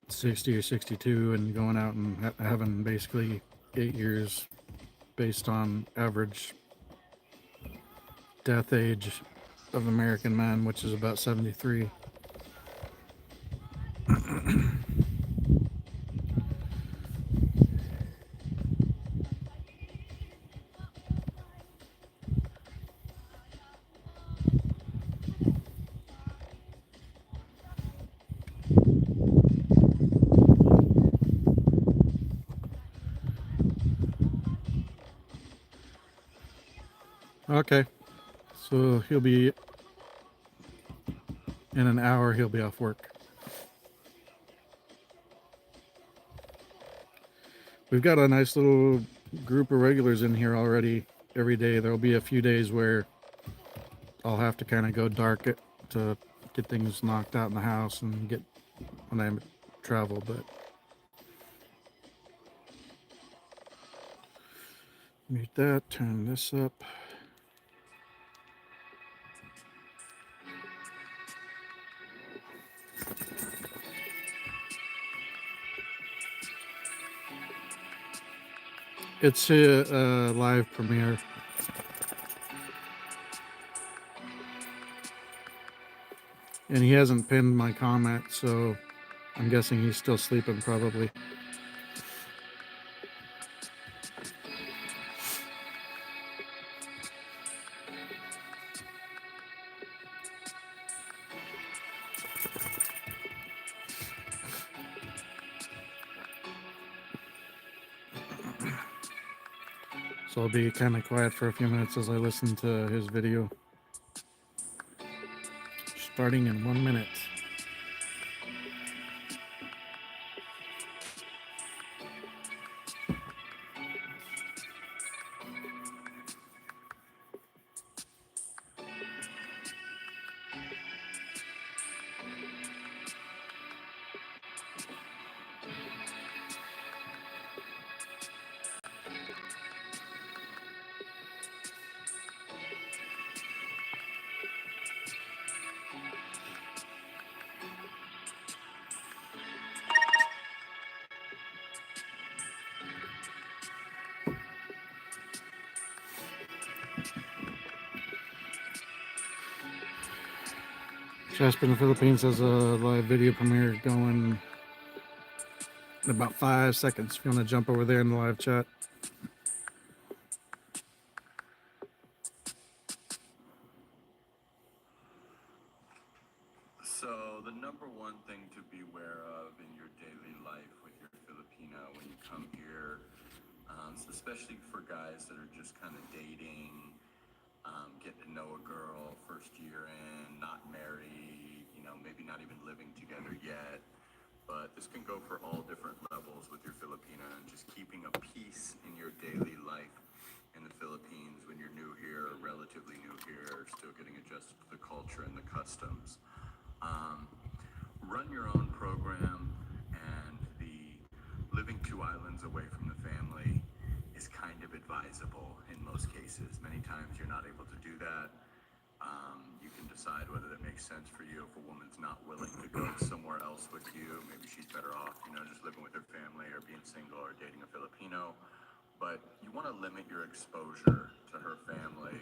60 or 62 and going out and having basically 8 years based on average death age of American men, which is about 73. Okay, so he'll be in an hour, he'll be off work. We've got a nice little group of regulars in here already every day. There'll be a few days where I'll have to kind of go dark to get things knocked out in the house and get when I travel, but mute that, turn this up. It's a live premiere. And he hasn't pinned my comment, so I'm guessing he's still sleeping probably. So I'll be kind of quiet for a few minutes as I listen to his video. Starting in 1 minute. Jasper in the Philippines has a live video premiere going in about 5 seconds. If you want to jump over there in the live chat. So the number one thing to beware of in your daily life with your Filipino when you come here, especially for guys that are just kind of dating, getting to know a girl first year in, not married, maybe not even living together yet. But this can go for all different levels with your Filipino, and just keeping a peace in your daily life in the Philippines when you're new here or relatively new here, still getting adjusted to the culture and the customs. Run your own program, and the living 2 islands away from the family is kind of advisable in most cases. Many times you're not able to do that. You can decide whether that makes sense for you. If a woman's not willing to go somewhere else with you, maybe she's better off, just living with her family or being single or dating a Filipino. But you want to limit your exposure to her family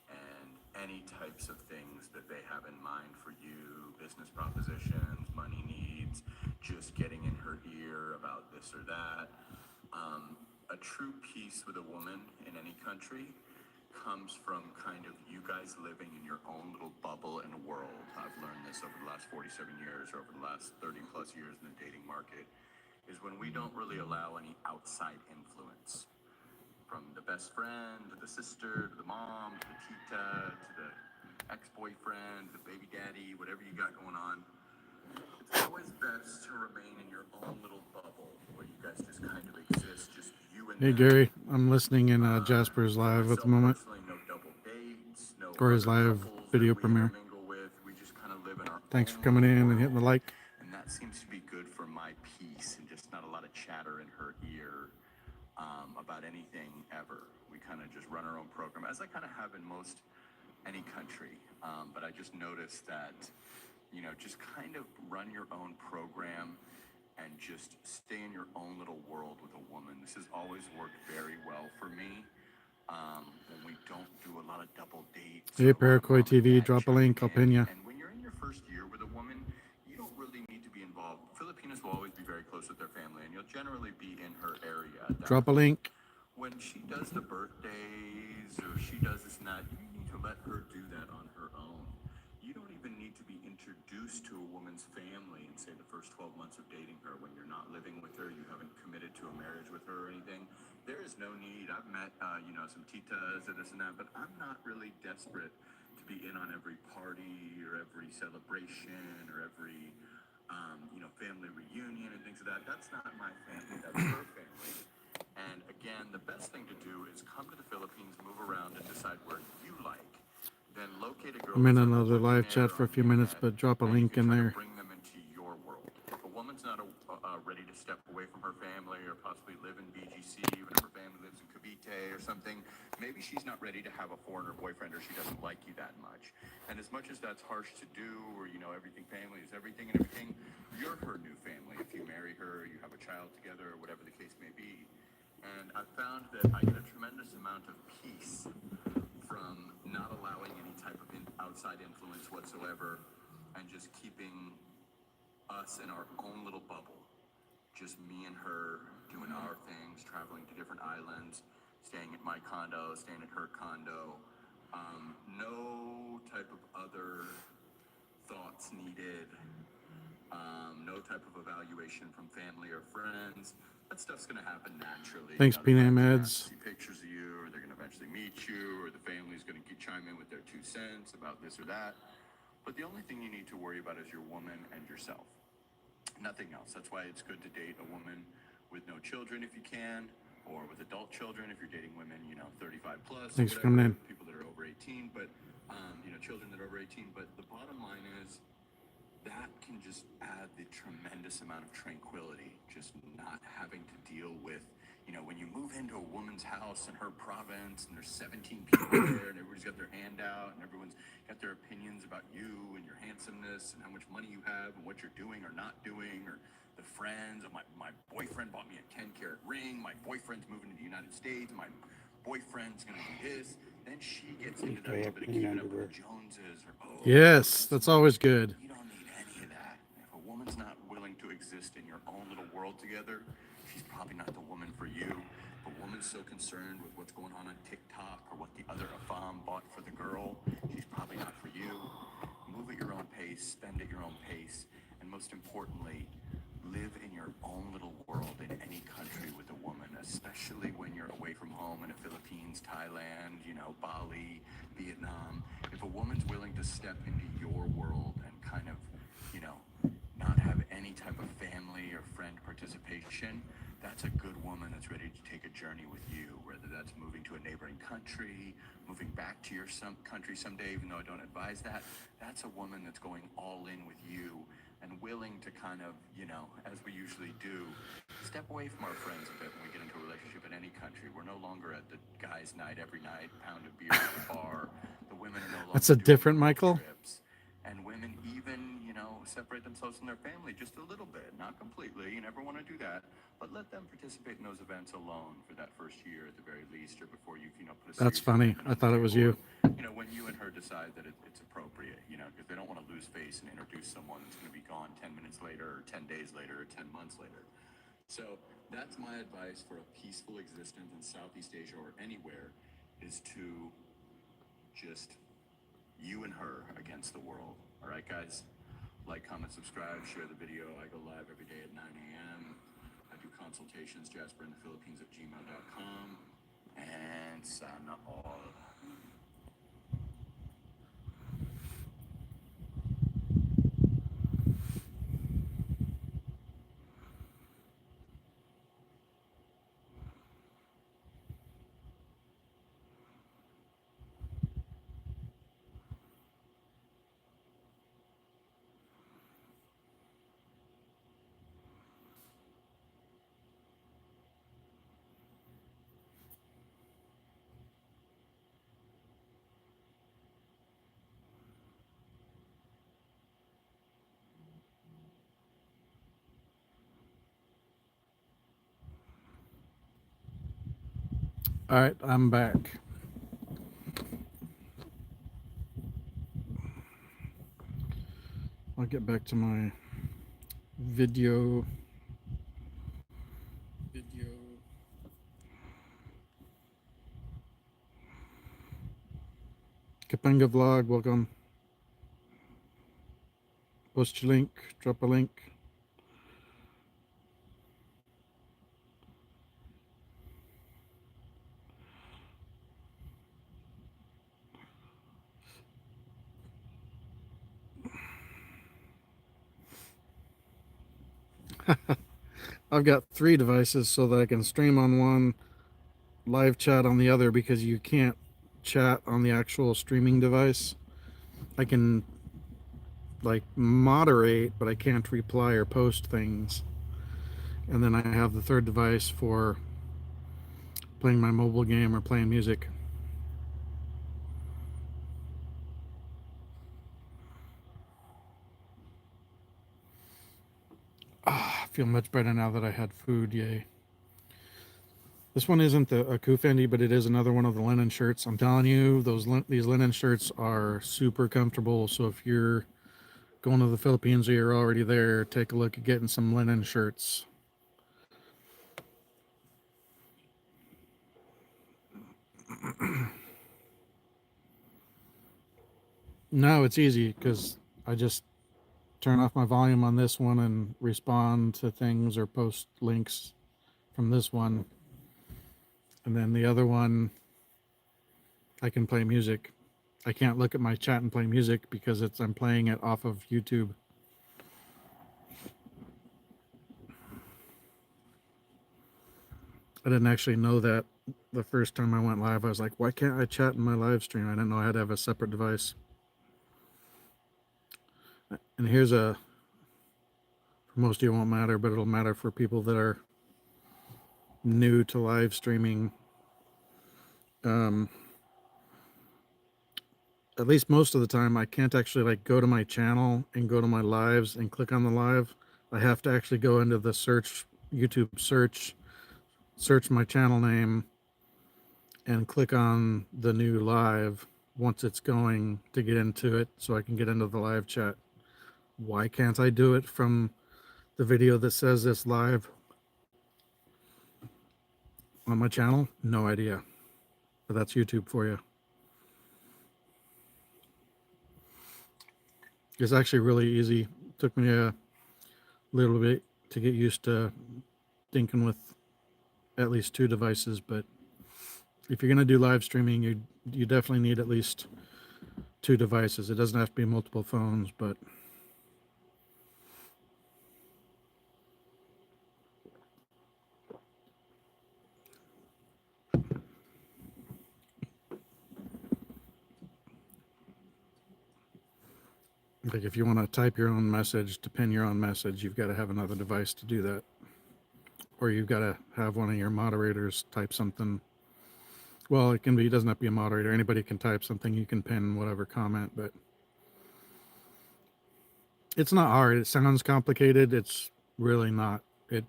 and any types of things that they have in mind for you, business propositions, money needs, just getting in her ear about this or that. A true peace with a woman in any country comes from kind of you guys living in your own little bubble and world. I've learned this over the last 47 years, or over the last 30 plus years in the dating market, is when we don't really allow any outside influence. From the best friend, to the sister, to the mom, to the tita, to the ex-boyfriend, the baby daddy, whatever you got going on. It's always best to remain in your own little bubble where you guys just kind of exist, just you and Hey them. Gary, I'm listening in Jasper's live at the moment, No double dates, no or his other live couples video that we premiere. intermingle with. We just kind of live in our Thanks for own coming in world. and hitting the like. And that seems to be good for my peace, and just not a lot of chatter in her ear about anything ever. We kind of just run our own program, as I kind of have in most any country. But I just noticed that, just kind of run your own program and just stay in your own little world with a woman. This has always worked very well for me. When we don't do a lot of double dates. Hey Paracoy TV, drop a link, I'll pin ya. And when you're in your first year with a woman, you don't really need to be involved. Filipinos will always be very close with their family, and you'll generally be in her area. Drop a link. When she does the birthdays or she does this and that, you need to let her do that on her own. You don't even need to be introduced to a woman's family in, say, the first 12 months of dating her. When you're not living with her, you haven't committed to a marriage with her or anything. There is no need. I've met, some titas or this and that, but I'm not really desperate to be in on every party or every celebration or every, family reunion and things like that. That's not my family. That's her family. And again, the best thing to do is come to the Philippines, move around, and decide where you like. Then locate a girl. I'm in another live chat for a few minutes, but drop a link in there. Bring them into your world. If a woman's not ready to step away from her family or possibly live in BGC, even if her family lives in Cavite or something, maybe she's not ready to have a foreigner boyfriend, or she doesn't like you that much. And as much as that's harsh to do, or everything family is everything and everything, you're her new family if you marry her, or you have a child together, or whatever the case may be. And I found that I get a tremendous amount of peace from not allowing any type of outside influence whatsoever, and just keeping us in our own little bubble. Just me and her doing our things, traveling to different islands, staying at my condo, staying at her condo. No type of other thoughts needed. No type of evaluation from family or friends. That stuff's going to happen naturally. Thanks, PNAM See ads. pictures of you, or they're going to eventually meet you, or the family's going to chime in with their 2 cents about this or that. But the only thing you need to worry about is your woman and yourself. Nothing else. That's why it's good to date a woman with no children if you can, or with adult children if you're dating women, 35 plus. Thanks for coming in. People that are over 18, but, children that are over 18. But the bottom line is, that can just add the tremendous amount of tranquility, just not having to deal with, when you move into a woman's house in her province and there's 17 people there and everybody's got their hand out and everyone's got their opinions about you and your handsomeness and how much money you have and what you're doing or not doing, or the friends, or my boyfriend bought me a 10-carat ring, my boyfriend's moving to the United States, my boyfriend's going to do this. Then she gets At into least that I little have bit of clean keeping up with underwear. the Joneses or oh, Yes, that's always good. you don't need any of that. If a woman's not willing to exist in your own little world together, she's probably not the woman for you. If a woman's so concerned with what's going on TikTok or what the other Afam bought for the girl, she's probably not for you. Move at your own pace, spend at your own pace, and most importantly, live in your own little world in any country with a woman, especially when you're away from home in the Philippines, Thailand, Bali, Vietnam. If a woman's willing to step into your world and kind of, not have any type of family or friend participation, that's a good woman that's ready to take a journey with you, whether that's moving to a neighboring country, moving back to your country someday, even though I don't advise that. That's a woman that's going all in with you and willing to kind of, as we usually do, step away from our friends a bit when we get into a relationship in any country. We're no longer at the guys' night every night, pound of beer at the bar. The women are no longer That's a doing different road Michael. trips. And women even, separate themselves from their family just a little bit, not completely. You never want to do that, but let them participate in those events alone for that first year at the very least, or before you've, put a That's serious funny. commitment I on the thought it was table. you. When you and her decide that it's appropriate, because they don't want to lose face and introduce someone that's going to be gone 10 minutes later, or 10 days later, or 10 months later. So that's my advice for a peaceful existence in Southeast Asia or anywhere, is to just you and her against the world. All right, guys? Like, comment, subscribe, share the video. I go live every day at 9 a.m. I do consultations, Jasper in the Philippines at gmail.com. And sana all. All right, I'm back. I'll get back to my video. Kapanga vlog, welcome. Post your link, drop a link. I've got 3 devices so that I can stream on one, live chat on the other, because you can't chat on the actual streaming device. I can like moderate, but I can't reply or post things. And then I have the 3rd device for playing my mobile game or playing music. I feel much better now that I had food, yay. This one isn't a Kufendi, but it is another one of the linen shirts. I'm telling you, these linen shirts are super comfortable. So if you're going to the Philippines or you're already there, take a look at getting some linen shirts. No, it's easy because I just turn off my volume on this one and respond to things or post links from this one. And then the other one, I can play music. I can't look at my chat and play music because I'm playing it off of YouTube. I didn't actually know that the first time I went live. I was like, why can't I chat in my live stream? I didn't know I had to have a separate device. And here's for most of you it won't matter, but it'll matter for people that are new to live streaming. At least most of the time, I can't actually like go to my channel and go to my lives and click on the live. I have to actually go into the YouTube search my channel name, and click on the new live once it's going to get into it so I can get into the live chat. Why can't I do it from the video that says it's live on my channel? No idea. But that's YouTube for you. It's actually really easy. Took me a little bit to get used to thinking with at least 2 devices, but if you're going to do live streaming, you definitely need at least 2 devices. It doesn't have to be multiple phones, but like if you want to type your own message, to pin your own message, you've got to have another device to do that. Or you've got to have one of your moderators type something. Well, it doesn't have to be a moderator. Anybody can type something. You can pin whatever comment, but it's not hard. It sounds complicated. It's really not. It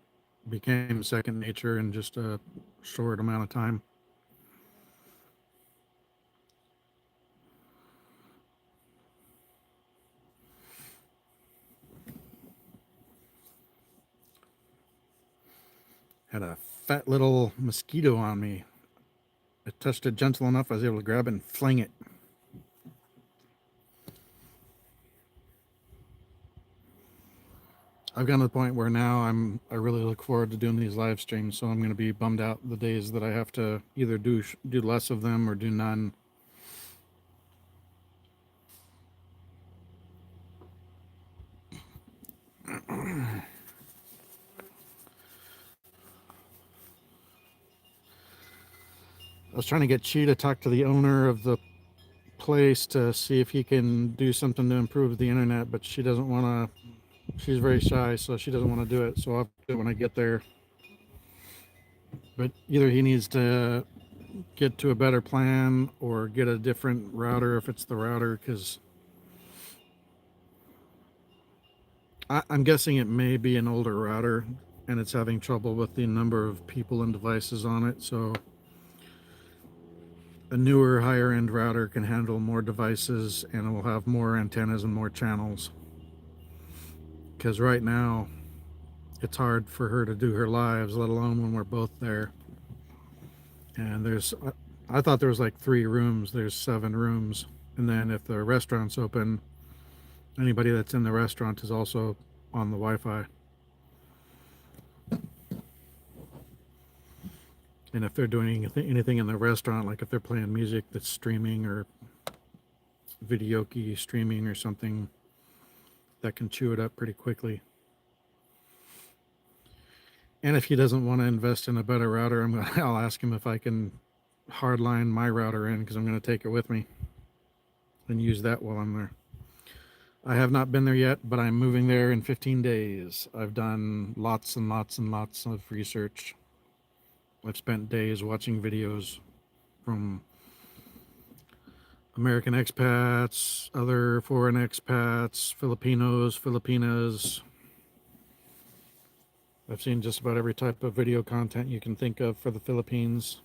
became second nature in just a short amount of time. Had a fat little mosquito on me. I touched it gentle enough, I was able to grab it and fling it. I've gotten to the point where now I really look forward to doing these live streams, so I'm going to be bummed out the days that I have to either do less of them or do none. I was trying to get Chi to talk to the owner of the place to see if he can do something to improve the internet, but she doesn't want to. She's very shy, so she doesn't want to do it. So I'll do it when I get there. But either he needs to get to a better plan or get a different router if it's the router, because I'm guessing it may be an older router and it's having trouble with the number of people and devices on it. So a newer, higher end router can handle more devices and it will have more antennas and more channels. Because right now, it's hard for her to do her lives, let alone when we're both there. And I thought there was like 3 rooms. There's 7 rooms. And then if the restaurant's open, anybody that's in the restaurant is also on the Wi-Fi. And if they're doing anything in the restaurant, like if they're playing music that's streaming or videoke streaming or something, that can chew it up pretty quickly. And if he doesn't want to invest in a better router, I'll ask him if I can hardline my router in, because I'm going to take it with me and use that while I'm there. I have not been there yet, but I'm moving there in 15 days. I've done lots and lots and lots of research. I've spent days watching videos from American expats, other foreign expats, Filipinos, Filipinas. I've seen just about every type of video content you can think of for the Philippines.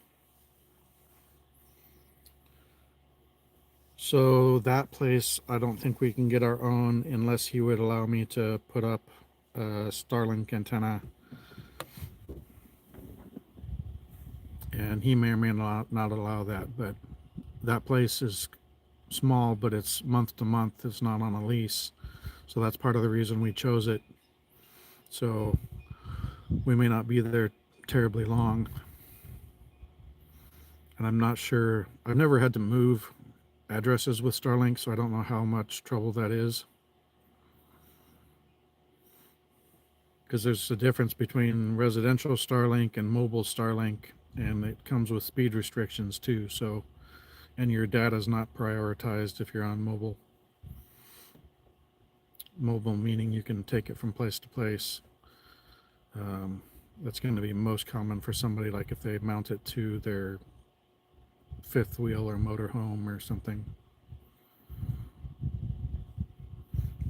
So that place, I don't think we can get our own unless he would allow me to put up a Starlink antenna. And he may or may not allow that, but that place is small, but it's month to month. It's not on a lease. So that's part of the reason we chose it. So we may not be there terribly long. And I'm not sure, I've never had to move addresses with Starlink, so I don't know how much trouble that is. Because there's a difference between residential Starlink and mobile Starlink, and it comes with speed restrictions too. So, and your data is not prioritized if you're on mobile. Mobile meaning you can take it from place to place. That's going to be most common for somebody like if they mount it to their fifth wheel or motorhome or something.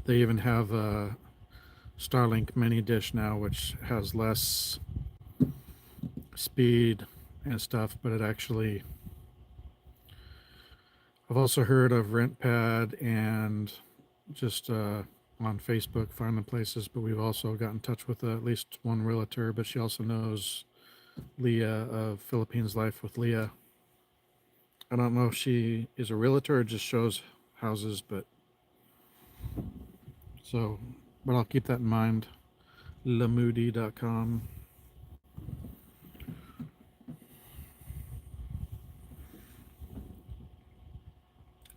They even have a Starlink mini dish now, which has less speed and stuff, but it actually I've also heard of RentPad and just on Facebook finding places, but we've also got in touch with at least one realtor, but she also knows Leah of Philippines Life with Leah. I don't know if she is a realtor or just shows houses, but I'll keep that in mind. lamoody.com.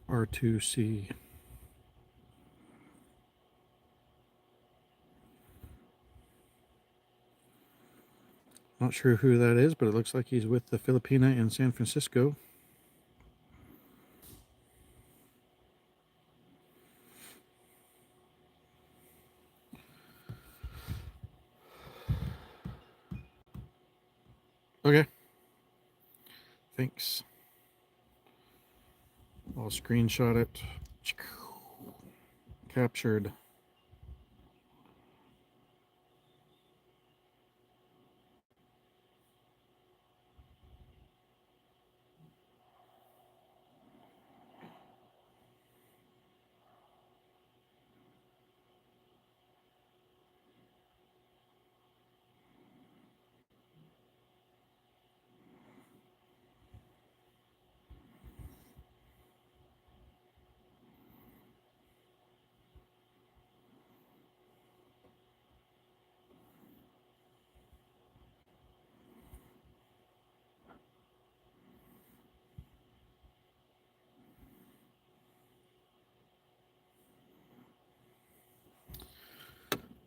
R2C. Not sure who that is, but it looks like he's with the Filipina in San Francisco. Okay. Thanks. I'll screenshot it. Captured.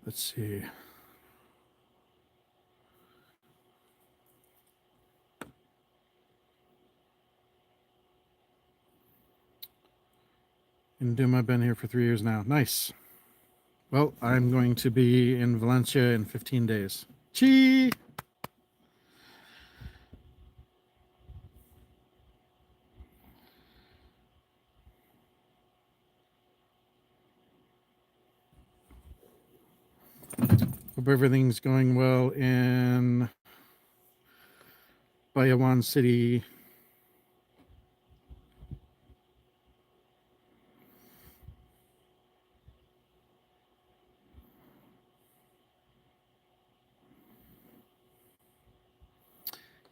Let's see. In DUMA, I've been here for 3 years now. Nice. Well, I'm going to be in Valencia in 15 days. Chee! Hope everything's going well in Bayawan City.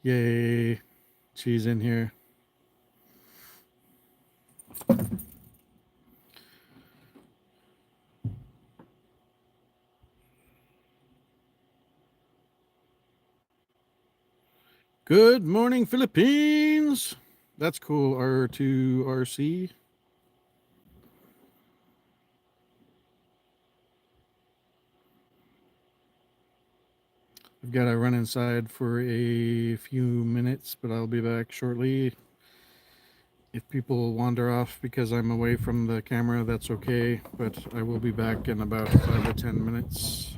Yay. She's in here. Good morning, Philippines. That's cool. R2RC. I've got to run inside for a few minutes, but I'll be back shortly. If people wander off because I'm away from the camera, that's okay, but I will be back in about 5 to 10 minutes.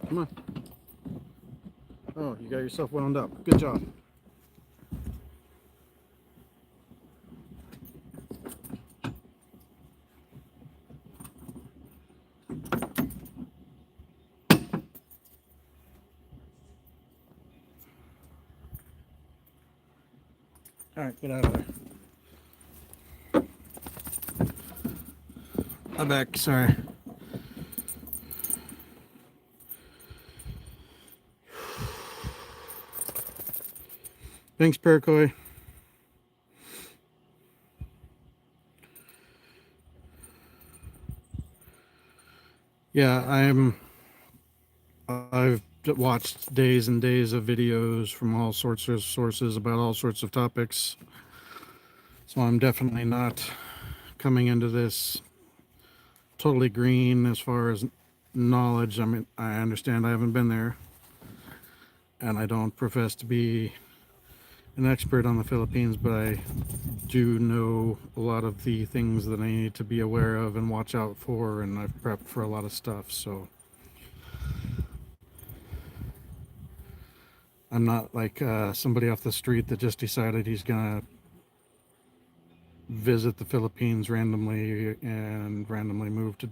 Come on. Oh, you got yourself wound up. Good job. All right, get out of there. I'm back. Sorry. Thanks, Paracoy. Yeah, I've watched days and days of videos from all sorts of sources about all sorts of topics. So I'm definitely not coming into this totally green as far as knowledge. I mean, I understand I haven't been there, and I don't profess to be an expert on the Philippines, but I do know a lot of the things that I need to be aware of and watch out for, and I've prepped for a lot of stuff. So I'm not like somebody off the street that just decided he's gonna visit the Philippines randomly and randomly move to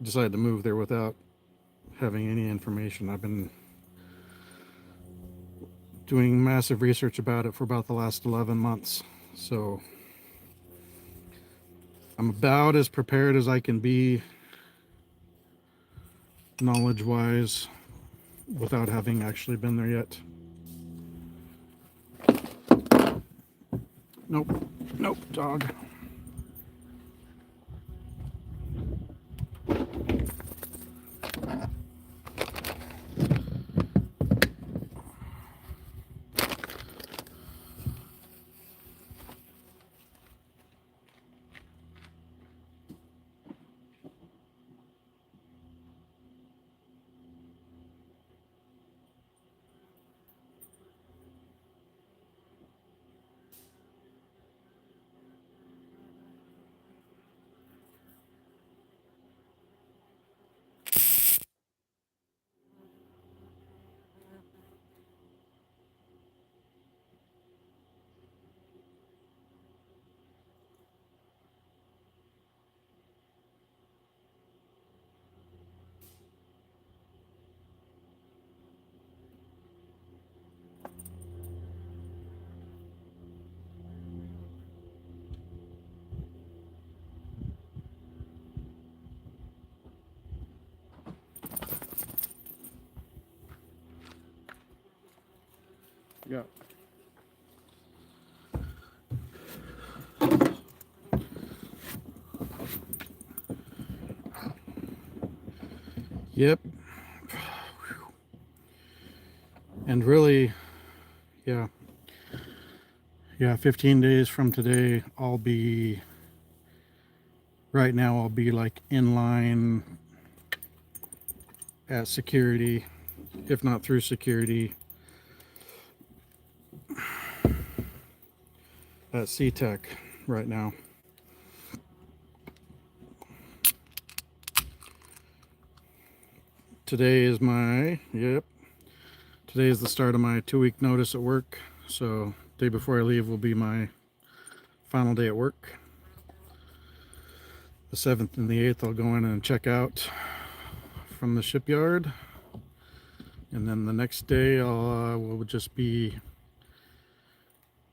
decide to move there without having any information. I've been doing massive research about it for about the last 11 months. So I'm about as prepared as I can be knowledge wise without having actually been there yet. Nope. Nope, dog. Yeah. Yep. And really, yeah. Yeah, 15 days from today, right now, I'll be like in line at security, if not through security, at SeaTech right now. Today is today is the start of my 2-week notice at work. So day before I leave will be my final day at work. The 7th and the 8th I'll go in and check out from the shipyard. And then the next day will just be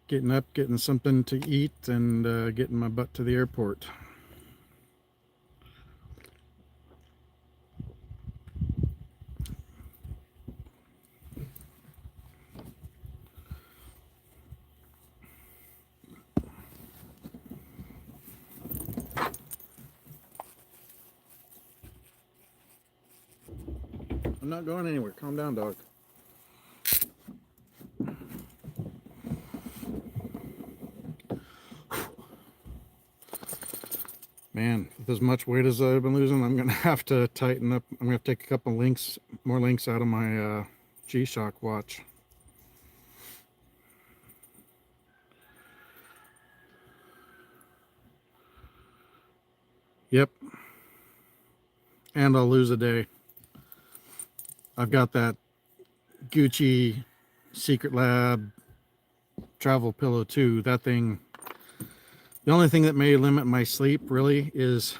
getting up, getting something to eat, and getting my butt to the airport. I'm not going anywhere. Calm down, dog. Man, with as much weight as I've been losing, I'm gonna have to tighten up. I'm gonna have to take a couple more links out of my G-Shock watch. Yep. And I'll lose a day. I've got that Gucci Secret Lab travel pillow too. That thing, the only thing that may limit my sleep really is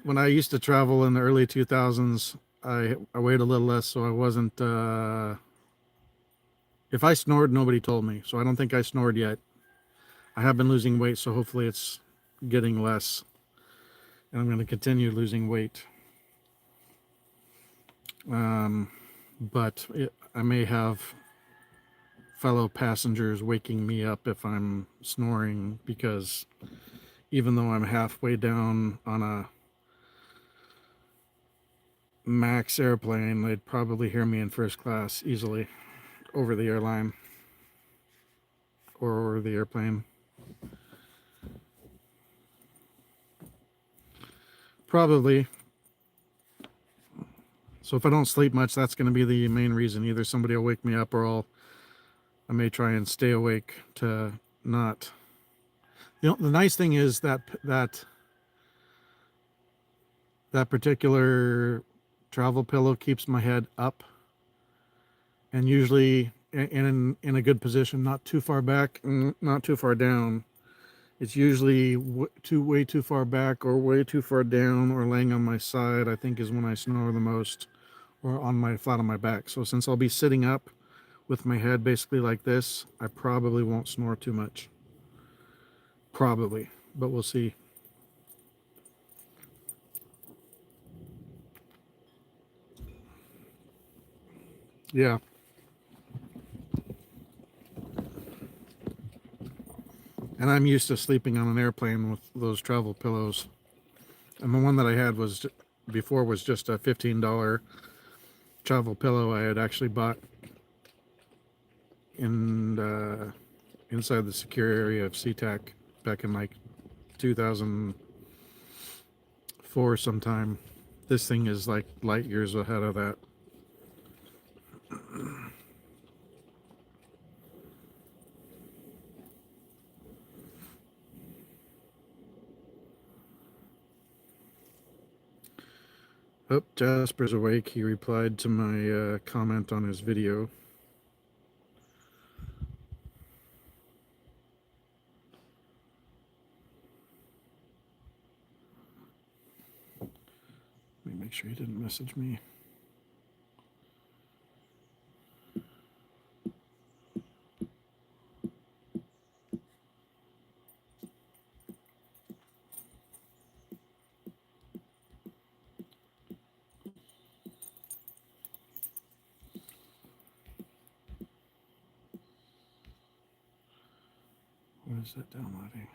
when I used to travel in the early 2000s, I weighed a little less, so I wasn't, if I snored, nobody told me. So I don't think I snored yet. I have been losing weight, so hopefully it's getting less. And I'm going to continue losing weight. But I may have fellow passengers waking me up if I'm snoring, because even though I'm halfway down on a max airplane, they'd probably hear me in first class easily over the airline or over the airplane. Probably. So if I don't sleep much, that's going to be the main reason. Either somebody will wake me up, or I may try and stay awake to not. The nice thing is that particular travel pillow keeps my head up, and usually in a good position, not too far back, not too far down. It's usually way too far back or way too far down, or laying on my side, I think, is when I snore the most, or flat on my back. So since I'll be sitting up with my head basically like this, I probably won't snore too much. Probably, but we'll see. Yeah. And I'm used to sleeping on an airplane with those travel pillows. And the one that I had before was just a $15 travel pillow I had actually bought in inside the secure area of SeaTac back in like 2004 sometime. This thing is like light years ahead of that. Oh, Jasper's awake. He replied to my comment on his video. Let me make sure he didn't message me. What is that downloading?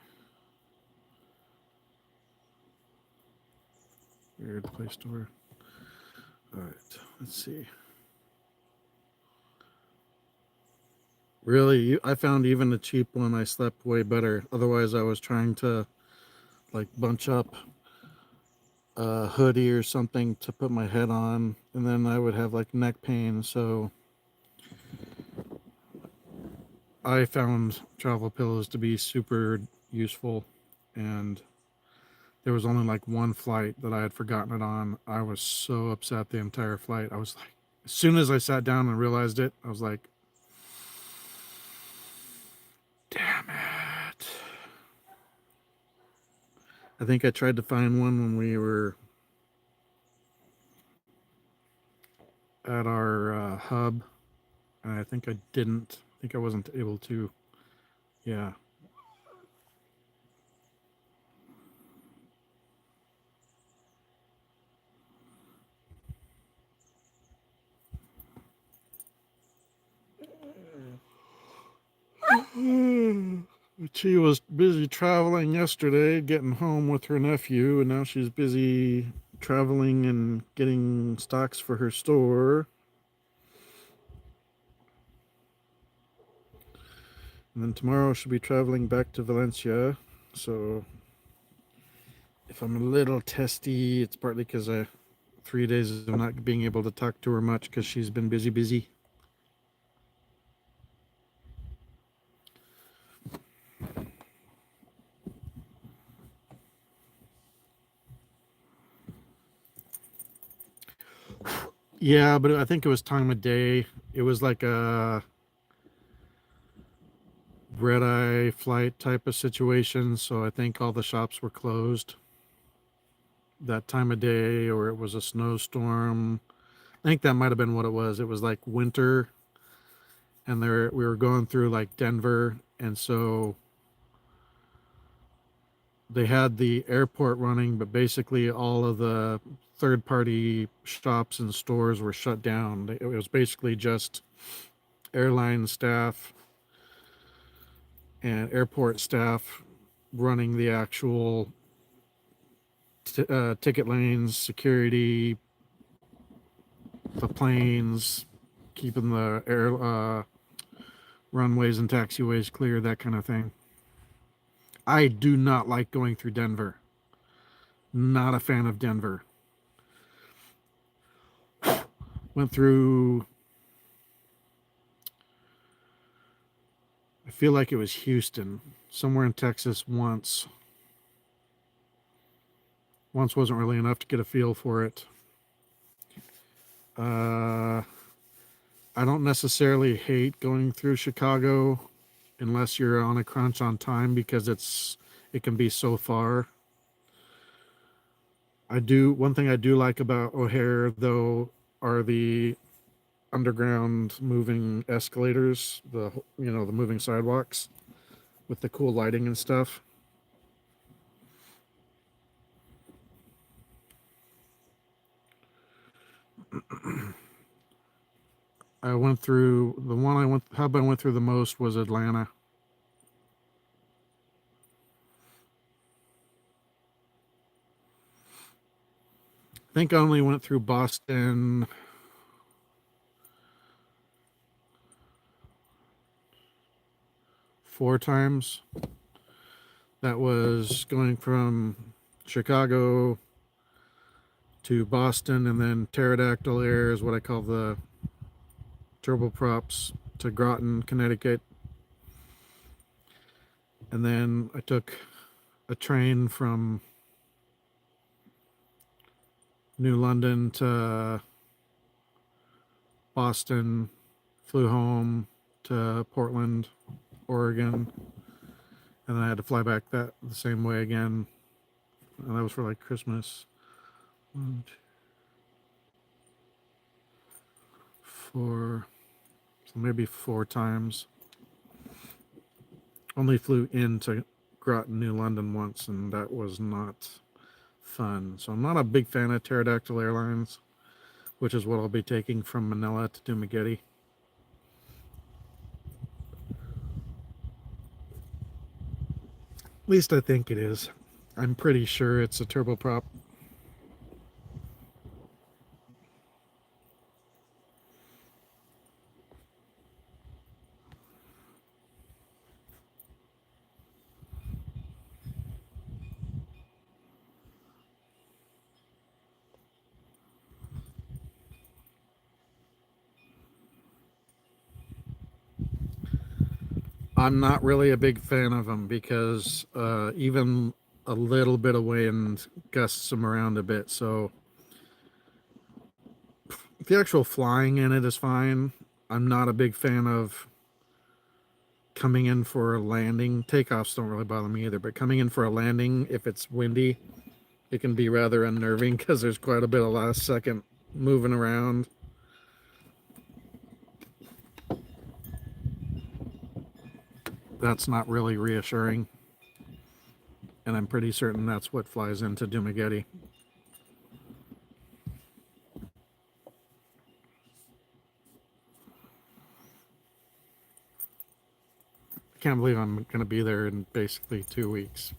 Weird Play Store. All right, let's see. Really, I found even the cheap one I slept way better. Otherwise, I was trying to like bunch up a hoodie or something to put my head on, and then I would have like neck pain. So I found travel pillows to be super useful, and there was only like one flight that I had forgotten it on. I was so upset the entire flight. I was like, as soon as I sat down and realized it, I was like, damn it. I think I tried to find one when we were at our hub, and I think I didn't. I think I wasn't able to. Yeah. She was busy traveling yesterday, getting home with her nephew, and now she's busy traveling and getting stocks for her store. And then tomorrow she'll be traveling back to Valencia. So if I'm a little testy, it's partly because 3 days of not being able to talk to her much because she's been busy. Yeah, but I think it was time of day. It was like a red eye flight type of situation, so I think all the shops were closed that time of day, or it was a snowstorm. I think that might have been what it was. It was like winter, and there we were going through like Denver, and so they had the airport running, but basically all of the third party shops and stores were shut down. It was basically just airline staff and airport staff running the actual ticket lanes, security, the planes, keeping the air runways and taxiways clear, that kind of thing. I do not like going through Denver. Not a fan of Denver. Went through, I feel like it was Houston, somewhere in Texas once. Once wasn't really enough to get a feel for it. I don't necessarily hate going through Chicago unless you're on a crunch on time because it can be so far. One thing I do like about O'Hare though are the underground moving escalators, the moving sidewalks with the cool lighting and stuff. I went through the one I went hub I went through the most was Atlanta. I think I only went through Boston 4 times. That was going from Chicago to Boston, and then Pterodactyl Air is what I call the turboprops to Groton, Connecticut. And then I took a train from New London to Boston, flew home to Portland, Oregon, and then I had to fly back the same way again. And that was for like Christmas. 1, 2, 4, so maybe 4 times. Only flew into Groton, New London once, and that was not fun. So I'm not a big fan of Pterodactyl Airlines, which is what I'll be taking from Manila to Dumaguete. At least I think it is. I'm pretty sure it's a turboprop. I'm not really a big fan of them because even a little bit of wind gusts them around a bit. So the actual flying in it is fine. I'm not a big fan of coming in for a landing. Takeoffs don't really bother me either, but coming in for a landing, if it's windy, it can be rather unnerving because there's quite a bit of last second moving around. That's not really reassuring. And I'm pretty certain that's what flies into Dumaguete. I can't believe I'm going to be there in basically 2 weeks.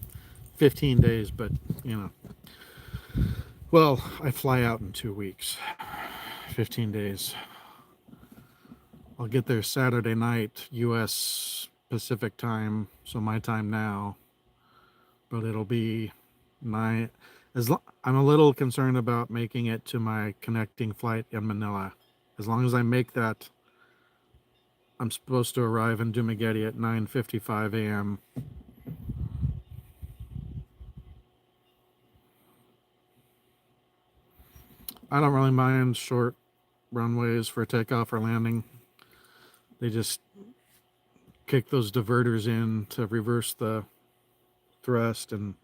15 days, but you know. Well, I fly out in 2 weeks. 15 days. I'll get there Saturday night, U.S. Pacific time, so my time now. But it'll be 9. I'm a little concerned about making it to my connecting flight in Manila. As long as I make that, I'm supposed to arrive in Dumaguete at 9:55 a.m. I don't really mind short runways for takeoff or landing. They just kick those diverters in to reverse the thrust and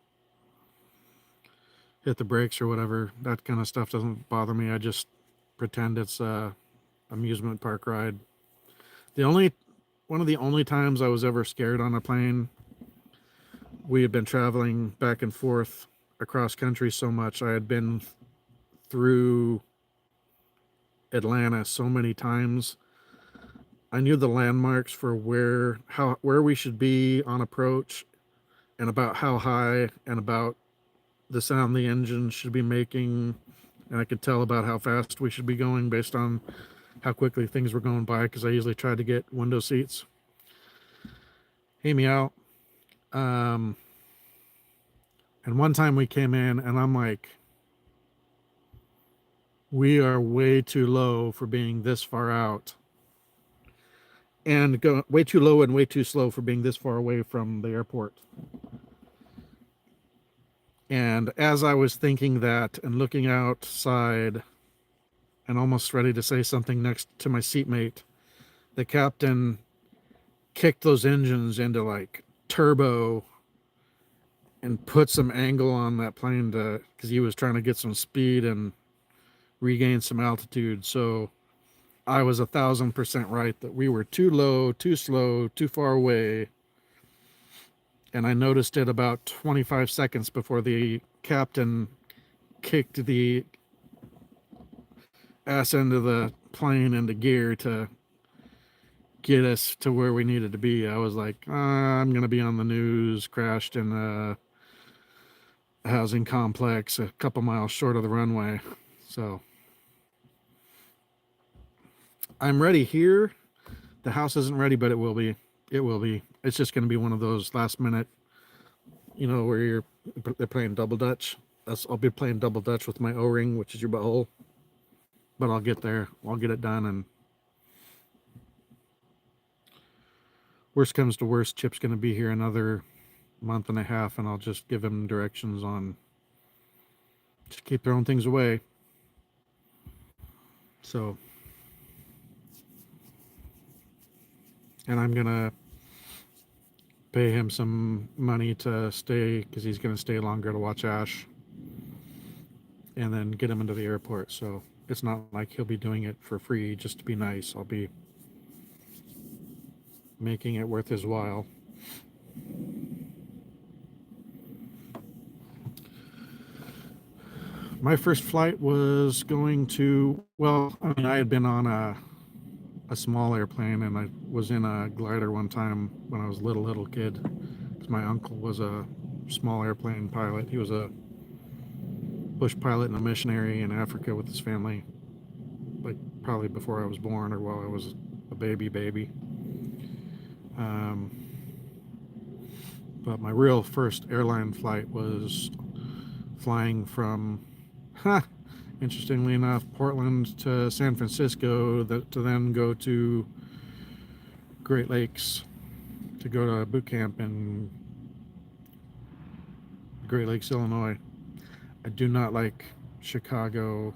hit the brakes or whatever. That kind of stuff doesn't bother me. I just pretend it's a amusement park ride. One of the only times I was ever scared on a plane, we had been traveling back and forth across country so much. I had been through Atlanta so many times. I knew the landmarks for where we should be on approach, and about how high, and about the sound the engine should be making, and I could tell about how fast we should be going based on how quickly things were going by, because I usually tried to get window seats. Hear me out. And one time we came in and I'm like, we are way too low for being this far out, and go way too low and way too slow for being this far away from the airport. And as I was thinking that and looking outside and almost ready to say something next to my seatmate, the captain kicked those engines into like turbo and put some angle on that plane because he was trying to get some speed and regain some altitude. So I was 1,000% right that we were too low, too slow, too far away. And I noticed it about 25 seconds before the captain kicked the ass end of the plane into gear to get us to where we needed to be. I was like, I'm going to be on the news, crashed in a housing complex a couple miles short of the runway. So I'm ready here. The house isn't ready, but it will be. It will be. It's just going to be one of those last minute, where they're playing double dutch. I'll be playing double dutch with my O-ring, which is your butthole. But I'll get there. I'll get it done. And worst comes to worst, Chip's going to be here another month and a half, and I'll just give him directions on just keep throwing things away. So, and I'm going to pay him some money to stay, because he's going to stay longer to watch Ash, and then get him into the airport. So it's not like he'll be doing it for free just to be nice. I'll be making it worth his while. My first flight was going to, I had been on a small airplane, and I was in a glider one time when I was a little kid, because my uncle was a small airplane pilot. He was a bush pilot and a missionary in Africa with his family, like probably before I was born or while I was a baby. But my real first airline flight was flying from, interestingly enough, Portland to San Francisco, to then go to Great Lakes to go to boot camp in Great Lakes, Illinois. I do not like Chicago.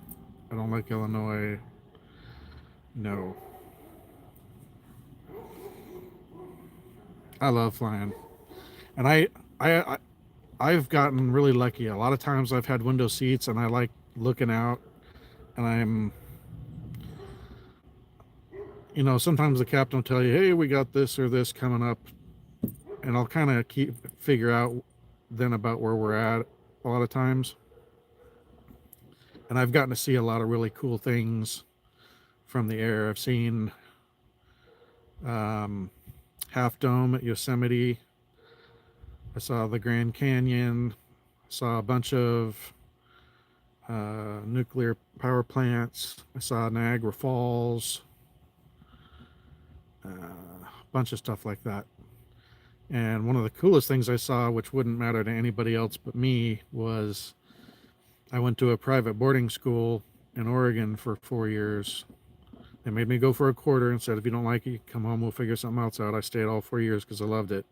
I don't like Illinois. No. I love flying. And I've gotten really lucky. A lot of times I've had window seats, and I like looking out, and sometimes the captain will tell you, hey, we got this or this coming up, and I'll kind of figure out then about where we're at a lot of times. And I've gotten to see a lot of really cool things from the air. I've seen Half Dome at Yosemite. I saw the Grand Canyon. I saw a bunch of nuclear power plants. I saw Niagara Falls. A bunch of stuff like that. And one of the coolest things I saw, which wouldn't matter to anybody else but me, was I went to a private boarding school in Oregon for 4 years. They made me go for a quarter and said, if you don't like it, you come home, we'll figure something else out. I stayed all 4 years because I loved it.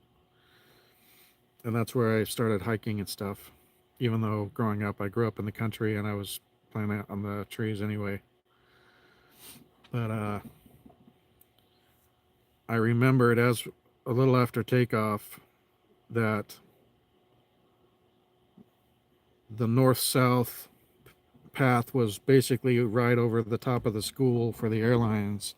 And that's where I started hiking and stuff. Even though growing up, I grew up in the country and I was playing out on the trees anyway. But I remembered as a little after takeoff that the north-south path was basically right over the top of the school for the airlines.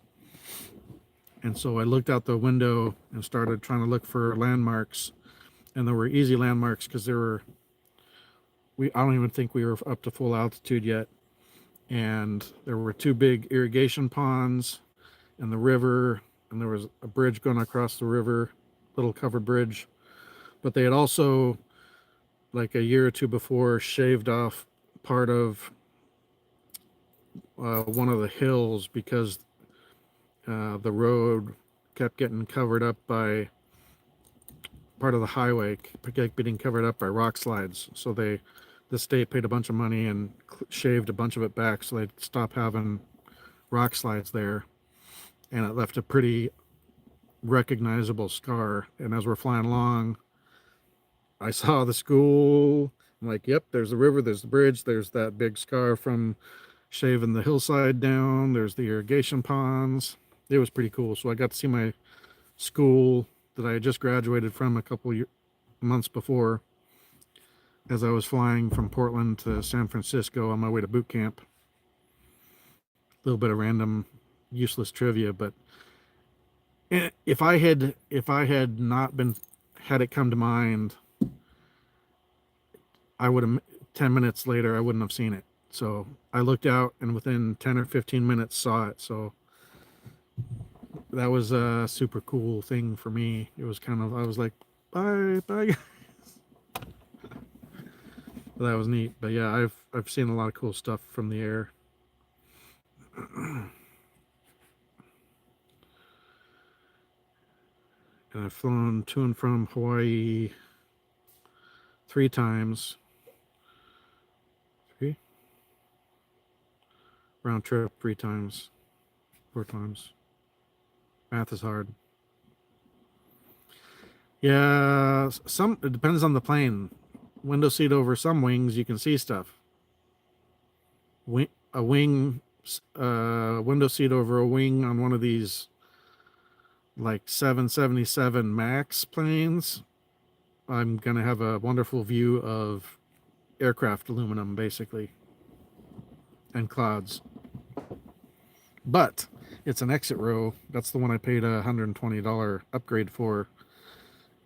And so I looked out the window and started trying to look for landmarks, and there were easy landmarks because I don't even think we were up to full altitude yet. And there were two big irrigation ponds and the river, and there was a bridge going across the river, little covered bridge. But they had also, like a year or two before, shaved off part of one of the hills because the road kept getting covered up by part of the highway, kept getting covered up by rock slides. So the state paid a bunch of money and shaved a bunch of it back so they'd stop having rock slides there. And it left a pretty recognizable scar. And as we're flying along, I saw the school. I'm like, yep, there's the river, there's the bridge, there's that big scar from shaving the hillside down, there's the irrigation ponds. It was pretty cool. So I got to see my school that I had just graduated from a couple months before as I was flying from Portland to San Francisco on my way to boot camp. A little bit of random useless trivia, but if I had not been had it come to mind, I would have 10 minutes later I wouldn't have seen it. So I looked out and within 10 or 15 minutes saw it. So that was a super cool thing for me. It was kind of, I was like, bye guys. That was neat. But yeah, I've seen a lot of cool stuff from the air. And I've flown to and from Hawaii 3 times. 3? Round trip 3 times. 4 times. Math is hard. Yeah, it depends on the plane. Window seat over some wings, you can see stuff. Window seat over a wing on one of these like 777 MAX planes, I'm gonna have a wonderful view of aircraft aluminum basically and clouds. But it's an exit row. That's the one I paid $120 upgrade for.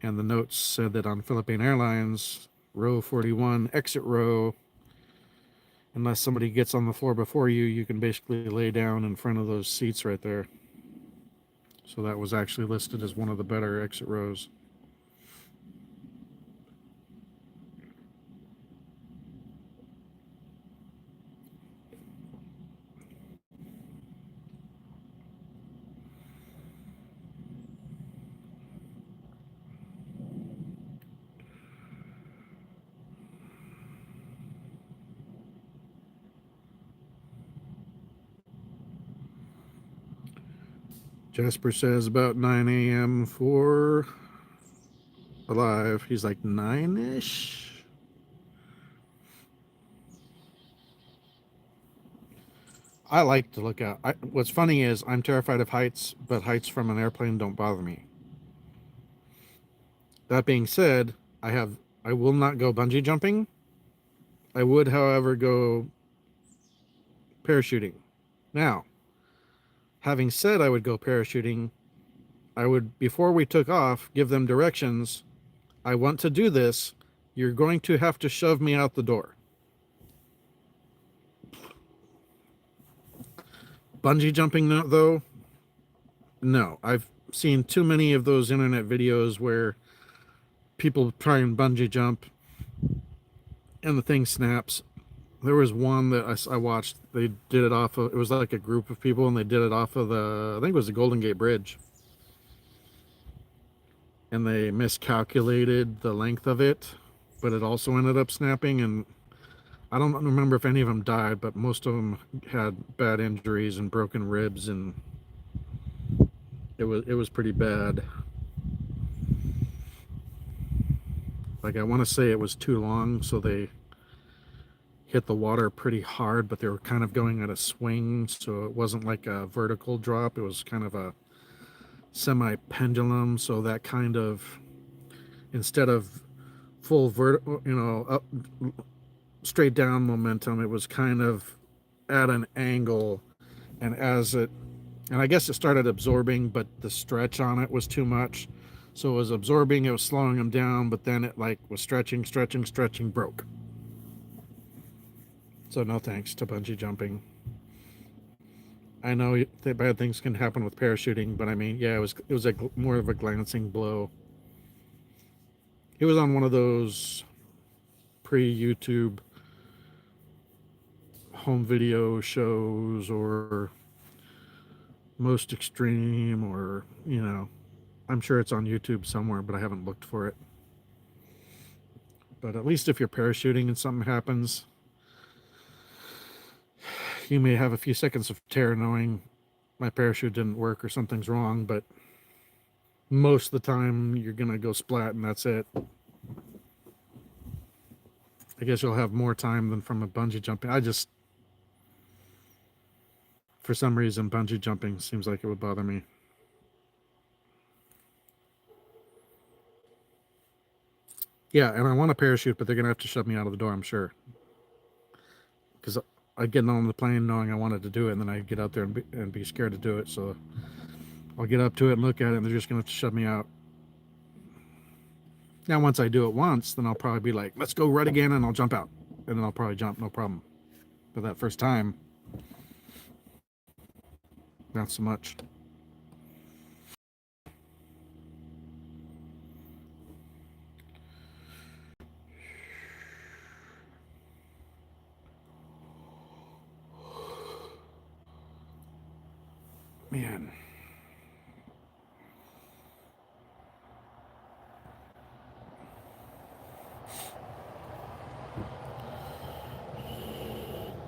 And the notes said that on Philippine Airlines, row 41, exit row, unless somebody gets on the floor before you, you can basically lay down in front of those seats right there. So that was actually listed as one of the better exit rows. Jasper says about 9 a.m. for alive. He's like 9-ish. I like to look out. What's funny is I'm terrified of heights, but heights from an airplane don't bother me. That being said, I will not go bungee jumping. I would, however, go parachuting. Now, having said I would go parachuting, I would, before we took off, give them directions. I want to do this. You're going to have to shove me out the door. Bungee jumping, though, no. I've seen too many of those internet videos where people try and bungee jump and the thing snaps. There was one that I watched. They did it off of, it was like a group of people, and they did it off of I think it was the Golden Gate Bridge. And they miscalculated the length of it, but it also ended up snapping. And I don't remember if any of them died, but most of them had bad injuries and broken ribs, and it was pretty bad. Like, I want to say it was too long, so they hit the water pretty hard, but they were kind of going at a swing, so it wasn't like a vertical drop. It was kind of a semi-pendulum, so that kind of, instead of full up straight down momentum, it was kind of at an angle, and I guess it started absorbing, but the stretch on it was too much. So it was absorbing, it was slowing them down, but then it like was stretching, broke. So no thanks to bungee jumping. I know that bad things can happen with parachuting, but I mean, yeah, it was more of a glancing blow. It was on one of those pre-YouTube home video shows, or Most Extreme, or I'm sure it's on YouTube somewhere, but I haven't looked for it. But at least if you're parachuting and something happens, you may have a few seconds of terror knowing my parachute didn't work or something's wrong, but most of the time you're gonna go splat and that's it. I guess you'll have more time than from a bungee jumping. For some reason, bungee jumping seems like it would bother me. Yeah, and I want a parachute, but they're gonna have to shove me out of the door, I'm sure. Because I'd get on the plane knowing I wanted to do it, and then I'd get out there and be scared to do it. So I'll get up to it and look at it, and they're just gonna have to shove me out. Now, once I do it once, then I'll probably be like, let's go right again, and I'll jump out. And then I'll probably jump, no problem. But that first time, not so much. Man.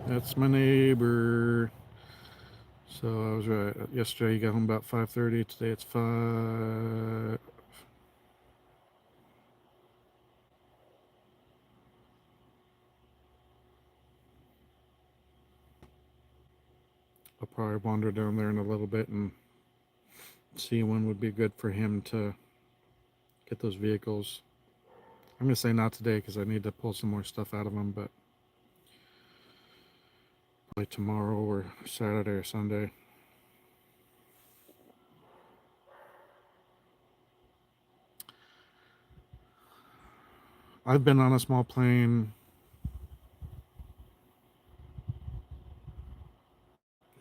That's my neighbor. So I was right. Yesterday he got home about 5:30. Today it's 5. I'll probably wander down there in a little bit and see when would be good for him to get those vehicles. I'm gonna say not today because I need to pull some more stuff out of him, but probably tomorrow or Saturday or Sunday. I've been on a small plane.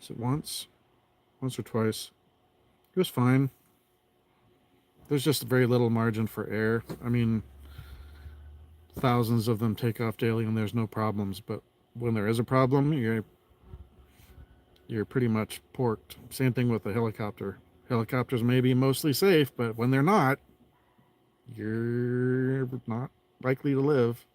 Is it once or twice? It was fine. There's just very little margin for error. I mean, thousands of them take off daily and there's no problems, but when there is a problem, you're pretty much porked. Same thing with a helicopter. Helicopters may be mostly safe, but when they're not, you're not likely to live.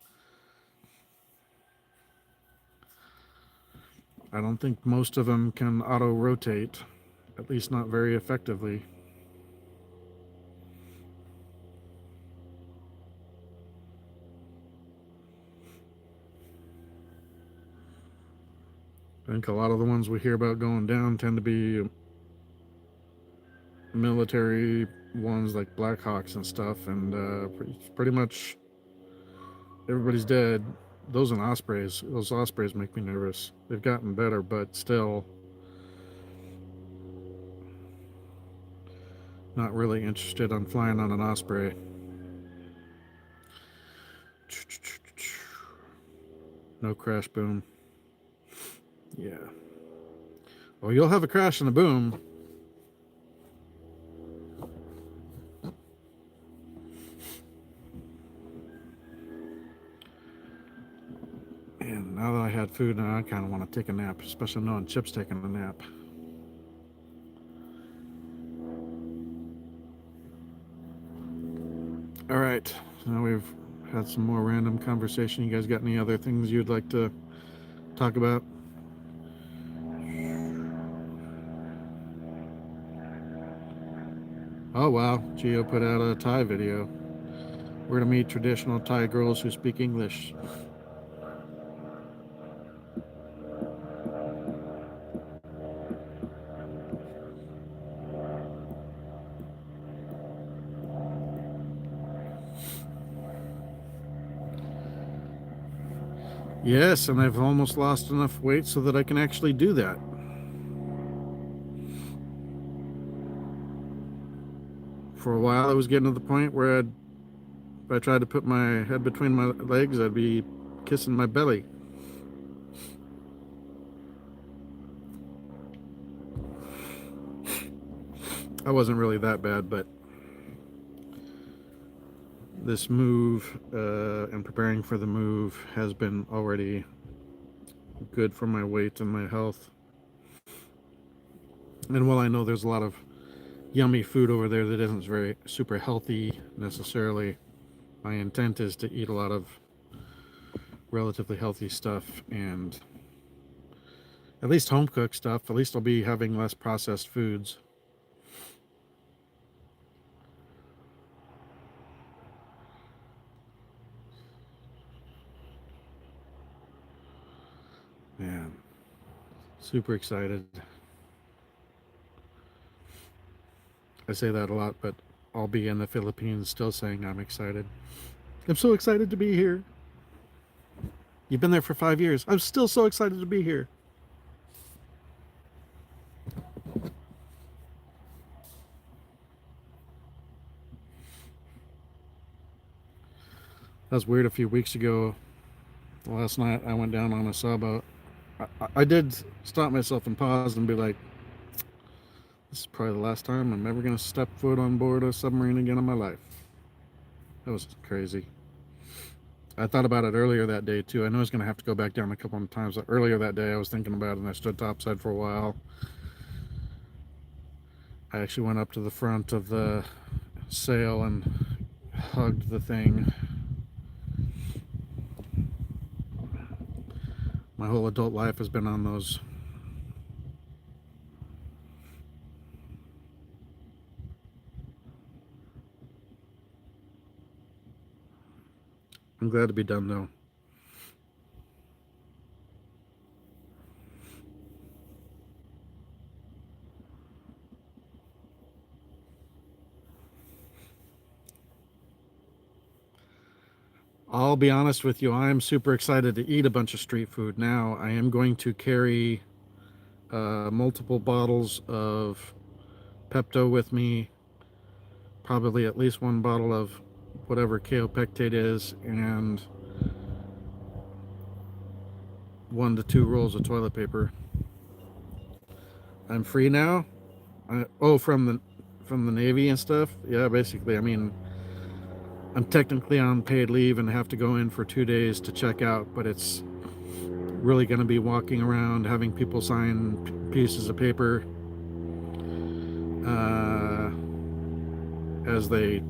I don't think most of them can auto-rotate, at least not very effectively. I think a lot of the ones we hear about going down tend to be military ones like Black Hawks and stuff, and pretty much everybody's dead. Those Ospreys make me nervous. They've gotten better, but still not really interested on flying on an Osprey. No crash boom. Yeah. Well, you'll have a crash and a boom. And now that I had food, now I kind of want to take a nap, especially knowing Chip's taking a nap. All right. Now we've had some more random conversation. You guys got any other things you'd like to talk about? Oh wow, Gio put out a Thai video. Where to meet traditional Thai girls who speak English. Yes, and I've almost lost enough weight so that I can actually do that. For a while, I was getting to the point where if I tried to put my head between my legs, I'd be kissing my belly. I wasn't really that bad, but this move and preparing for the move has been already good for my weight and my health. And while I know there's a lot of yummy food over there that isn't very super healthy necessarily, my intent is to eat a lot of relatively healthy stuff and at least home cooked stuff. At least I'll be having less processed foods. Man, super excited. I say that a lot, but I'll be in the Philippines still saying I'm excited. I'm so excited to be here. You've been there for 5 years. I'm still so excited to be here. That was weird a few weeks ago. Last night I went down on a sailboat. I did stop myself and pause and be like, this is probably the last time I'm ever going to step foot on board a submarine again in my life. That was crazy. I thought about it earlier that day too. I know I was going to have to go back down a couple of times. Earlier that day I was thinking about it and I stood topside for a while. I actually went up to the front of the sail and hugged the thing. My whole adult life has been on those. I'm glad to be done though. I'll be honest with you, I'm super excited to eat a bunch of street food now. I am going to carry multiple bottles of Pepto with me, probably at least one bottle of whatever kaopectate is, and 1 to 2 rolls of toilet paper. I'm free now. From the Navy and stuff. Yeah, basically. I mean, I'm technically on paid leave and have to go in for 2 days to check out, but it's really going to be walking around having people sign pieces of paper as they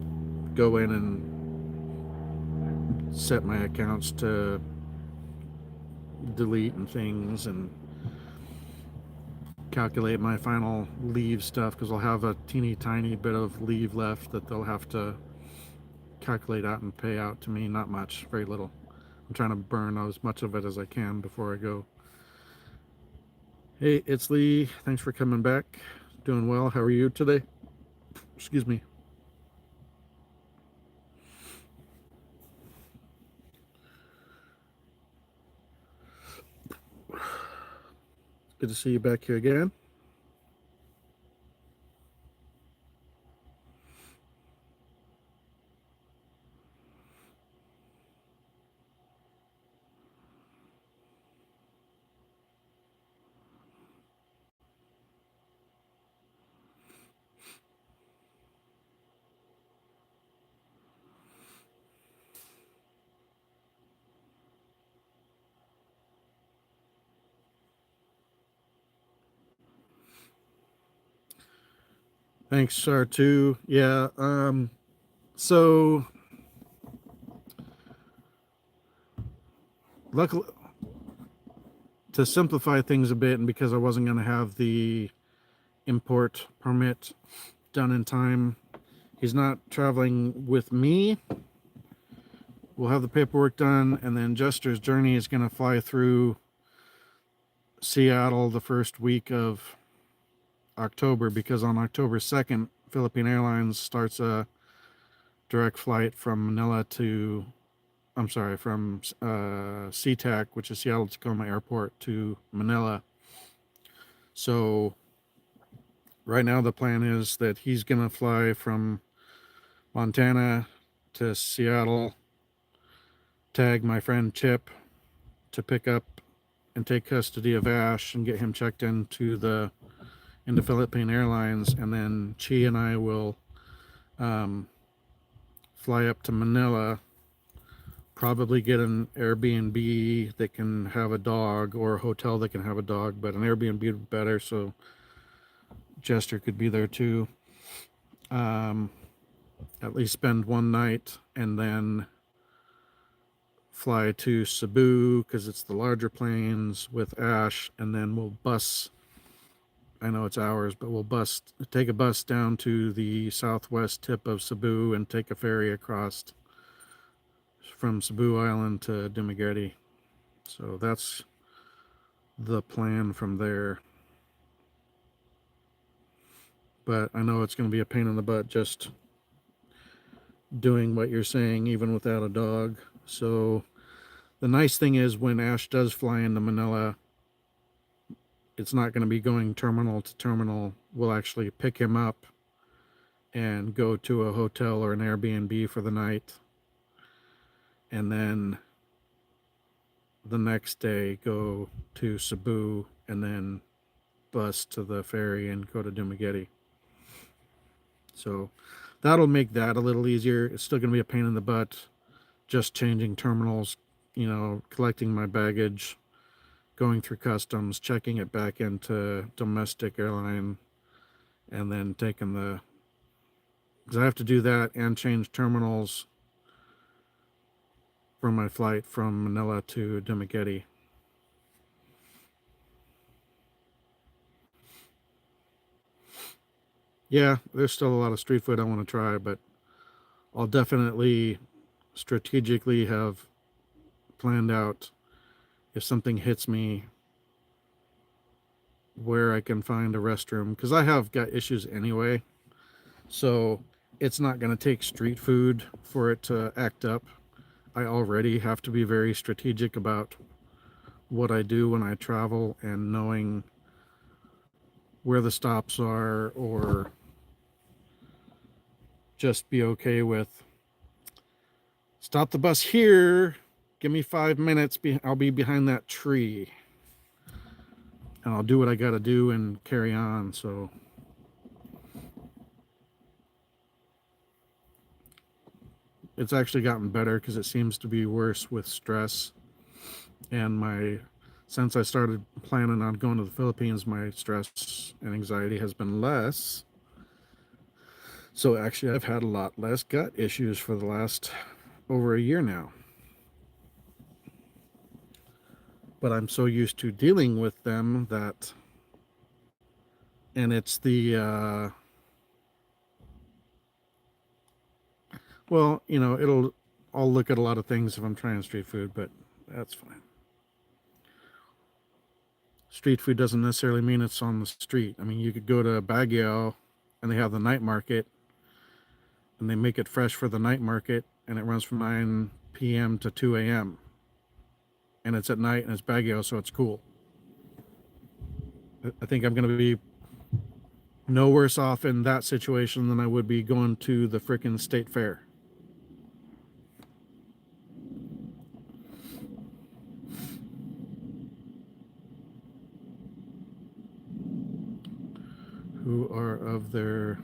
go in and set my accounts to delete and things and calculate my final leave stuff, because I'll have a teeny tiny bit of leave left that they'll have to calculate out and pay out to me. Not much, very little. I'm trying to burn as much of it as I can before I go. Hey, it's Lee. Thanks for coming back. Doing well. How are you today? Excuse me. Good to see you back here again. Thanks, R2. Yeah, so luckily, to simplify things a bit, and because I wasn't going to have the import permit done in time, he's not traveling with me. We'll have the paperwork done, and then Jester's Journey is going to fly through Seattle the first week of October, because on October 2nd, Philippine Airlines starts a direct flight from Manila to I'm sorry, from SeaTac, which is Seattle Tacoma Airport, to Manila. So right now the plan is that he's going to fly from Montana to Seattle, tag my friend Chip to pick up and take custody of Ash and get him checked into Philippine Airlines, and then Chi and I will fly up to Manila, probably get an Airbnb that can have a dog, or a hotel that can have a dog, but an Airbnb would be better, so Jester could be there too. At least spend one night and then fly to Cebu because it's the larger planes with Ash, and then we'll bus. I know it's hours, but we'll take a bus down to the southwest tip of Cebu and take a ferry across from Cebu Island to Dumaguete. So that's the plan from there. But I know it's going to be a pain in the butt just doing what you're saying, even without a dog. So the nice thing is when Ash does fly into Manila, it's not going to be going terminal to terminal. We'll actually pick him up and go to a hotel or an Airbnb for the night. And then the next day go to Cebu and then bus to the ferry and go to Dumaguete. So that'll make that a little easier. It's still going to be a pain in the butt just changing terminals, collecting my baggage, going through customs, checking it back into domestic airline, and then taking because I have to do that and change terminals for my flight from Manila to Dumaguete. Yeah, there's still a lot of street food I want to try, but I'll definitely strategically have planned out if something hits me where I can find a restroom, because I have got issues anyway. So it's not going to take street food for it to act up. I already have to be very strategic about what I do when I travel and knowing where the stops are, or just be okay with stop the bus here, give me 5 minutes, I'll be behind that tree, and I'll do what I got to do and carry on. So it's actually gotten better because it seems to be worse with stress, and since I started planning on going to the Philippines, my stress and anxiety has been less. So actually I've had a lot less gut issues for the last over a year now. But I'm so used to dealing with them and it's I'll look at a lot of things if I'm trying street food, but that's fine. Street food doesn't necessarily mean it's on the street. I mean, you could go to Baguio and they have the night market, and they make it fresh for the night market, and it runs from 9 p.m. to 2 a.m. and it's at night and it's Baguio, so it's cool. I think I'm going to be no worse off in that situation than I would be going to the frickin' state fair. Who are of their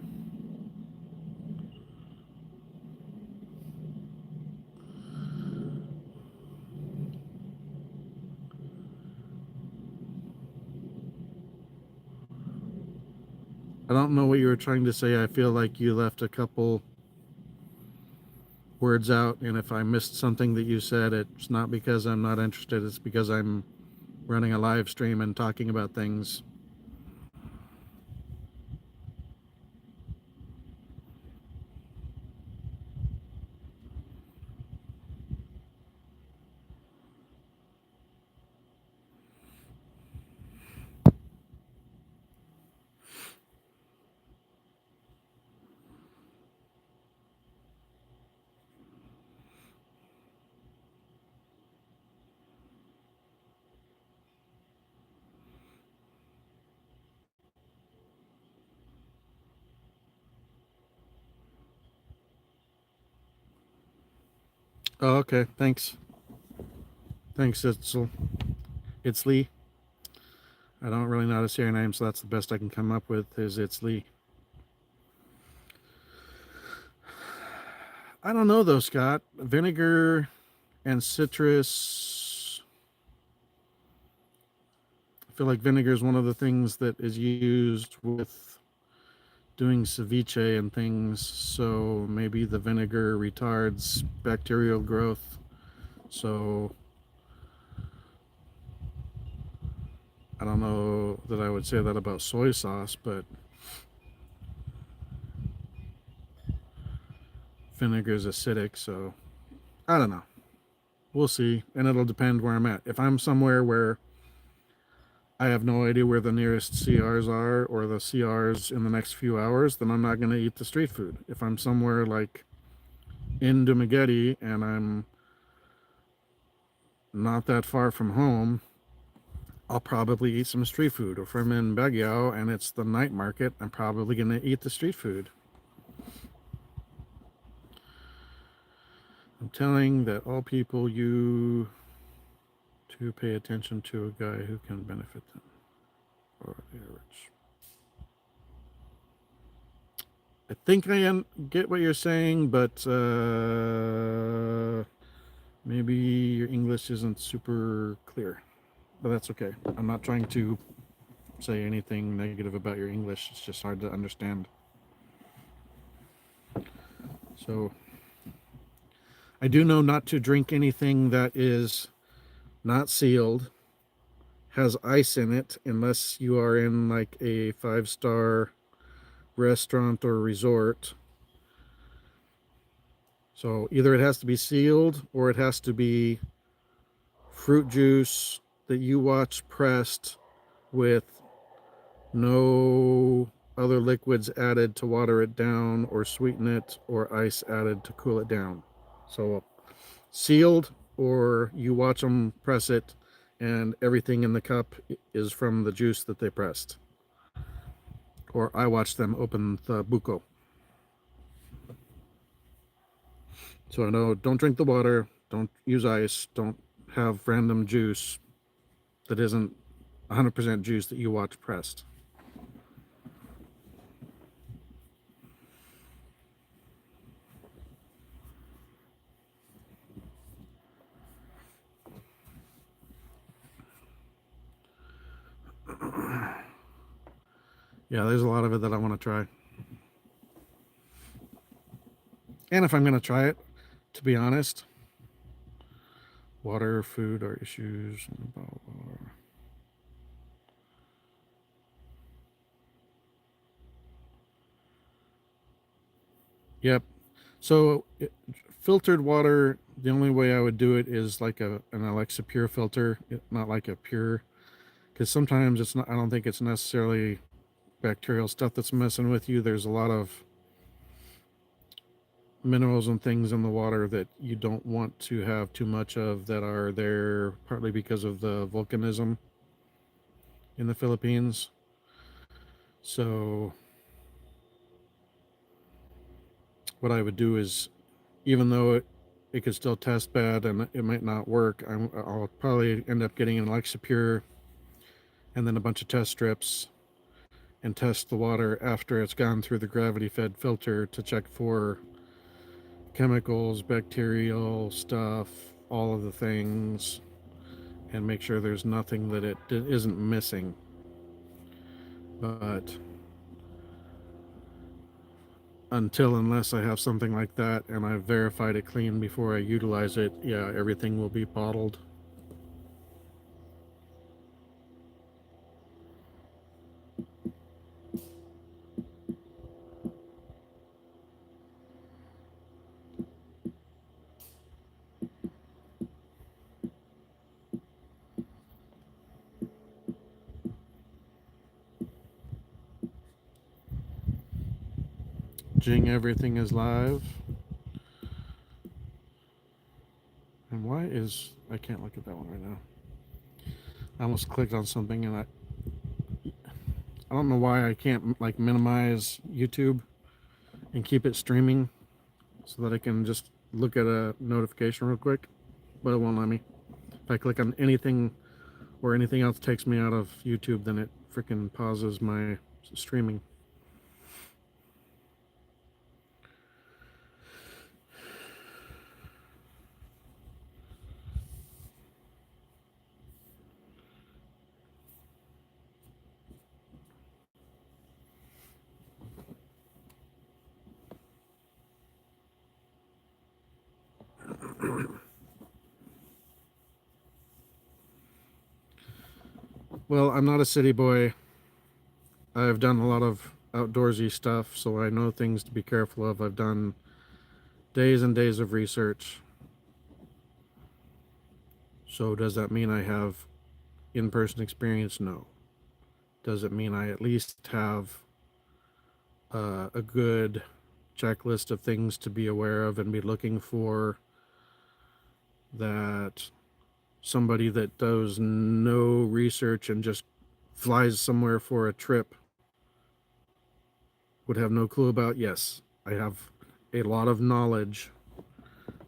I don't know what you were trying to say. I feel like you left a couple words out, and if I missed something that you said, it's not because I'm not interested, it's because I'm running a live stream and talking about things. Oh, okay. Thanks. Thanks, It's Lee. I don't really know how to say your name, so that's the best I can come up with is It's Lee. I don't know though, Scott. Vinegar and citrus. I feel like vinegar is one of the things that is used with doing ceviche and things, so maybe the vinegar retards bacterial growth. So I don't know that I would say that about soy sauce, but vinegar is acidic, so I don't know. We'll see, and it'll depend where I'm at. If I'm somewhere where I have no idea where the nearest CRs are or the CRs in the next few hours, then I'm not going to eat the street food. If I'm somewhere like in Dumagetti and I'm not that far from home, I'll probably eat some street food. Or if I'm in Baguio and it's the night market, I'm probably going to eat the street food. I'm telling that all people you to pay attention to a guy who can benefit them or the average. I think I get what you're saying, but maybe your English isn't super clear. But that's okay. I'm not trying to say anything negative about your English. It's just hard to understand. So I do know not to drink anything that is not sealed, has ice in it, unless you are in like a 5-star restaurant or resort. So either it has to be sealed or it has to be fruit juice that you watch pressed with no other liquids added to water it down or sweeten it or ice added to cool it down. So sealed, or you watch them press it and everything in the cup is from the juice that they pressed. Or I watch them open the buko. So I know, don't drink the water, don't use ice, don't have random juice that isn't 100% juice that you watch pressed. Yeah, there's a lot of it that I want to try. And if I'm going to try it, to be honest, water, food are issues. Yep. So filtered water, the only way I would do it is like an Alexa Pure filter, not like a pure, because sometimes it's not. I don't think it's necessarily bacterial stuff that's messing with you. There's a lot of minerals and things in the water that you don't want to have too much of that are there partly because of the volcanism in the Philippines. So what I would do is, even though it could still test bad and it might not work, I'll probably end up getting an Alexa Pure and then a bunch of test strips and test the water after it's gone through the gravity fed filter to check for chemicals, bacterial stuff, all of the things, and make sure there's nothing that it isn't missing. But unless I have something like that and I've verified it clean before I utilize it, yeah, everything will be bottled. Jing, everything is live. And why is I can't look at that one right now. I almost clicked on something and I don't know why I can't minimize YouTube and keep it streaming so that I can just look at a notification real quick, but it won't let me. If I click on anything or anything else takes me out of YouTube, then it freaking pauses my streaming. Well, I'm not a city boy. I've done a lot of outdoorsy stuff, so I know things to be careful of. I've done days and days of research. So does that mean I have in-person experience? No. Does it mean I at least have a good checklist of things to be aware of and be looking for, that somebody that does no research and just flies somewhere for a trip would have no clue about? Yes, I have a lot of knowledge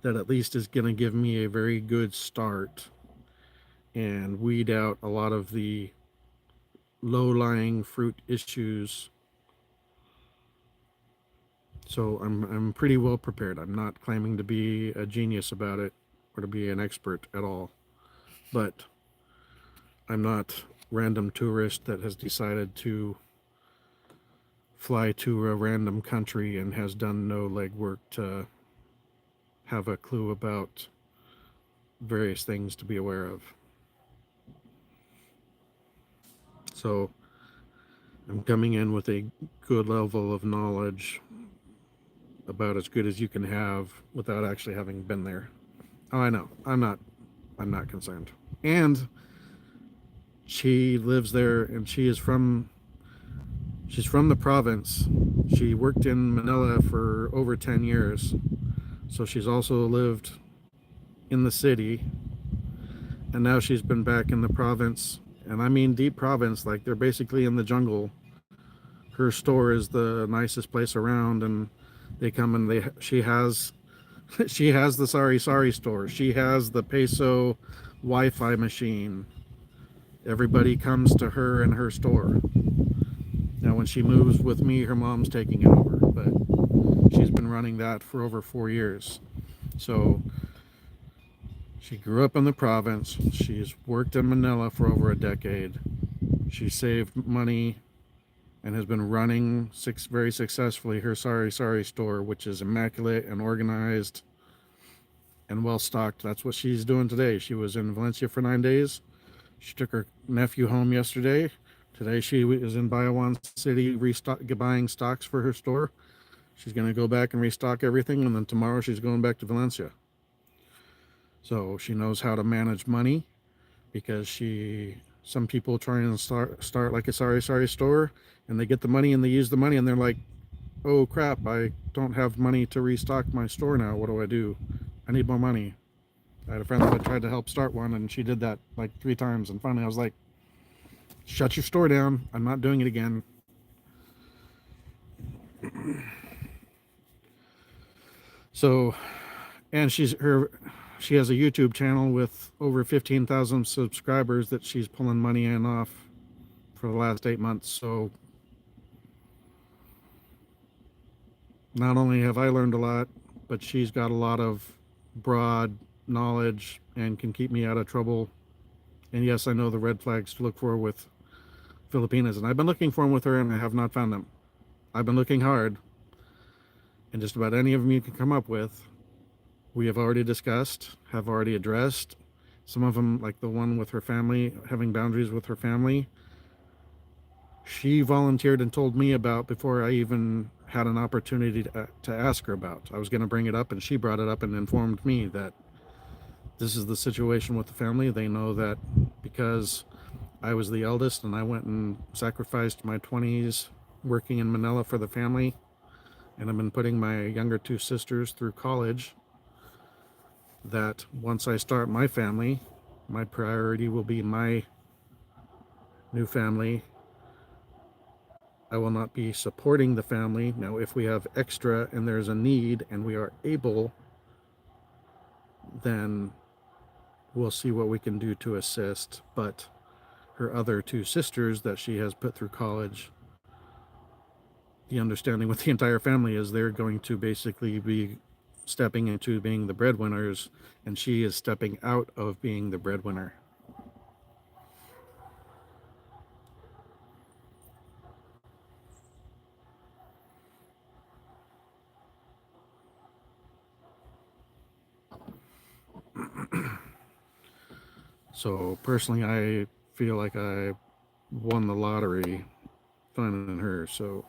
that at least is going to give me a very good start and weed out a lot of the low-lying fruit issues. So I'm pretty well prepared. I'm not claiming to be a genius about it or to be an expert at all, but I'm not random tourist that has decided to fly to a random country and has done no legwork to have a clue about various things to be aware of. So I'm coming in with a good level of knowledge, about as good as you can have without actually having been there. Oh, I know. I'm not concerned. And she lives there, and she's from the province. She worked in Manila for over 10 years. So she's also lived in the city, and now she's been back in the province, and I mean deep province, like they're basically in the jungle. Her store is the nicest place around, and they come and she has she has the Sari store. She has the peso Wi-Fi machine. Everybody comes to her and her store. Now when she moves with me, her mom's taking it over, but she's been running that for over 4 years. So she grew up in the province. She's worked in Manila for over a decade. She saved money and has been running very successfully her Sari store, which is immaculate and organized and well stocked. That's what she's doing today. She was in Valencia for 9 days. She took her nephew home yesterday. Today she is in Bayawan City buying stocks for her store. She's going to go back and restock everything, and then tomorrow she's going back to Valencia. So she knows how to manage money, because some people try and start like a Sari store, and they get the money and they use the money and they're like, oh crap, I don't have money to restock my store now. What do? I need more money. I had a friend that tried to help start one, and she did that like 3 times, and finally I was like, shut your store down. I'm not doing it again. So, and she has a YouTube channel with over 15,000 subscribers that she's pulling money in off for the last 8 months. So not only have I learned a lot, but she's got a lot of broad knowledge and can keep me out of trouble. And yes, I know the red flags to look for with Filipinas, and I've been looking for them with her, and I have not found them. I've been looking hard, and just about any of them you can come up with, we have already discussed, have already addressed. Some of them, like the one with her family, having boundaries with her family, she volunteered and told me about before I even had an opportunity to ask her about. I was going to bring it up, and she brought it up and informed me that this is the situation with the family. They know that because I was the eldest and I went and sacrificed my 20s working in Manila for the family, and I've been putting my younger 2 sisters through college, that once I start my family, my priority will be my new family. I will not be supporting the family. Now, if we have extra and there's a need and we are able then we'll see what we can do to assist. But her other two sisters that she has put through college, the understanding with the entire family is they're going to basically be stepping into being the breadwinners, and she is stepping out of being the breadwinner. So personally, I feel like I won the lottery finding her. So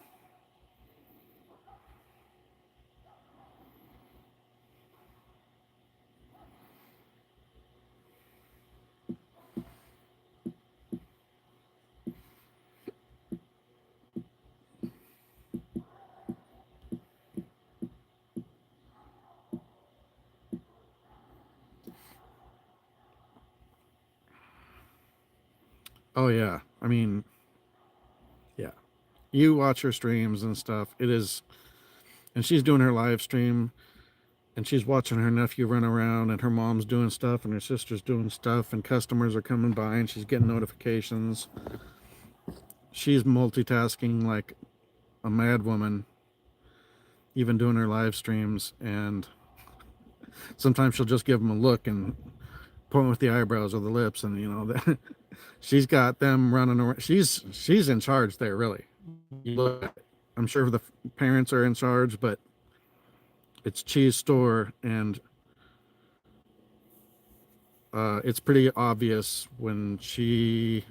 oh yeah, I mean, yeah, you watch her streams and stuff. It is, and she's doing her live stream, and she's watching her nephew run around, and her mom's doing stuff, and her sister's doing stuff, and customers are coming by, and she's getting notifications. She's multitasking like a mad woman, even doing her live streams. And sometimes she'll just give them a look and point with the eyebrows or the lips, and you know that she's got them running around. She's in charge there, really. You look at it. I'm sure the parents are in charge, but it's Cheese Store, and it's pretty obvious when she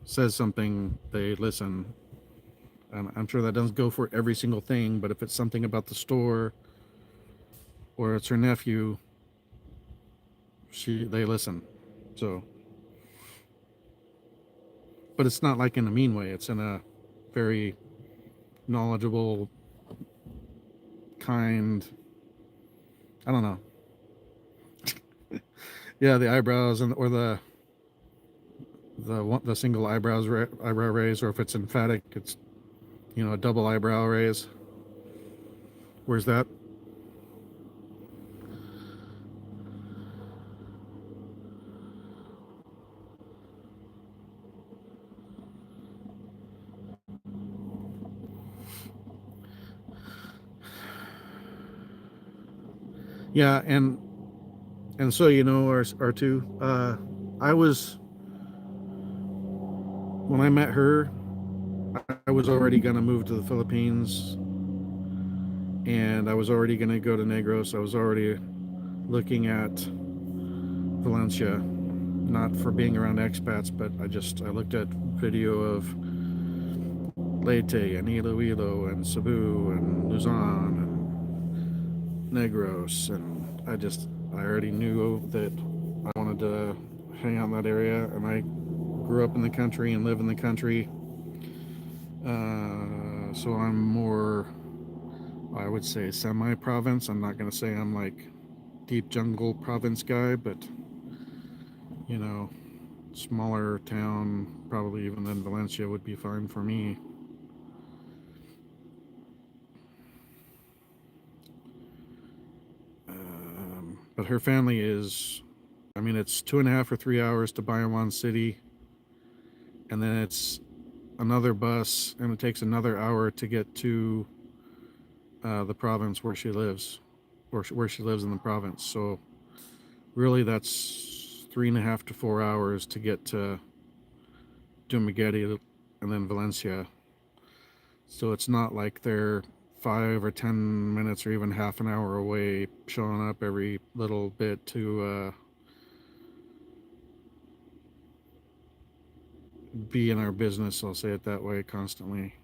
says something, they listen. And I'm sure that doesn't go for every single thing, but if it's something about the store or it's her nephew, they listen. So, but it's not like in a mean way. It's in a very knowledgeable, kind. I don't know. Yeah, the eyebrows or the single eyebrow raise, or if it's emphatic, it's a double eyebrow raise. Where's that? Yeah, and so our two. I was when I met her, I was already gonna move to the Philippines, and I was already gonna go to Negros. I was already looking at Valencia, not for being around expats, but I looked at video of Leyte and Iloilo and Cebu and Luzon and Negros, and I already knew that I wanted to hang out in that area, and I grew up in the country and live in the country, so I'm more, I would say, semi-province. I'm not going to say I'm like deep jungle province guy, but smaller town, probably even than Valencia, would be fine for me. But her family is, I mean, it's 2.5 or 3 hours to Bayawan City, and then it's another bus, and it takes another hour to get to the province where she lives, or where she lives in the province. So really, that's 3.5 to 4 hours to get to Dumaguete and then Valencia. So it's not like they're 5 or 10 minutes or even half an hour away, showing up every little bit to be in our business. I'll say it that way constantly.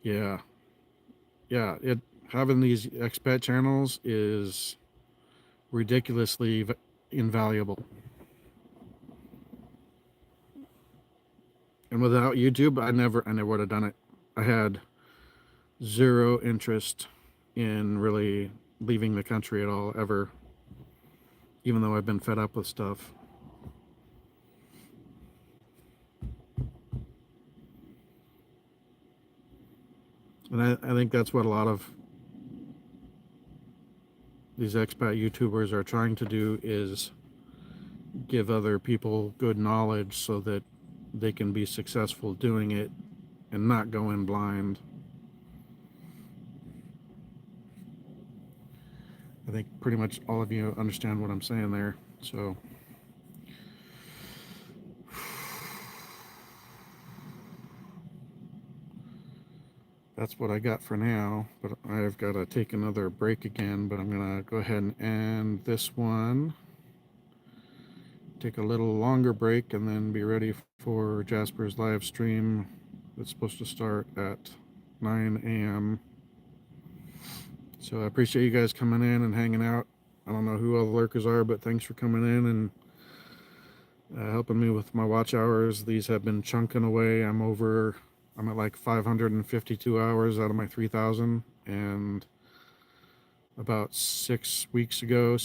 Yeah. Having these expat channels is ridiculously invaluable. And without YouTube, I never would have done it. I had zero interest in really leaving the country at all, ever, even though I've been fed up with stuff. And I think that's what a lot of these expat YouTubers are trying to do is give other people good knowledge so that they can be successful doing it and not go in blind. I think pretty much all of you understand what I'm saying there. So that's what I got for now, but I've got to take another break again, but I'm going to go ahead and end this one, take a little longer break, and then be ready for Jasper's live stream. It's supposed to start at 9 a.m. So I appreciate you guys coming in and hanging out. I don't know who all the lurkers are, but thanks for coming in and helping me with my watch hours. These have been chunking away. I'm at like 552 hours out of my 3,000, and about 7 weeks ago,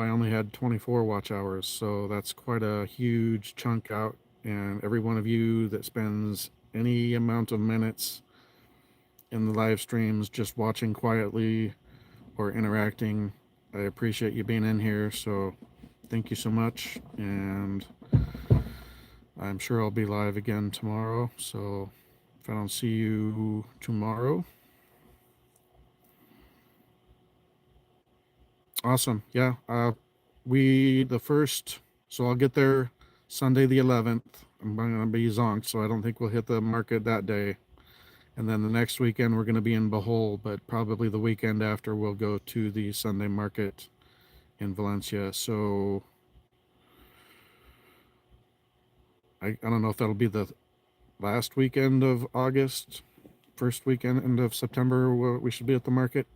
I only had 24 watch hours. So that's quite a huge chunk out. And every one of you that spends any amount of minutes in the live streams just watching quietly or interacting, I appreciate you being in here. So thank you so much. And I'm sure I'll be live again tomorrow. So if I don't see you tomorrow, awesome. Yeah. So I'll get there Sunday the 11th. I'm going to be zonked, so I don't think we'll hit the market that day. And then the next weekend we're going to be in Bohol, but probably the weekend after we'll go to the Sunday market in Valencia. So I don't know if that'll be the last weekend of August, first weekend of September, we should be at the market,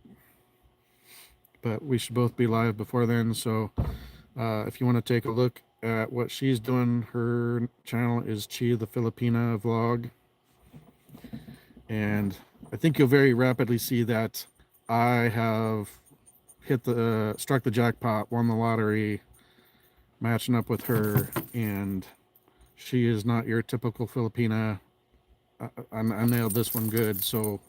but we should both be live before then. So if you want to take a look at what she's doing, her channel is Chi the Filipina Vlog, and I think you'll very rapidly see that I have struck the jackpot, won the lottery, matching up with her, and she is not your typical Filipina. I nailed this one good, so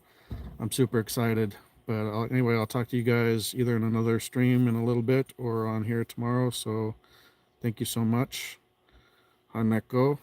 I'm super excited. But anyway, I'll talk to you guys either in another stream in a little bit or on here tomorrow. So thank you so much. Haneko.